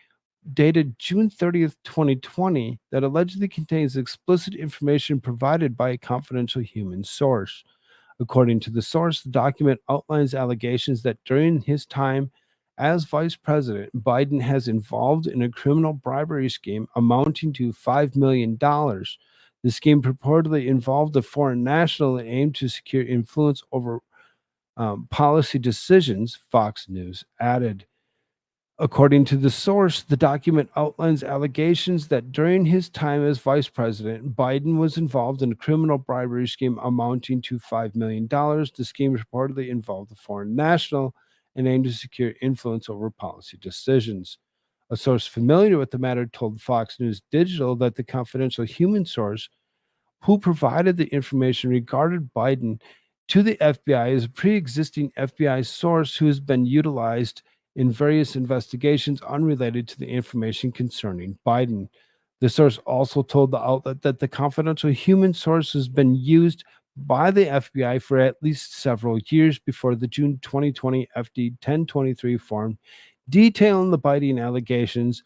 dated June 30th, 2020 that allegedly contains explicit information provided by a confidential human source. According to the source, the document outlines allegations that during his time as vice president, Biden has involved in a criminal bribery scheme amounting to $5 million. The scheme purportedly involved a foreign national and aimed to secure influence over policy decisions, Fox News added. According to the source, the document outlines allegations that during his time as vice president, Biden was involved in a criminal bribery scheme amounting to $5 million. The scheme reportedly involved a foreign national and aimed to secure influence over policy decisions. A source familiar with the matter told Fox News Digital that the confidential human source who provided the information regarded Biden to the FBI as a pre-existing FBI source who has been utilized in various investigations unrelated to the information concerning Biden. The source also told the outlet that the confidential human source has been used by the FBI for at least several years before the June 2020 FD 1023 form detailing the Biden allegations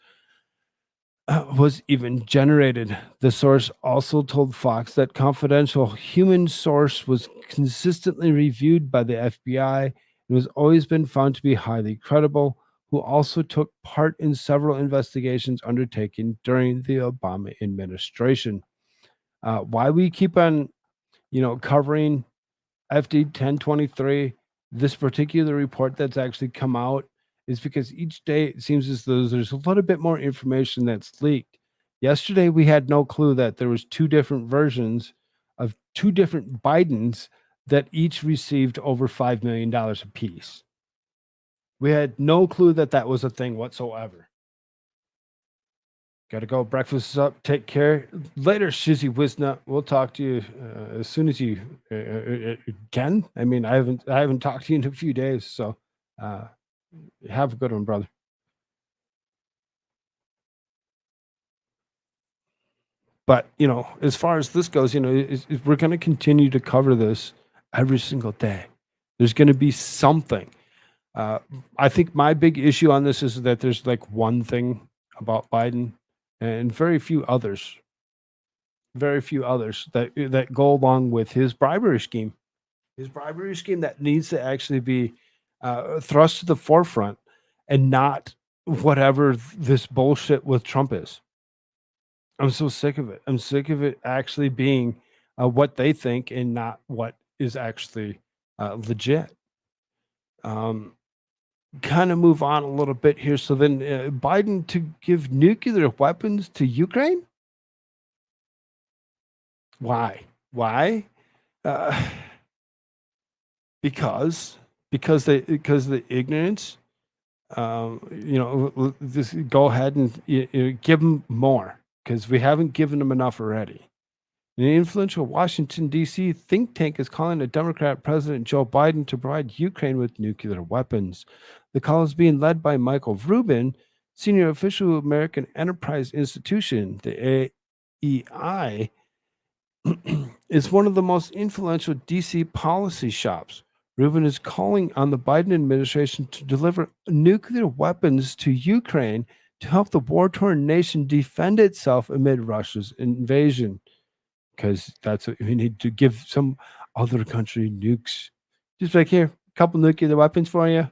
was even generated. The source also told Fox that confidential human source was consistently reviewed by the FBI and has always been found to be highly credible, who also took part in several investigations undertaken during the Obama administration. Why we keep on, covering FD 1023, this particular report that's actually come out, is because each day it seems as though there's a little bit more information that's leaked. Yesterday, we had no clue that there was 2 different versions of 2 different Bidens that each received over $5 million apiece. We had no clue that that was a thing whatsoever. Got to go. Breakfast is up. Take care. Later, Shizzy Wisnut. We'll talk to you as soon as you can. I mean, I haven't talked to you in a few days, so have a good one, brother. But as far as this goes, we're going to continue to cover this every single day. There's going to be something. I think my big issue on this is that there's like one thing about Biden and very few others that go along with his bribery scheme. His bribery scheme that needs to actually be thrust to the forefront and not whatever this bullshit with Trump is. I'm so sick of it. I'm sick of it actually being what they think and not what is actually legit. Kind of move on a little bit here. So then Biden to give nuclear weapons to Ukraine? Why? Because the ignorance. Just go ahead and give them more because we haven't given them enough already. An influential Washington, D.C. think tank is calling the Democrat President Joe Biden to provide Ukraine with nuclear weapons. The call is being led by Michael Rubin, senior official of American Enterprise Institution, the AEI, is one of the most influential D.C. policy shops. Rubin is calling on the Biden administration to deliver nuclear weapons to Ukraine to help the war-torn nation defend itself amid Russia's invasion. Because that's what we need to give some other country nukes. Just like here, a couple nuclear weapons for you.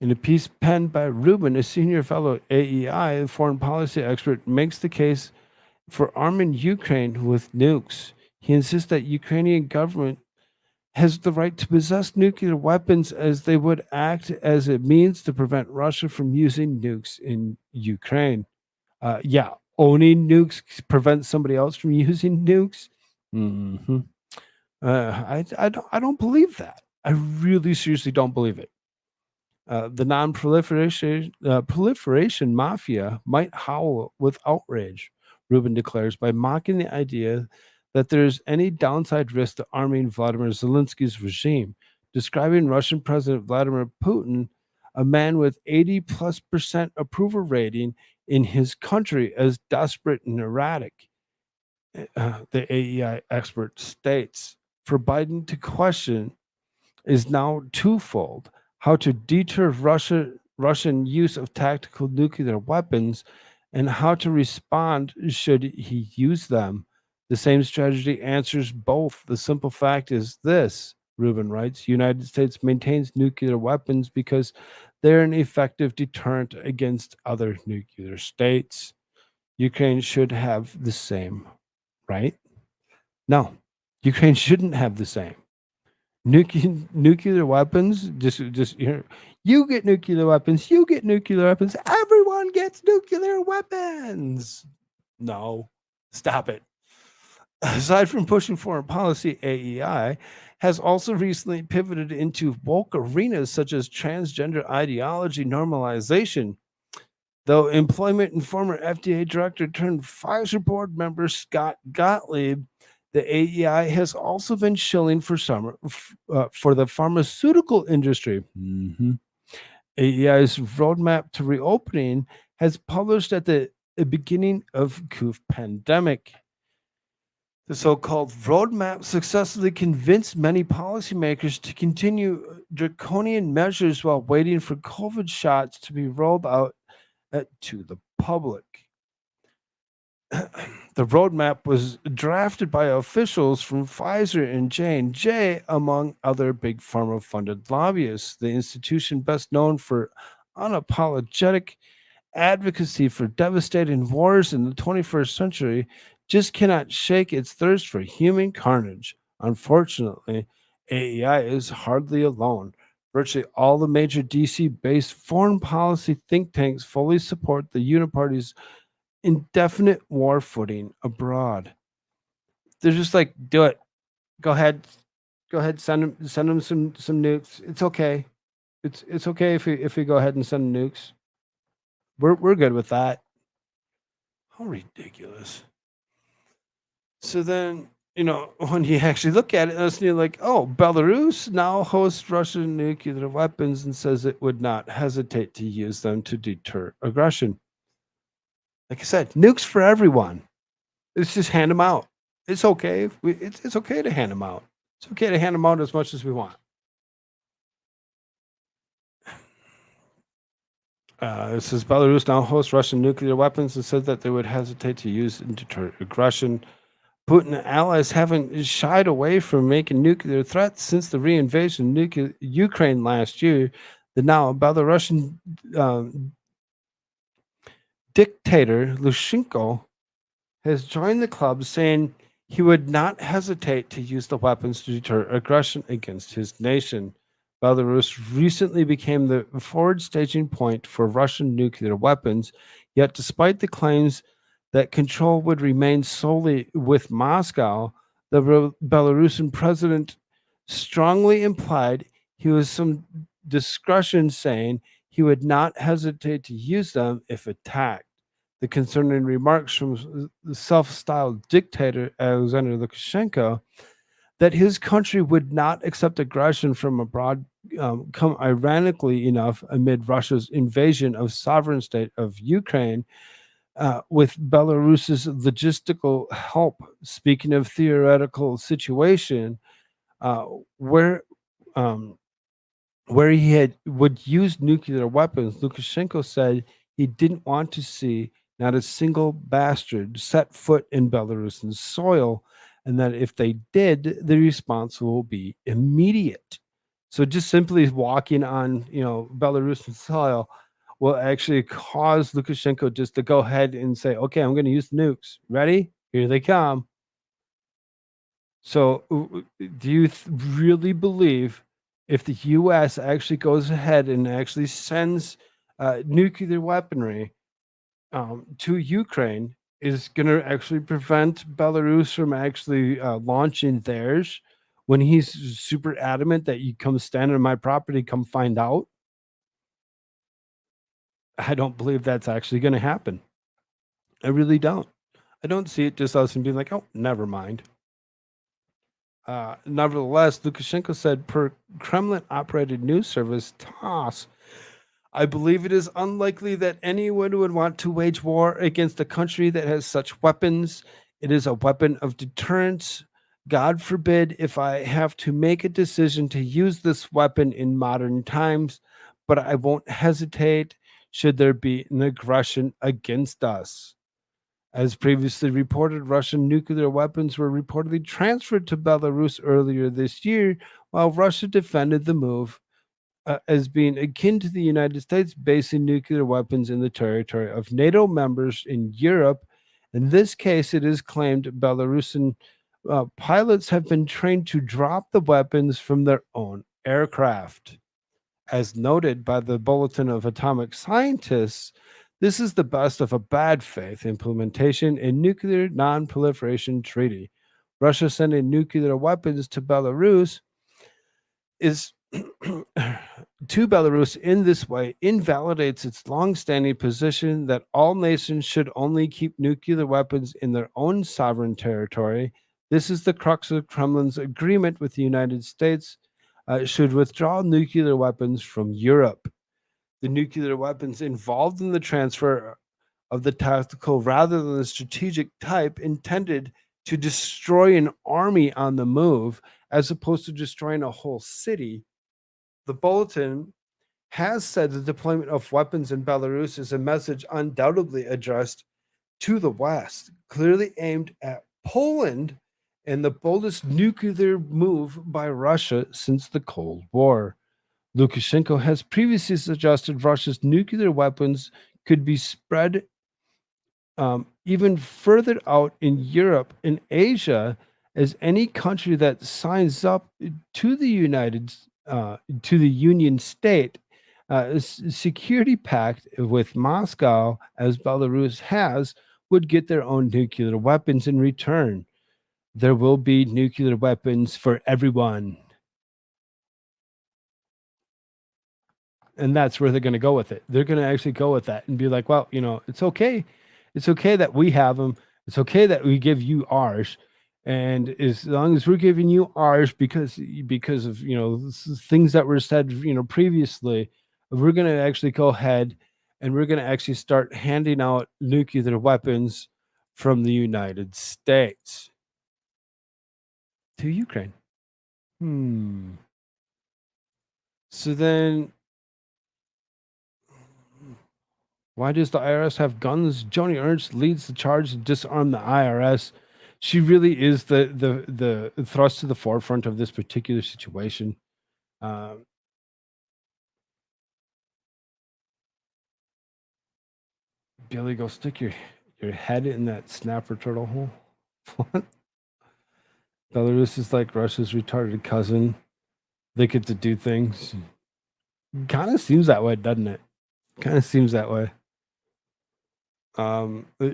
In a piece penned by Rubin, a senior fellow at AEI, a foreign policy expert, makes the case for arming Ukraine with nukes. He insists that Ukrainian government has the right to possess nuclear weapons as they would act as a means to prevent Russia from using nukes in Ukraine. Owning nukes prevents somebody else from using nukes. Mm-hmm. I don't believe that. I really seriously don't believe it. The proliferation mafia might howl with outrage, Rubin declares, by mocking the idea that there's any downside risk to arming Vladimir Zelensky's regime, describing Russian President Vladimir Putin, a man with 80+% approval rating in his country, as desperate and erratic. The AEI expert states, for Biden to question is now twofold: how to deter Russian use of tactical nuclear weapons and how to respond should he use them. The same strategy answers both. The simple fact is this, Rubin writes: United States maintains nuclear weapons because they're an effective deterrent against other nuclear states. Ukraine should have the same, right? No, Ukraine shouldn't have the same. Nuclear weapons, you get nuclear weapons, you get nuclear weapons, everyone gets nuclear weapons. No, stop it. Aside from pushing foreign policy, AEI has also recently pivoted into woke arenas such as transgender ideology normalization. Though employment and former FDA director turned Pfizer board member Scott Gottlieb, the AEI has also been shilling for the pharmaceutical industry. Mm-hmm. AEI's roadmap to reopening has published at the beginning of COVID pandemic. The so-called roadmap successfully convinced many policymakers to continue draconian measures while waiting for COVID shots to be rolled out to the public. The roadmap was drafted by officials from Pfizer and J&J, among other big pharma-funded lobbyists. The institution, best known for unapologetic advocacy for devastating wars in the 21st century, just cannot shake its thirst for human carnage. Unfortunately, AEI is hardly alone. Virtually all the major DC-based foreign policy think tanks fully support the Uniparty's indefinite war footing abroad. They're just like, do it. Go ahead. Send them some nukes. It's okay. It's okay if we go ahead and send nukes. We're good with that. How ridiculous. So then, when you actually look at it, you're like, oh, Belarus now hosts Russian nuclear weapons and says it would not hesitate to use them to deter aggression. Like I said, nukes for everyone. Let's just hand them out. It's okay. It's okay to hand them out. It's okay to hand them out as much as we want. It says Belarus now hosts Russian nuclear weapons and said that they would hesitate to use and deter aggression. Putin and allies haven't shied away from making nuclear threats since the reinvasion of Ukraine last year. The now Belarusian dictator Lukashenko has joined the club, saying he would not hesitate to use the weapons to deter aggression against his nation. Belarus recently became the forward staging point for Russian nuclear weapons, yet despite the claims that control would remain solely with Moscow, the Belarusian president strongly implied he was some discretion, saying he would not hesitate to use them if attacked. The concerning remarks from the self-styled dictator Alexander Lukashenko that his country would not accept aggression from abroad come ironically enough amid Russia's invasion of sovereign state of Ukraine, with Belarus's logistical help. Speaking of theoretical situation, where he would use nuclear weapons, Lukashenko said he didn't want to see not a single bastard set foot in Belarusian soil, and that if they did, the response will be immediate. So just simply walking on, Belarusian soil will actually cause Lukashenko just to go ahead and say, okay, I'm going to use nukes. Ready? Here they come. So do you really believe if the U.S. actually goes ahead and actually sends nuclear weaponry to Ukraine, is going to actually prevent Belarus from actually launching theirs when he's super adamant that you come stand on my property, come find out? I don't believe that's actually going to happen. I really don't. I don't see it just us and being like, oh, never mind. Nevertheless, Lukashenko said per Kremlin-operated news service TASS, I believe it is unlikely that anyone would want to wage war against a country that has such weapons. It is a weapon of deterrence. God forbid if I have to make a decision to use this weapon in modern times, but I won't hesitate should there be an aggression against us. As previously reported, Russian nuclear weapons were reportedly transferred to Belarus earlier this year, while Russia defended the move as being akin to the United States basing nuclear weapons in the territory of NATO members in Europe. In this case, it is claimed Belarusian pilots have been trained to drop the weapons from their own aircraft. As noted by the Bulletin of Atomic Scientists, this is the best of a bad faith implementation in nuclear non-proliferation treaty. Russia sending nuclear weapons to Belarus to Belarus in this way invalidates its long-standing position that all nations should only keep nuclear weapons in their own sovereign territory. This is the crux of Kremlin's agreement with the United States should withdraw nuclear weapons from Europe. The nuclear weapons involved in the transfer of the tactical rather than the strategic type intended to destroy an army on the move as opposed to destroying a whole city. The bulletin has said the deployment of weapons in Belarus is a message undoubtedly addressed to the West, clearly aimed at Poland, and the boldest nuclear move by Russia since the Cold War. Lukashenko has previously suggested Russia's nuclear weapons could be spread even further out in Europe and Asia, as any country that signs up to the Union State security pact with Moscow, as Belarus has, would get their own nuclear weapons in return. there will be nuclear weapons for everyone. And that's where they're going to go with it. They're going to actually go with that and be like, well, it's okay. It's okay that we have them. It's okay that we give you ours. And as long as we're giving you ours because of, things that were said, previously, we're going to actually go ahead and we're going to actually start handing out nuclear weapons from the United States to Ukraine. So then, why does the IRS have guns? Joni Ernst leads the charge to disarm the IRS. She really is the thrust to the forefront of this particular situation. Billy, go stick your head in that snapper turtle hole. What? Belarus is like Russia's retarded cousin. They get to do things. Kind of seems that way, doesn't it? Kind of seems that way.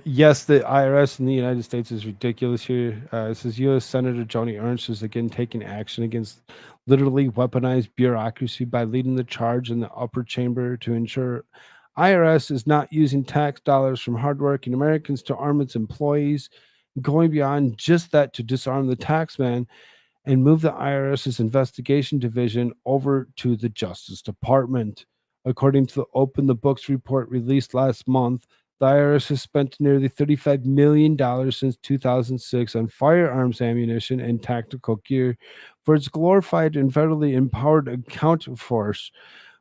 Yes, the IRS in the United States is ridiculous here. It says U.S. Senator Joni Ernst is again taking action against literally weaponized bureaucracy by leading the charge in the upper chamber to ensure IRS is not using tax dollars from hardworking Americans to arm its employees, going beyond just that to disarm the taxman and move the IRS's investigation division over to the Justice Department. According to the Open the Books report released last month, the IRS has spent nearly $35 million since 2006 on firearms ammunition and tactical gear for its glorified and federally empowered account force,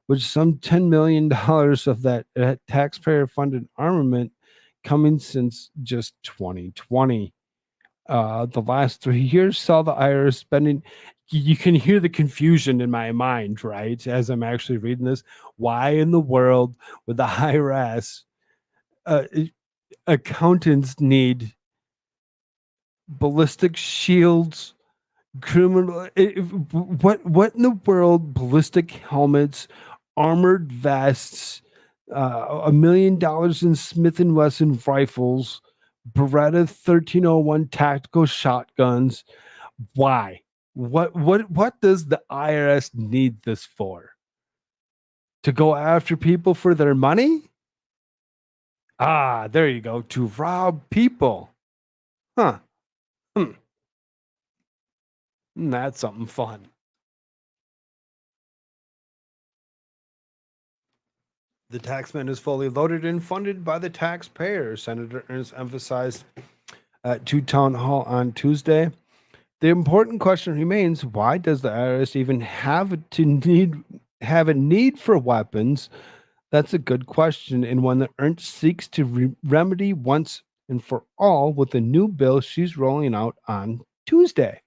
with some $10 million of that taxpayer-funded armament coming since just 2020. The last 3 years saw the IRS spending. You can hear the confusion in my mind, right? As I'm actually reading this, why in the world would the IRS accountants need ballistic shields, criminal? What in the world? Ballistic helmets, armored vests, $1 million in Smith and Wesson rifles, Beretta 1301 tactical shotguns. Why? What does the IRS need this for? To go after people for their money? Ah, there you go. To rob people. Huh. That's something fun. The taxman is fully loaded and funded by the taxpayer, Senator Ernst emphasized at Two Town Hall on Tuesday. The important question remains, why does the IRS even have a need for weapons? That's a good question, and one that Ernst seeks to remedy once and for all with a new bill she's rolling out on Tuesday.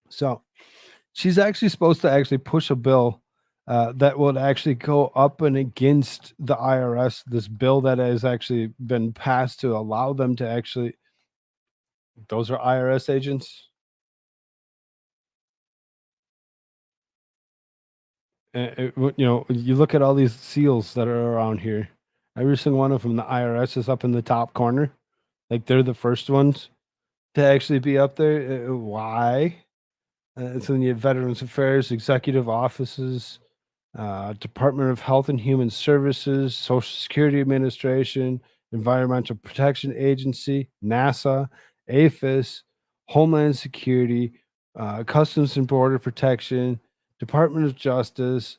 So she's actually supposed to actually push a bill that would actually go up and against the IRS, this bill that has actually been passed to allow them to actually, those are IRS agents. You look at all these seals that are around here. Every single one of them, the IRS is up in the top corner. Like they're the first ones to actually be up there. Why? It's in the Veterans Affairs, Executive Offices, Department of Health and Human Services, Social Security Administration, Environmental Protection Agency, NASA, APHIS, Homeland Security, Customs and Border Protection, Department of Justice,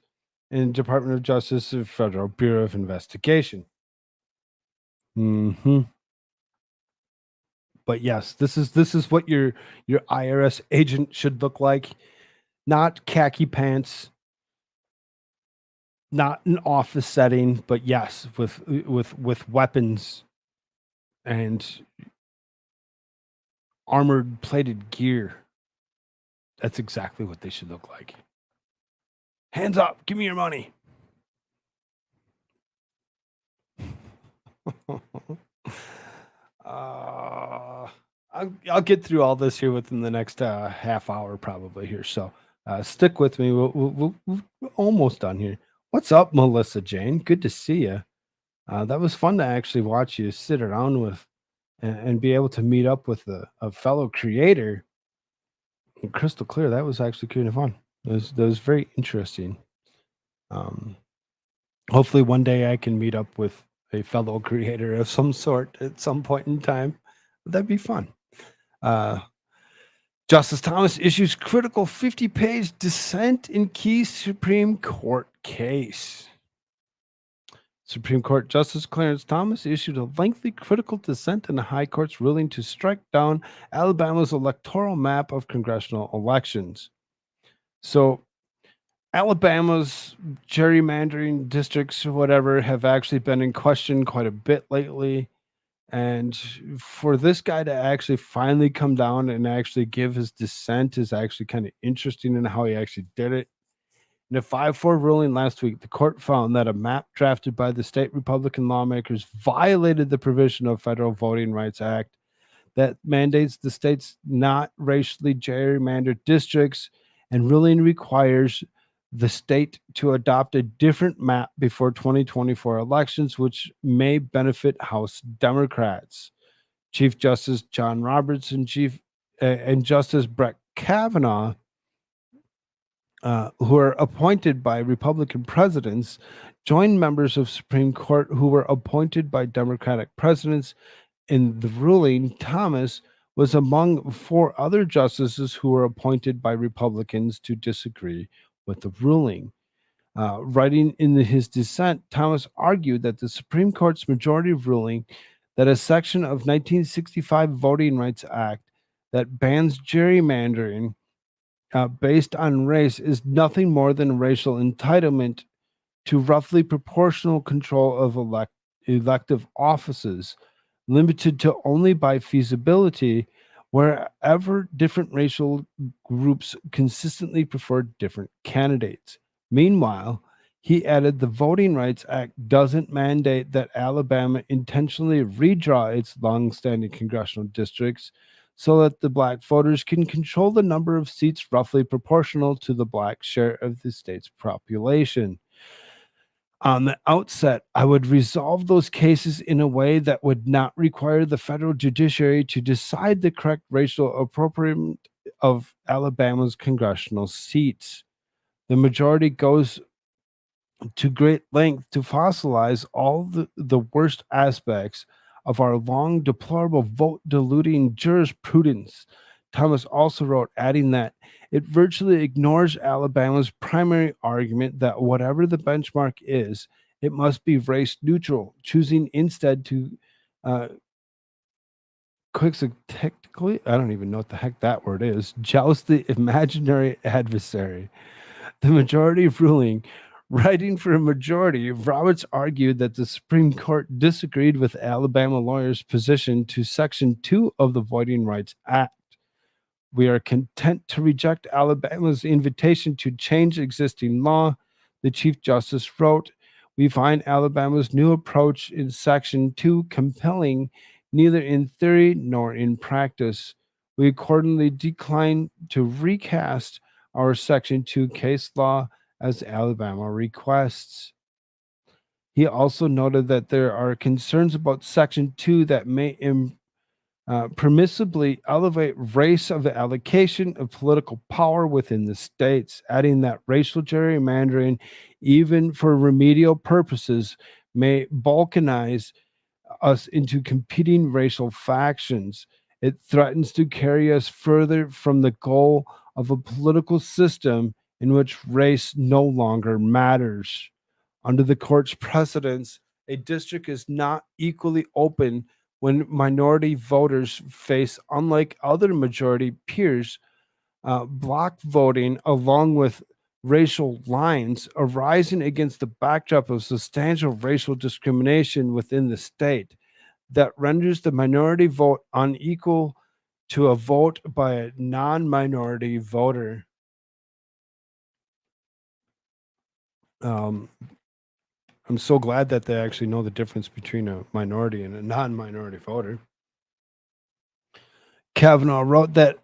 and Department of Justice of Federal Bureau of Investigation. But yes, this is what your IRS agent should look like. Not khaki pants, not an office setting, but yes, with weapons and armored plated gear. That's exactly what they should look like. Hands up, give me your money. I'll get through all this here within the next half hour probably here. So stick with me. We're almost done here. What's up, Melissa Jane? Good to see you. That was fun to actually watch you sit around with and be able to meet up with a fellow creator crystal clear. That was actually kind of fun. That was very interesting. Um, Hopefully one day I can meet up with a fellow creator of some sort at some point in time. That'd be fun. Justice Thomas issues critical 50-page dissent in key Supreme Court case. Supreme Court Justice Clarence Thomas issued a lengthy critical dissent in the High Court's ruling to strike down Alabama's electoral map of congressional elections. So Alabama's gerrymandering districts or whatever have actually been in question quite a bit lately. And for this guy to actually finally come down and actually give his dissent is actually kind of interesting in how he actually did it. In a 5-4 ruling last week, the court found that a map drafted by the state Republican lawmakers violated the provision of Federal Voting Rights Act that mandates the states not racially gerrymandered districts, and ruling requires the state to adopt a different map before 2024 elections, which may benefit House Democrats. Chief Justice John Roberts and Justice Brett Kavanaugh, who are appointed by Republican presidents, joined members of Supreme Court who were appointed by Democratic presidents. In the ruling, Thomas was among 4 other justices who were appointed by Republicans to disagree with the ruling. Writing in his dissent, Thomas argued that the Supreme Court's majority ruling that a section of 1965 Voting Rights Act that bans gerrymandering based on race is nothing more than racial entitlement to roughly proportional control of elective offices, limited to only by feasibility, wherever different racial groups consistently prefer different candidates. Meanwhile, he added the Voting Rights Act doesn't mandate that Alabama intentionally redraw its long-standing congressional districts so that the black voters can control the number of seats roughly proportional to the black share of the state's population. On the outset, I would resolve those cases in a way that would not require the federal judiciary to decide the correct racial appropriation of Alabama's congressional seats. The majority goes to great length to fossilize all the worst aspects of our long, deplorable vote-diluting jurisprudence. Thomas also wrote, adding that it virtually ignores Alabama's primary argument that whatever the benchmark is, it must be race neutral, choosing instead to technically, I don't even know what the heck that word is, joust the imaginary adversary. The majority ruling, writing for a majority, Roberts argued that the Supreme Court disagreed with Alabama lawyers' position to Section 2 of the Voting Rights Act. We are content to reject Alabama's invitation to change existing law, the Chief Justice wrote. We find Alabama's new approach in Section 2 compelling, neither in theory nor in practice. We accordingly decline to recast our Section 2 case law as Alabama requests. He also noted that there are concerns about Section 2 that may permissibly elevate race of the allocation of political power within the states, adding that racial gerrymandering, even for remedial purposes, may balkanize us into competing racial factions. It threatens to carry us further from the goal of a political system in which race no longer matters. Under the court's precedents, a district is not equally open when minority voters face, unlike other majority peers, block voting along with racial lines arising against the backdrop of substantial racial discrimination within the state that renders the minority vote unequal to a vote by a non-minority voter. I'm so glad that they actually know the difference between a minority and a non-minority voter. Kavanaugh wrote that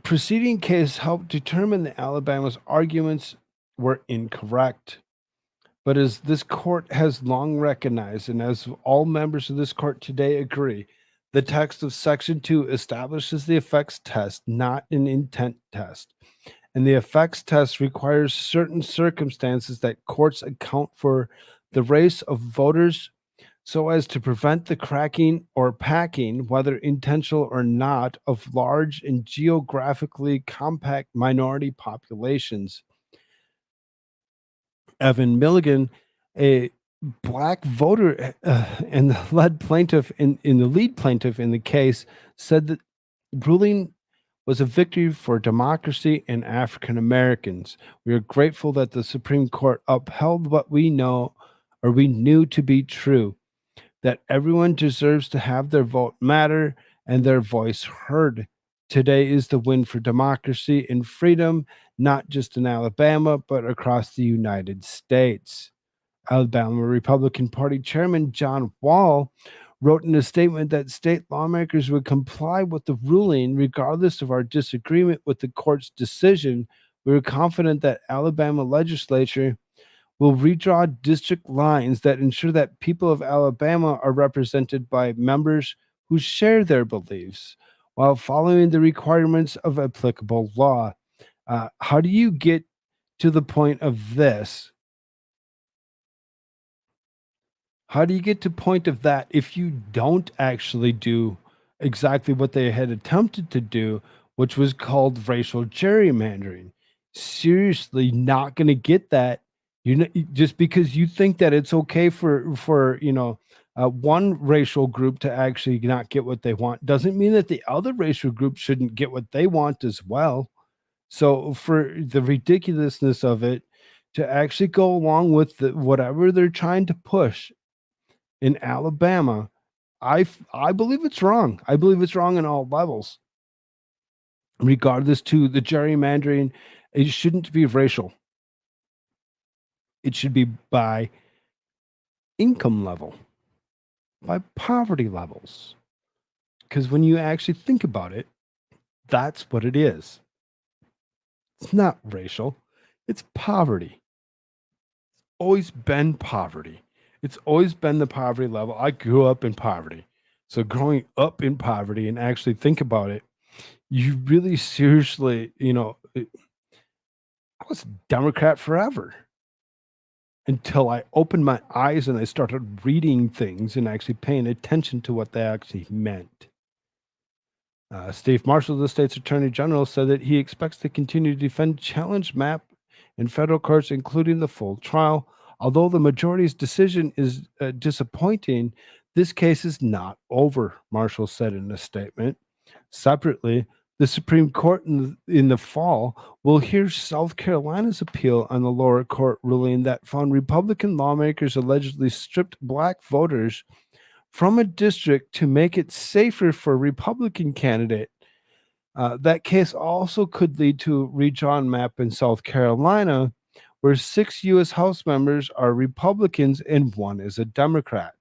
preceding case helped determine that Alabama's arguments were incorrect. But as this court has long recognized, and as all members of this court today agree, The text of Section 2 establishes the effects test, not an intent test. And the effects test requires certain circumstances that courts account for the race of voters so as to prevent the cracking or packing, whether intentional or not, of large and geographically compact minority populations. Evan Milligan, a black voter and the lead plaintiff in the lead plaintiff in the case, said that ruling was a victory for democracy and African Americans. We are grateful that the Supreme Court upheld what we knew to be true, that everyone deserves to have their vote matter and their voice heard. Today is the win for democracy and freedom, not just in Alabama, but across the United States. Alabama Republican Party Chairman John Wall wrote in a statement that state lawmakers would comply with the ruling regardless of our disagreement with the court's decision. We are confident that Alabama legislature will redraw district lines that ensure that people of Alabama are represented by members who share their beliefs while following the requirements of applicable law. How do you get to the point of this? How do you get to point of that if you don't actually do exactly what they had attempted to do, which was called racial gerrymandering? Seriously, not going to get that. Just because you think that it's okay for one racial group to actually not get what they want doesn't mean that the other racial group shouldn't get what they want as well. So for the ridiculousness of it to actually go along with whatever they're trying to push in Alabama, I believe it's wrong. I believe it's wrong on all levels. Regardless to the gerrymandering, it shouldn't be racial. It should be by income level, by poverty levels. Because when you actually think about it, that's what it is. It's not racial, it's poverty. It's always been poverty. It's always been the poverty level. I grew up in poverty. So growing up in poverty and actually think about it, you really seriously, I was a Democrat forever until I opened my eyes and I started reading things and actually paying attention to what they actually meant. Steve Marshall, the state's attorney general, said that he expects to continue to defend challenge map in federal courts, including the full trial. Although the majority's decision is disappointing, this case is not over, Marshall said in a statement. Separately, the Supreme Court in the fall will hear South Carolina's appeal on the lower court ruling that found Republican lawmakers allegedly stripped black voters from a district to make it safer for a Republican candidate. That case also could lead to a redrawn map in South Carolina, where 6 U.S. House members are Republicans and 1 is a Democrat.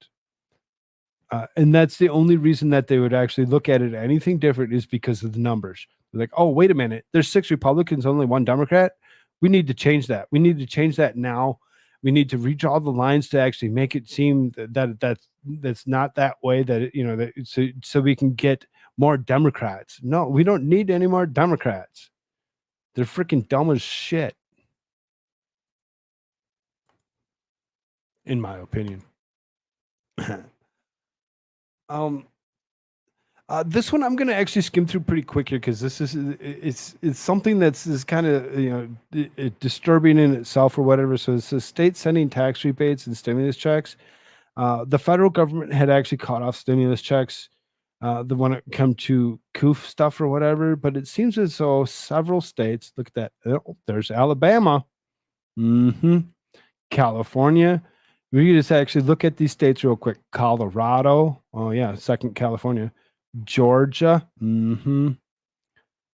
And that's the only reason that they would actually look at it anything different is because of the numbers. They're like, oh, wait a minute, there's 6 Republicans, only 1 Democrat. We need to change that. We need to change that now. We need to redraw the lines to actually make it seem that's not that way. So we can get more Democrats. No, we don't need any more Democrats. They're freaking dumb as shit, in my opinion. This one I'm going to actually skim through pretty quick here because this is it's something that's kind of disturbing in itself or whatever. So it's the state sending tax rebates and stimulus checks. The federal government had actually cut off stimulus checks when it come to COOF stuff or whatever. But it seems as though several states, look at that. Oh, there's Alabama, California. We can just actually look at these states real quick. Colorado. Oh, yeah. Second, California. Georgia. You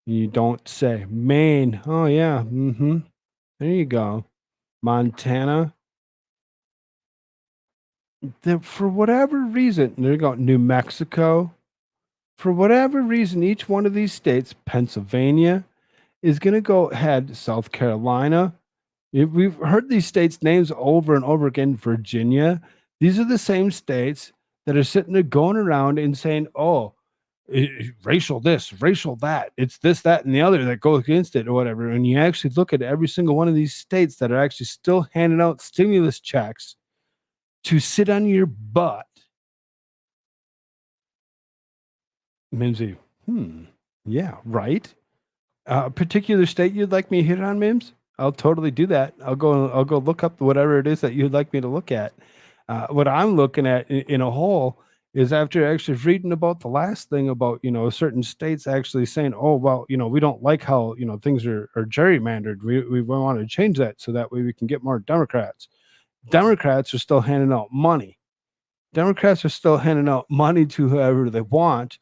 don't say. Maine. Oh, yeah. There you go. Montana. For whatever reason, there you go. New Mexico. For whatever reason, each one of these states, Pennsylvania, is going to go ahead. South Carolina. We've heard these states' names over and over again. Virginia. These are the same states that are sitting there going around and saying, oh, racial this, racial that, it's this, that, and the other that go against it or whatever. And you actually look at every single one of these states that are actually still handing out stimulus checks to sit on your butt. Mimsy, yeah, right. A particular state you'd like me to hit on, Mims? I'll totally do that. I'll go look up whatever it is that you'd like me to look at. What I'm looking at in a whole is after actually reading about the last thing about, certain states actually saying, oh, well, we don't like how, things are gerrymandered. We want to change that so that way we can get more Democrats. Democrats are still handing out money. Democrats are still handing out money to whoever they want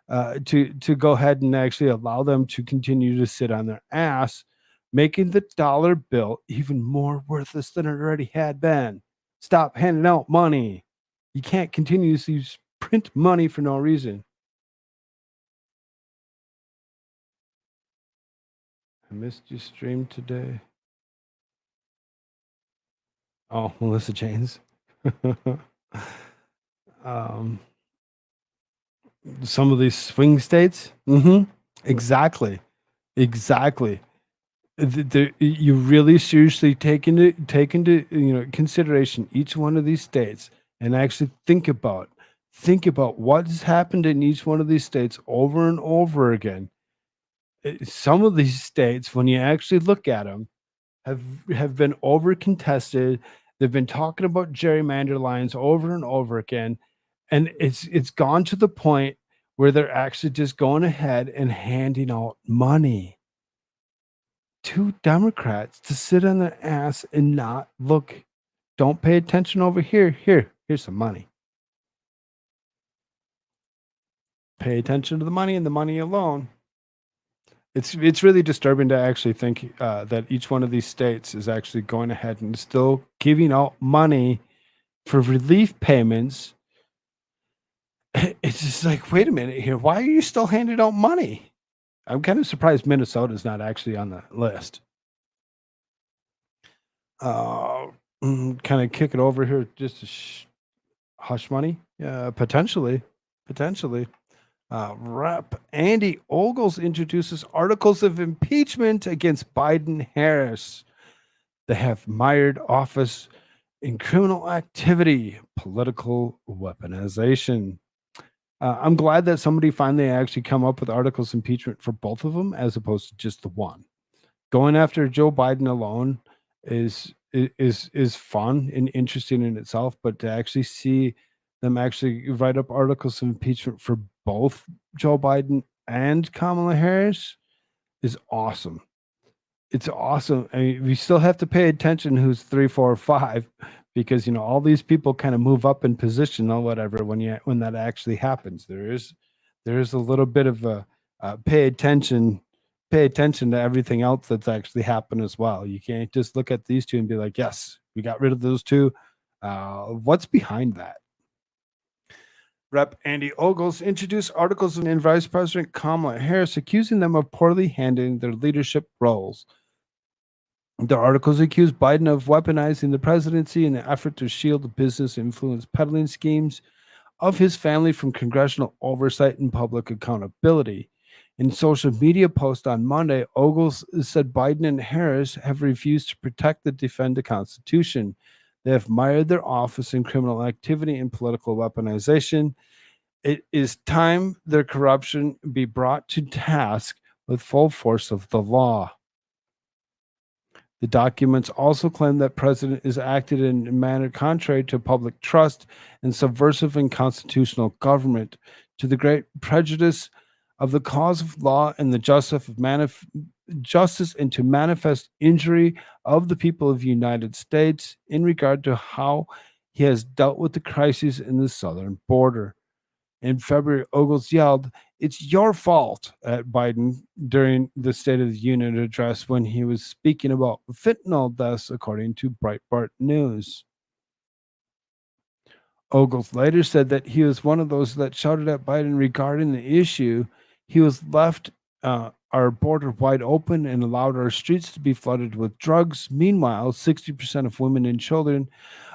to go ahead and actually allow them to continue to sit on their ass, making the dollar bill even more worthless than it already had been. Stop handing out money. You can't continue to print money for no reason. I missed your stream today. Oh, Melissa Janes. Some of these swing states. Exactly. You really seriously take into consideration each one of these states and actually think about what has happened in each one of these states over and over again. Some of these states, when you actually look at them, have been over contested. They've been talking about gerrymander lines over and over again, and it's gone to the point where they're actually just going ahead and handing out money to Democrats to sit on their ass and not look. Don't pay attention over here. Here's some money. Pay attention to the money and the money alone. It's really disturbing to actually think that each one of these states is actually going ahead and still giving out money for relief payments. It's just like, wait a minute here. Why are you still handing out money? I'm kind of surprised Minnesota's not actually on the list. Kind of kick it over here just to hush money. Potentially. Rep. Andy Ogles introduces articles of impeachment against Biden-Harris. They have mired office in criminal activity, political weaponization. I'm glad that somebody finally actually come up with articles of impeachment for both of them as opposed to just the one. Going after Joe Biden alone is fun and interesting in itself, but to actually see them actually write up articles of impeachment for both Joe Biden and Kamala Harris is awesome. It's awesome. I mean, we still have to pay attention who's 3, 4, or 5, because all these people kind of move up in position or whatever when that actually happens. There is a little bit of a pay attention to everything else that's actually happened as well. You can't just look at these two and be like, yes, we got rid of those two. What's behind that? Rep. Andy Ogles introduced articles in Vice President Kamala Harris accusing them of poorly handling their leadership roles. The articles accuse Biden of weaponizing the presidency in the effort to shield the business influence peddling schemes of his family from congressional oversight and public accountability. In social media post on Monday, Ogles said Biden and Harris have refused to protect and defend the Constitution. They have mired their office in criminal activity and political weaponization. It is time their corruption be brought to task with full force of the law. The documents also claim that President is acted in a manner contrary to public trust and subversive in constitutional government, to the great prejudice of the cause of law and the justice and to manifest injury of the people of the United States in regard to how he has dealt with the crises in the southern border. In February, Ogles yelled, "It's your fault," at Biden during the State of the Union address when he was speaking about fentanyl deaths, according to Breitbart News. Ogles later said that he was one of those that shouted at Biden regarding the issue. He was left our border wide open and allowed our streets to be flooded with drugs. Meanwhile, 60% of women and children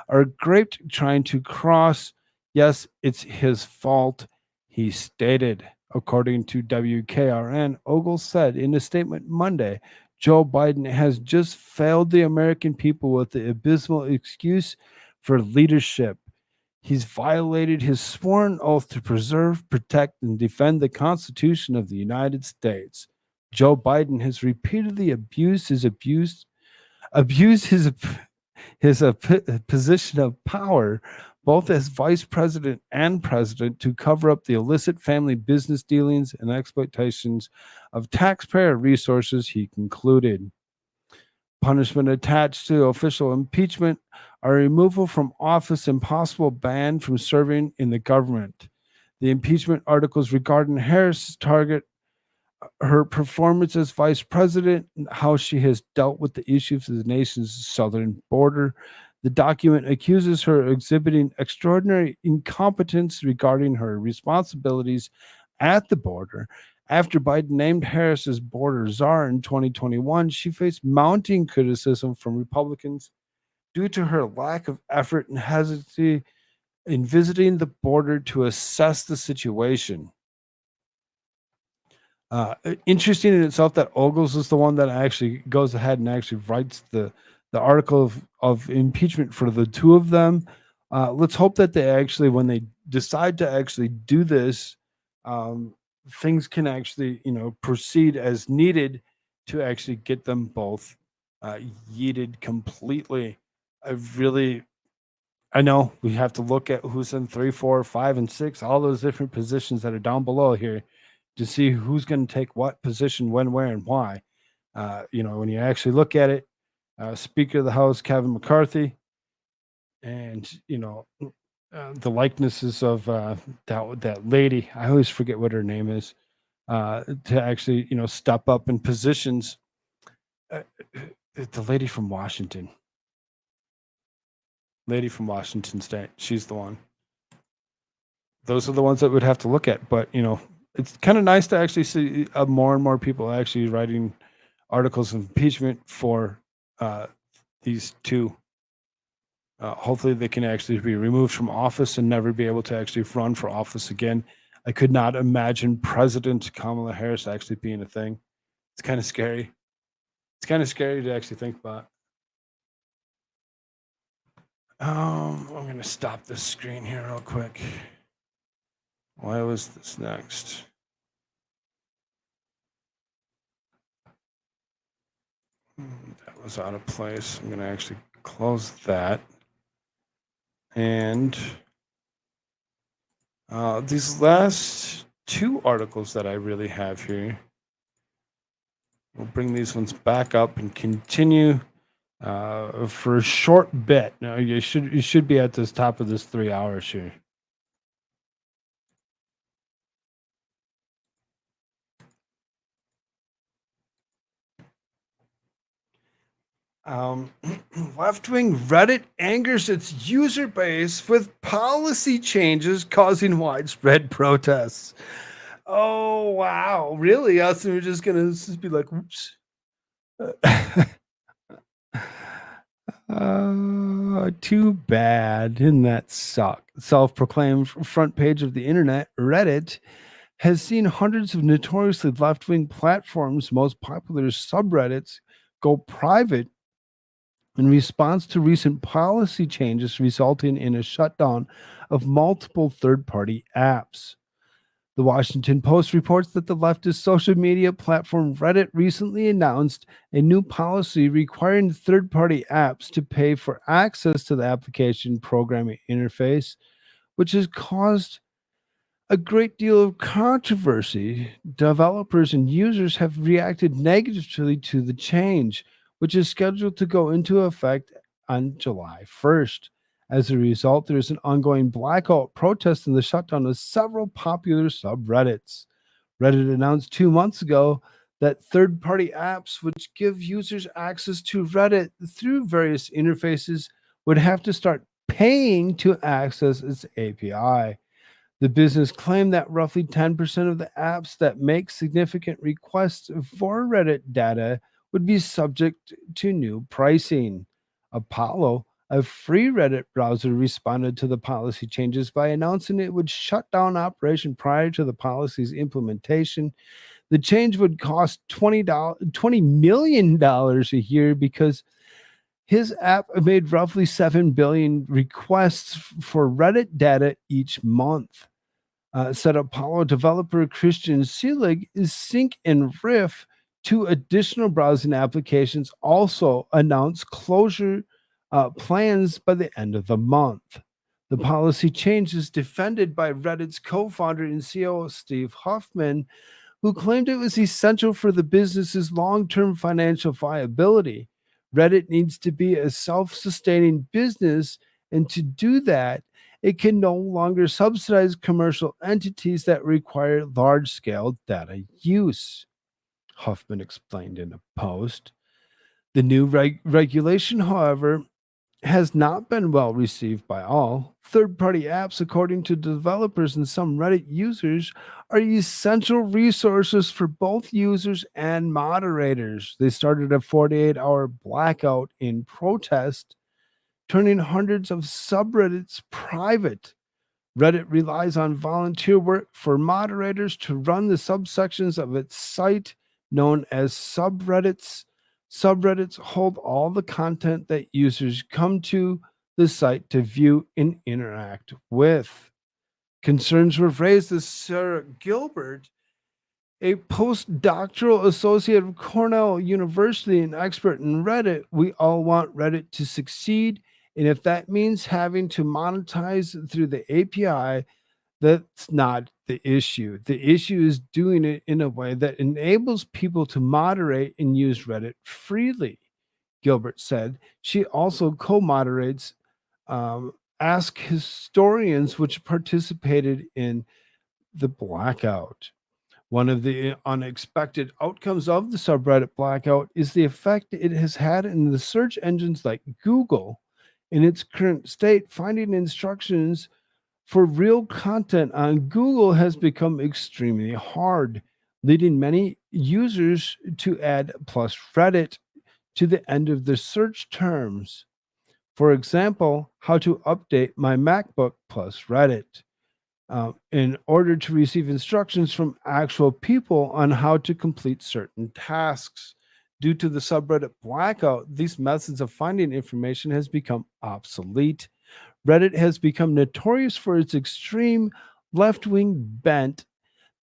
are raped trying to cross Yes, it's his fault, he stated. According to WKRN, Ogle said in a statement Monday, Joe Biden has just failed the American people with the abysmal excuse for leadership. He's violated his sworn oath to preserve, protect, and defend the Constitution of the United States. Joe Biden has repeatedly abused his position of power, both as vice president and president, to cover up the illicit family business dealings and exploitations of taxpayer resources, he concluded. Punishment attached to official impeachment are removal from office and possible ban from serving in the government. The impeachment articles regarding Harris target her performance as vice president, how she has dealt with the issues of the nation's southern border. The document accuses her of exhibiting extraordinary incompetence regarding her responsibilities at the border. After Biden named Harris as border czar in 2021, she faced mounting criticism from Republicans due to her lack of effort and hesitancy in visiting the border to assess the situation. Interesting in itself that Ogles is the one that actually goes ahead and actually writes the article of impeachment for the two of them. Let's hope that they actually, when they decide to actually do this, things can actually, proceed as needed to actually get them both yeeted completely. I know we have to look at who's in 3, 4, 5, and 6, all those different positions that are down below here to see who's going to take what position, when, where, and why. When you actually look at it, Speaker of the House, Kevin McCarthy, and, the likenesses of that lady, I always forget what her name is, to actually, step up in positions. The lady from Washington State, she's the one. Those are the ones that we'd have to look at. But, it's kind of nice to actually see more and more people actually writing articles of impeachment for these two. Hopefully they can actually be removed from office and never be able to actually run for office again. I could not imagine President Kamala Harris actually being a thing. It's kind of scary. It's kind of scary to actually think about. I'm going to stop this screen here real quick. Why was this next? That was out of place. I'm going to actually close that. And these last two articles that I really have here, we'll bring these ones back up and continue for a short bit. Now you should be at this top of this 3 hours here. Left-wing Reddit angers its user base with policy changes causing widespread protests. Oh wow, really? Us, we're just gonna be like, "Oops." Too bad. Didn't that suck? Self-proclaimed front page of the internet, Reddit has seen hundreds of notoriously left-wing platforms, most popular subreddits, go private in response to recent policy changes resulting in a shutdown of multiple third-party apps. The Washington Post reports that the leftist social media platform Reddit recently announced a new policy requiring third-party apps to pay for access to the application programming interface, which has caused a great deal of controversy. Developers and users have reacted negatively to the change, which is scheduled to go into effect on July 1st. As a result, there is an ongoing blackout protest and the shutdown of several popular subreddits. Reddit announced 2 months ago that third-party apps which give users access to Reddit through various interfaces would have to start paying to access its API. The business claimed that roughly 10% of the apps that make significant requests for Reddit data would be subject to new pricing. Apollo, A free Reddit browser responded to the policy changes by announcing it would shut down operation prior to the policy's implementation. The change would cost $20 million a year because his app made roughly 7 billion requests for Reddit data each month. Said Apollo developer Christian Selig is Sync and Riff, two additional browsing applications, also announced closure plans by the end of the month. The policy change is defended by Reddit's co-founder and CEO Steve Huffman, who claimed it was essential for the business's long-term financial viability. Reddit needs to be a self-sustaining business, and to do that, it can no longer subsidize commercial entities that require large-scale data use, Huffman explained in a post. The new regulation, however, has not been well received by all. Third-party apps, according to developers and some Reddit users, are essential resources for both users and moderators. They started a 48-hour blackout in protest, turning hundreds of subreddits private. Reddit relies on volunteer work for moderators to run the subsections of its site known as subreddits. Subreddits hold all the content that users come to the site to view and interact with. Concerns were raised as Sarah Gilbert, a postdoctoral associate of Cornell University and expert in Reddit. We all want Reddit to succeed, and if that means having to monetize through the API, that's not the issue. The issue is doing it in a way that enables people to moderate and use Reddit freely, Gilbert said. She also co-moderates Ask Historians, which participated in the blackout. One of the unexpected outcomes of the subreddit blackout is the effect it has had in the search engines like Google. In its current state, finding instructions for real content on Google has become extremely hard, leading many users to add plus Reddit to the end of their search terms. For example, how to update my MacBook plus Reddit. In order to receive instructions from actual people on how to complete certain tasks. Due to the subreddit blackout, these methods of finding information has become obsolete. Reddit has become notorious for its extreme left-wing bent.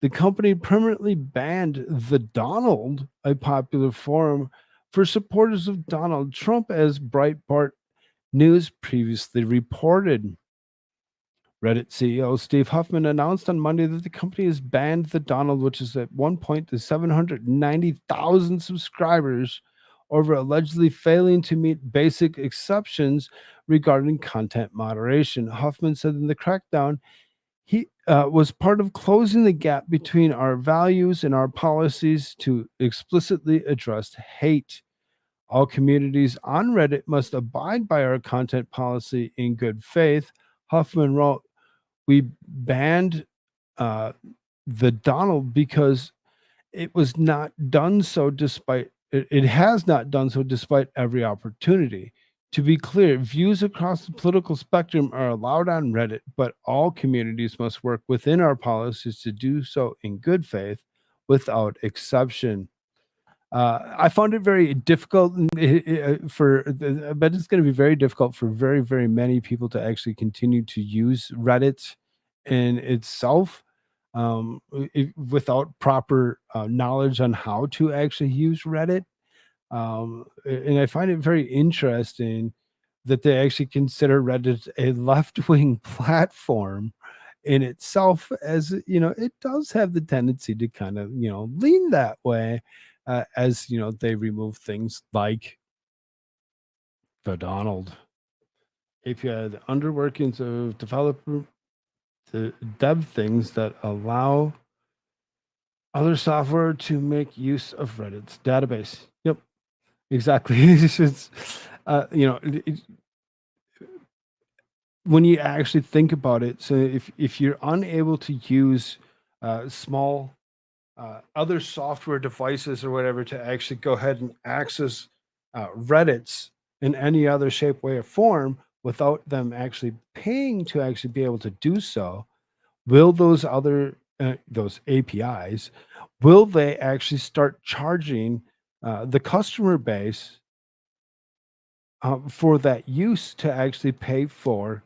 The company permanently banned the Donald, a popular forum for supporters of Donald Trump, as Breitbart News previously reported. Reddit CEO Steve Huffman announced on Monday that the company has banned the Donald, which is at one point to 790,000 subscribers, over allegedly failing to meet basic exceptions regarding content moderation. Huffman said in the crackdown, he was part of closing the gap between our values and our policies to explicitly address hate. All communities on Reddit must abide by our content policy in good faith. Huffman wrote, we banned the Donald because it was not done so despite it has not done so despite every opportunity. To be clear, views across the political spectrum are allowed on Reddit, but all communities must work within our policies to do so in good faith without exception. I found it very difficult I bet it's going to be very difficult for very, very many people to actually continue to use Reddit in itself without proper knowledge on how to actually use Reddit. And I find it very interesting that they actually consider Reddit a left-wing platform in itself, as it does have the tendency to kind of lean that way, as they remove things like the Donald API, the underworkings of developer the dev things that allow other software to make use of Reddit's database. Yep, exactly. It's when you actually think about it, so if you're unable to use small other software devices or whatever to actually go ahead and access Reddit's in any other shape, way, or form without them actually paying to actually be able to do so, will those other those APIs, will they actually start charging the customer base for that use to actually pay for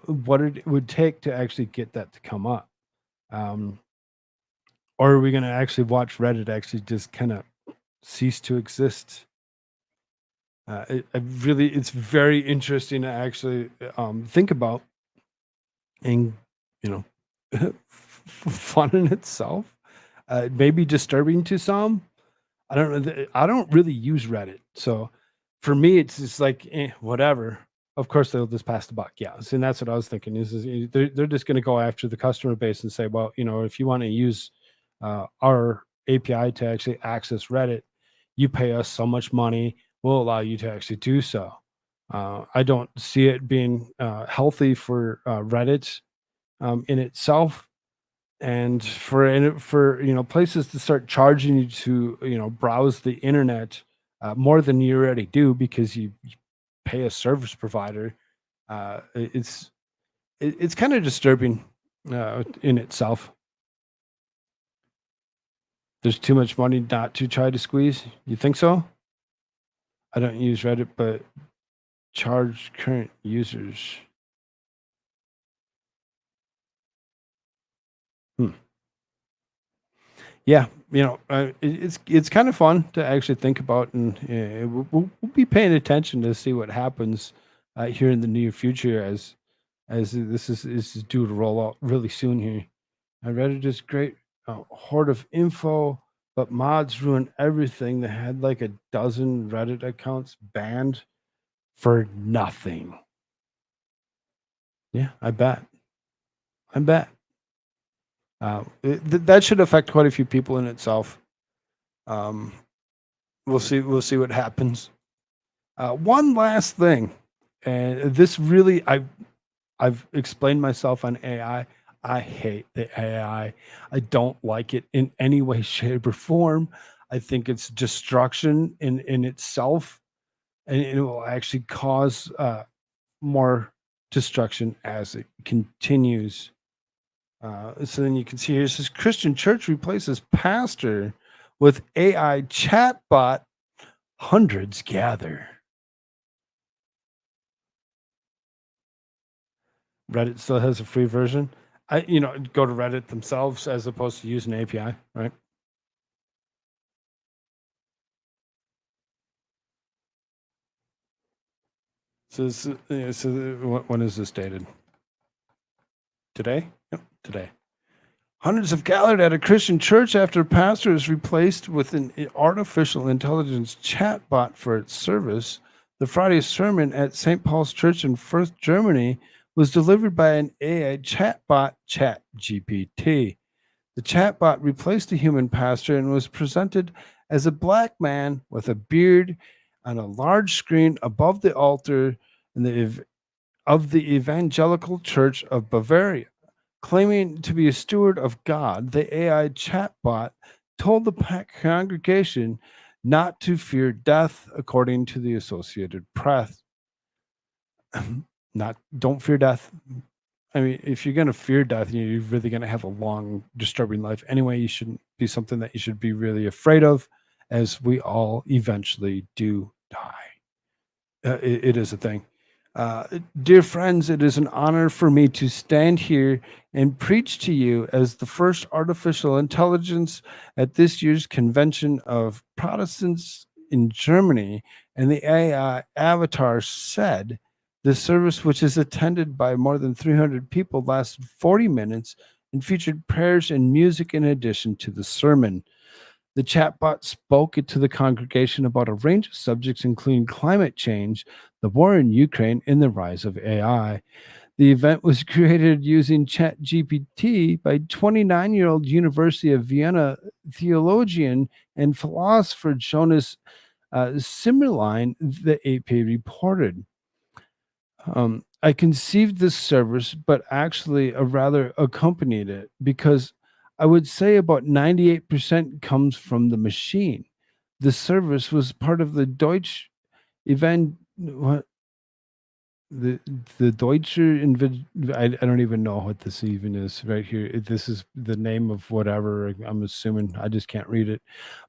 what it would take to actually get that to come up? Um, or are we going to actually watch Reddit actually just kind of cease to exist? It's very interesting to actually think about, and you know, fun in itself. Maybe disturbing to some. I don't know. I don't really use Reddit, so for me, it's just like whatever. Of course, they'll just pass the buck. Yeah, and that's what I was thinking. Is they're just going to go after the customer base and say, well, if you want to use our API to actually access Reddit, you pay us so much money. We'll allow you to actually do so. I don't see it being healthy for Reddit in itself, and for places to start charging you to browse the internet more than you already do because you pay a service provider. It's kind of disturbing in itself. There's too much money not to try to squeeze. You think so? I don't use Reddit, but charge current users. Hmm. Yeah, it's kind of fun to actually think about, and we'll be paying attention to see what happens here in the near future as this is due to roll out really soon here. I read it is great hoard of info, but mods ruin everything. They had like a dozen Reddit accounts banned for nothing. Yeah, I bet. I bet. That should affect quite a few people in itself. Um, we'll see. We'll see what happens. One last thing, and this really, I've explained myself on AI. I hate the AI. I don't like it in any way, shape, or form. I think it's destruction in itself, and it will actually cause more destruction as it continues. So then you can see here it says Christian church replaces pastor with AI chatbot. Hundreds gather. Reddit still has a free version. Go to Reddit themselves as opposed to use an API, right? So, when is this dated? Today? Yep, today. Hundreds have gathered at a Christian church after a pastor is replaced with an artificial intelligence chatbot for its service. The Friday sermon at St. Paul's Church in Fürth, Germany, was delivered by an AI chatbot, ChatGPT. The chatbot replaced a human pastor and was presented as a black man with a beard on a large screen above the altar of the Evangelical Church of Bavaria. Claiming to be a steward of God, the AI chatbot told the congregation not to fear death, according to the Associated Press. Don't fear death. I mean, if you're going to fear death, you're really going to have a long, disturbing life. Anyway, you shouldn't be something that you should be really afraid of, as we all eventually do die. It is a thing. Dear friends, it is an honor for me to stand here and preach to you as the first artificial intelligence at this year's convention of Protestants in Germany. And the AI avatar said, the service, which is attended by more than 300 people, lasted 40 minutes and featured prayers and music in addition to the sermon. The chatbot spoke to the congregation about a range of subjects, including climate change, the war in Ukraine, and the rise of AI. The event was created using ChatGPT by 29-year-old University of Vienna theologian and philosopher Jonas Simmerlein, the AP reported. I conceived this service, but actually rather accompanied it, because I would say about 98% comes from the machine. The service was part of the Deutsche Event what the Deutsche I don't even know what this even is right here. This is the name of whatever. I'm assuming I just can't read it.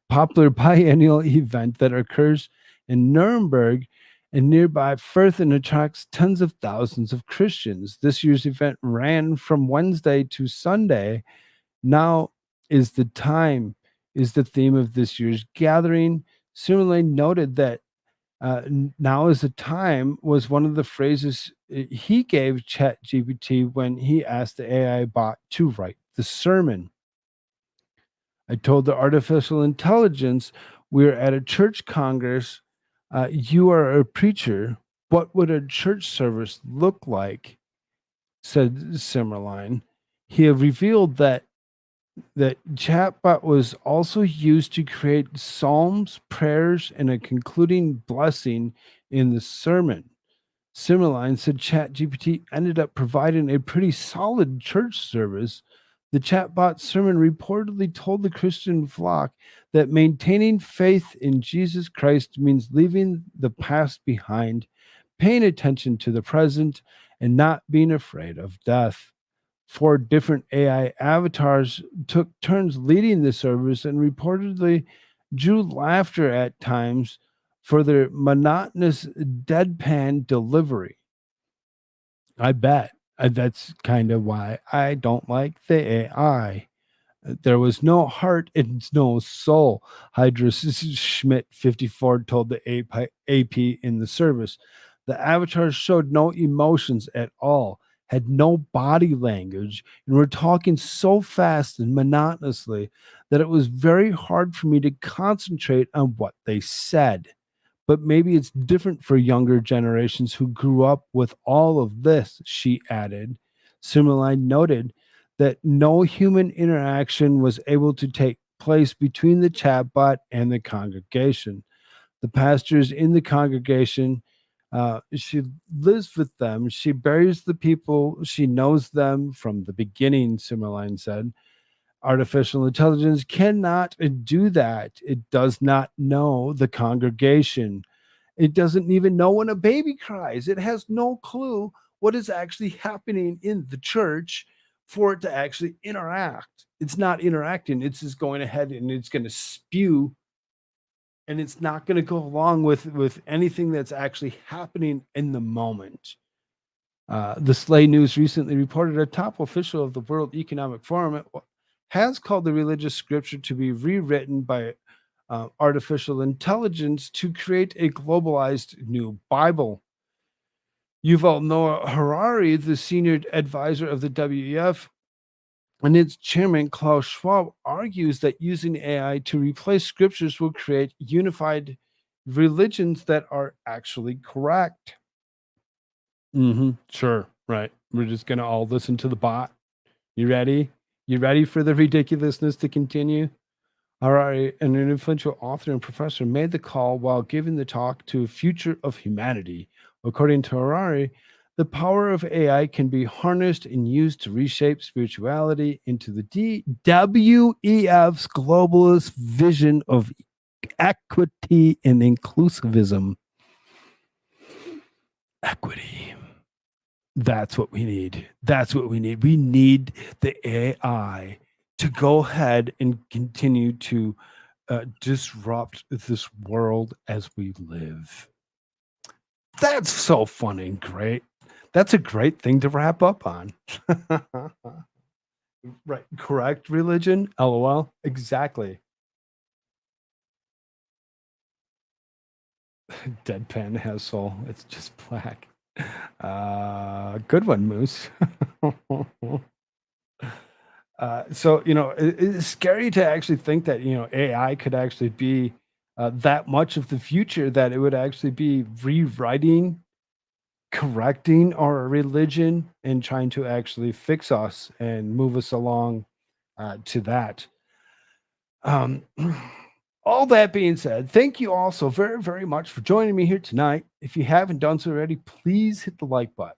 Popular biennial event that occurs in Nuremberg and nearby Fürth and attracts tens of thousands of Christians. This year's event ran from Wednesday to Sunday. Now is the time is the theme of this year's gathering. Similarly noted that now is the time was one of the phrases he gave ChatGPT when he asked the AI bot to write the sermon. I told the artificial intelligence we're at a church congress. You are a preacher. What would a church service look like? Said Simmerline. He revealed that chatbot was also used to create psalms, prayers, and a concluding blessing in the sermon. Simmerline said ChatGPT ended up providing a pretty solid church service. The chatbot sermon reportedly told the Christian flock that maintaining faith in Jesus Christ means leaving the past behind, paying attention to the present, and not being afraid of death. 4 different AI avatars took turns leading the service and reportedly drew laughter at times for their monotonous deadpan delivery. I bet. That's kind of why I don't like the AI. There was no heart and no soul, Hydrus Schmidt 54 told the AP in the service. The avatars showed no emotions at all, had no body language, and were talking so fast and monotonously that it was very hard for me to concentrate on what they said. But maybe it's different for younger generations who grew up with all of this, she added. Similarly noted that no human interaction was able to take place between the chatbot and the congregation. The pastors in the congregation, she lives with them. She buries the people. She knows them from the beginning, Simmerline said. Artificial intelligence cannot do that. It does not know the congregation. It doesn't even know when a baby cries. It has no clue what is actually happening in the church for it to actually interact. It's not interacting. It's just going ahead and it's going to spew, and it's not going to go along with anything that's actually happening in the moment. The Slay News recently reported a top official of the World Economic Forum has called the religious scripture to be rewritten by artificial intelligence to create a globalized new Bible. Yuval Noah Harari, the senior advisor of the WEF, and its chairman, Klaus Schwab, argues that using AI to replace scriptures will create unified religions that are actually correct. Sure, right. We're just going to all listen to the bot. You ready? You ready for the ridiculousness to continue? Harari, an influential author and professor, made the call while giving the talk to Future of Humanity. According to Harari, the power of AI can be harnessed and used to reshape spirituality into the WEF's globalist vision of equity and inclusivism. Equity. That's what we need. That's what we need. We need the AI to go ahead and continue to disrupt this world as we live. That's so fun and great. That's a great thing to wrap up on. Right. Correct religion? LOL. Exactly. Deadpan has soul. It's just black. Good one, Moose. So, it's scary to actually think that, AI could actually be that much of the future, that it would actually be rewriting, correcting our religion, and trying to actually fix us and move us along to that. All that being said, thank you all so very, very much for joining me here tonight. If you haven't done so already, please hit the like button.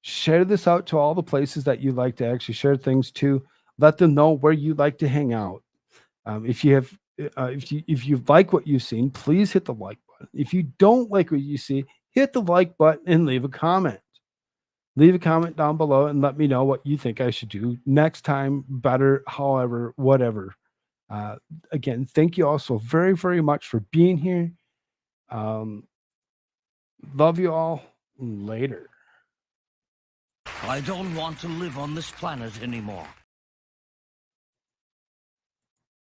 Share this out to all the places that you like to actually share things to. Let them know where you like to hang out. If you like what you've seen, please hit the like button. one. If you don't like what you see, hit the like button and leave a comment. Leave a comment down below and let me know what you think I should do next time, better, however, whatever. Again, thank you all so very, very much for being here. Love you all. Later. I don't want to live on this planet anymore.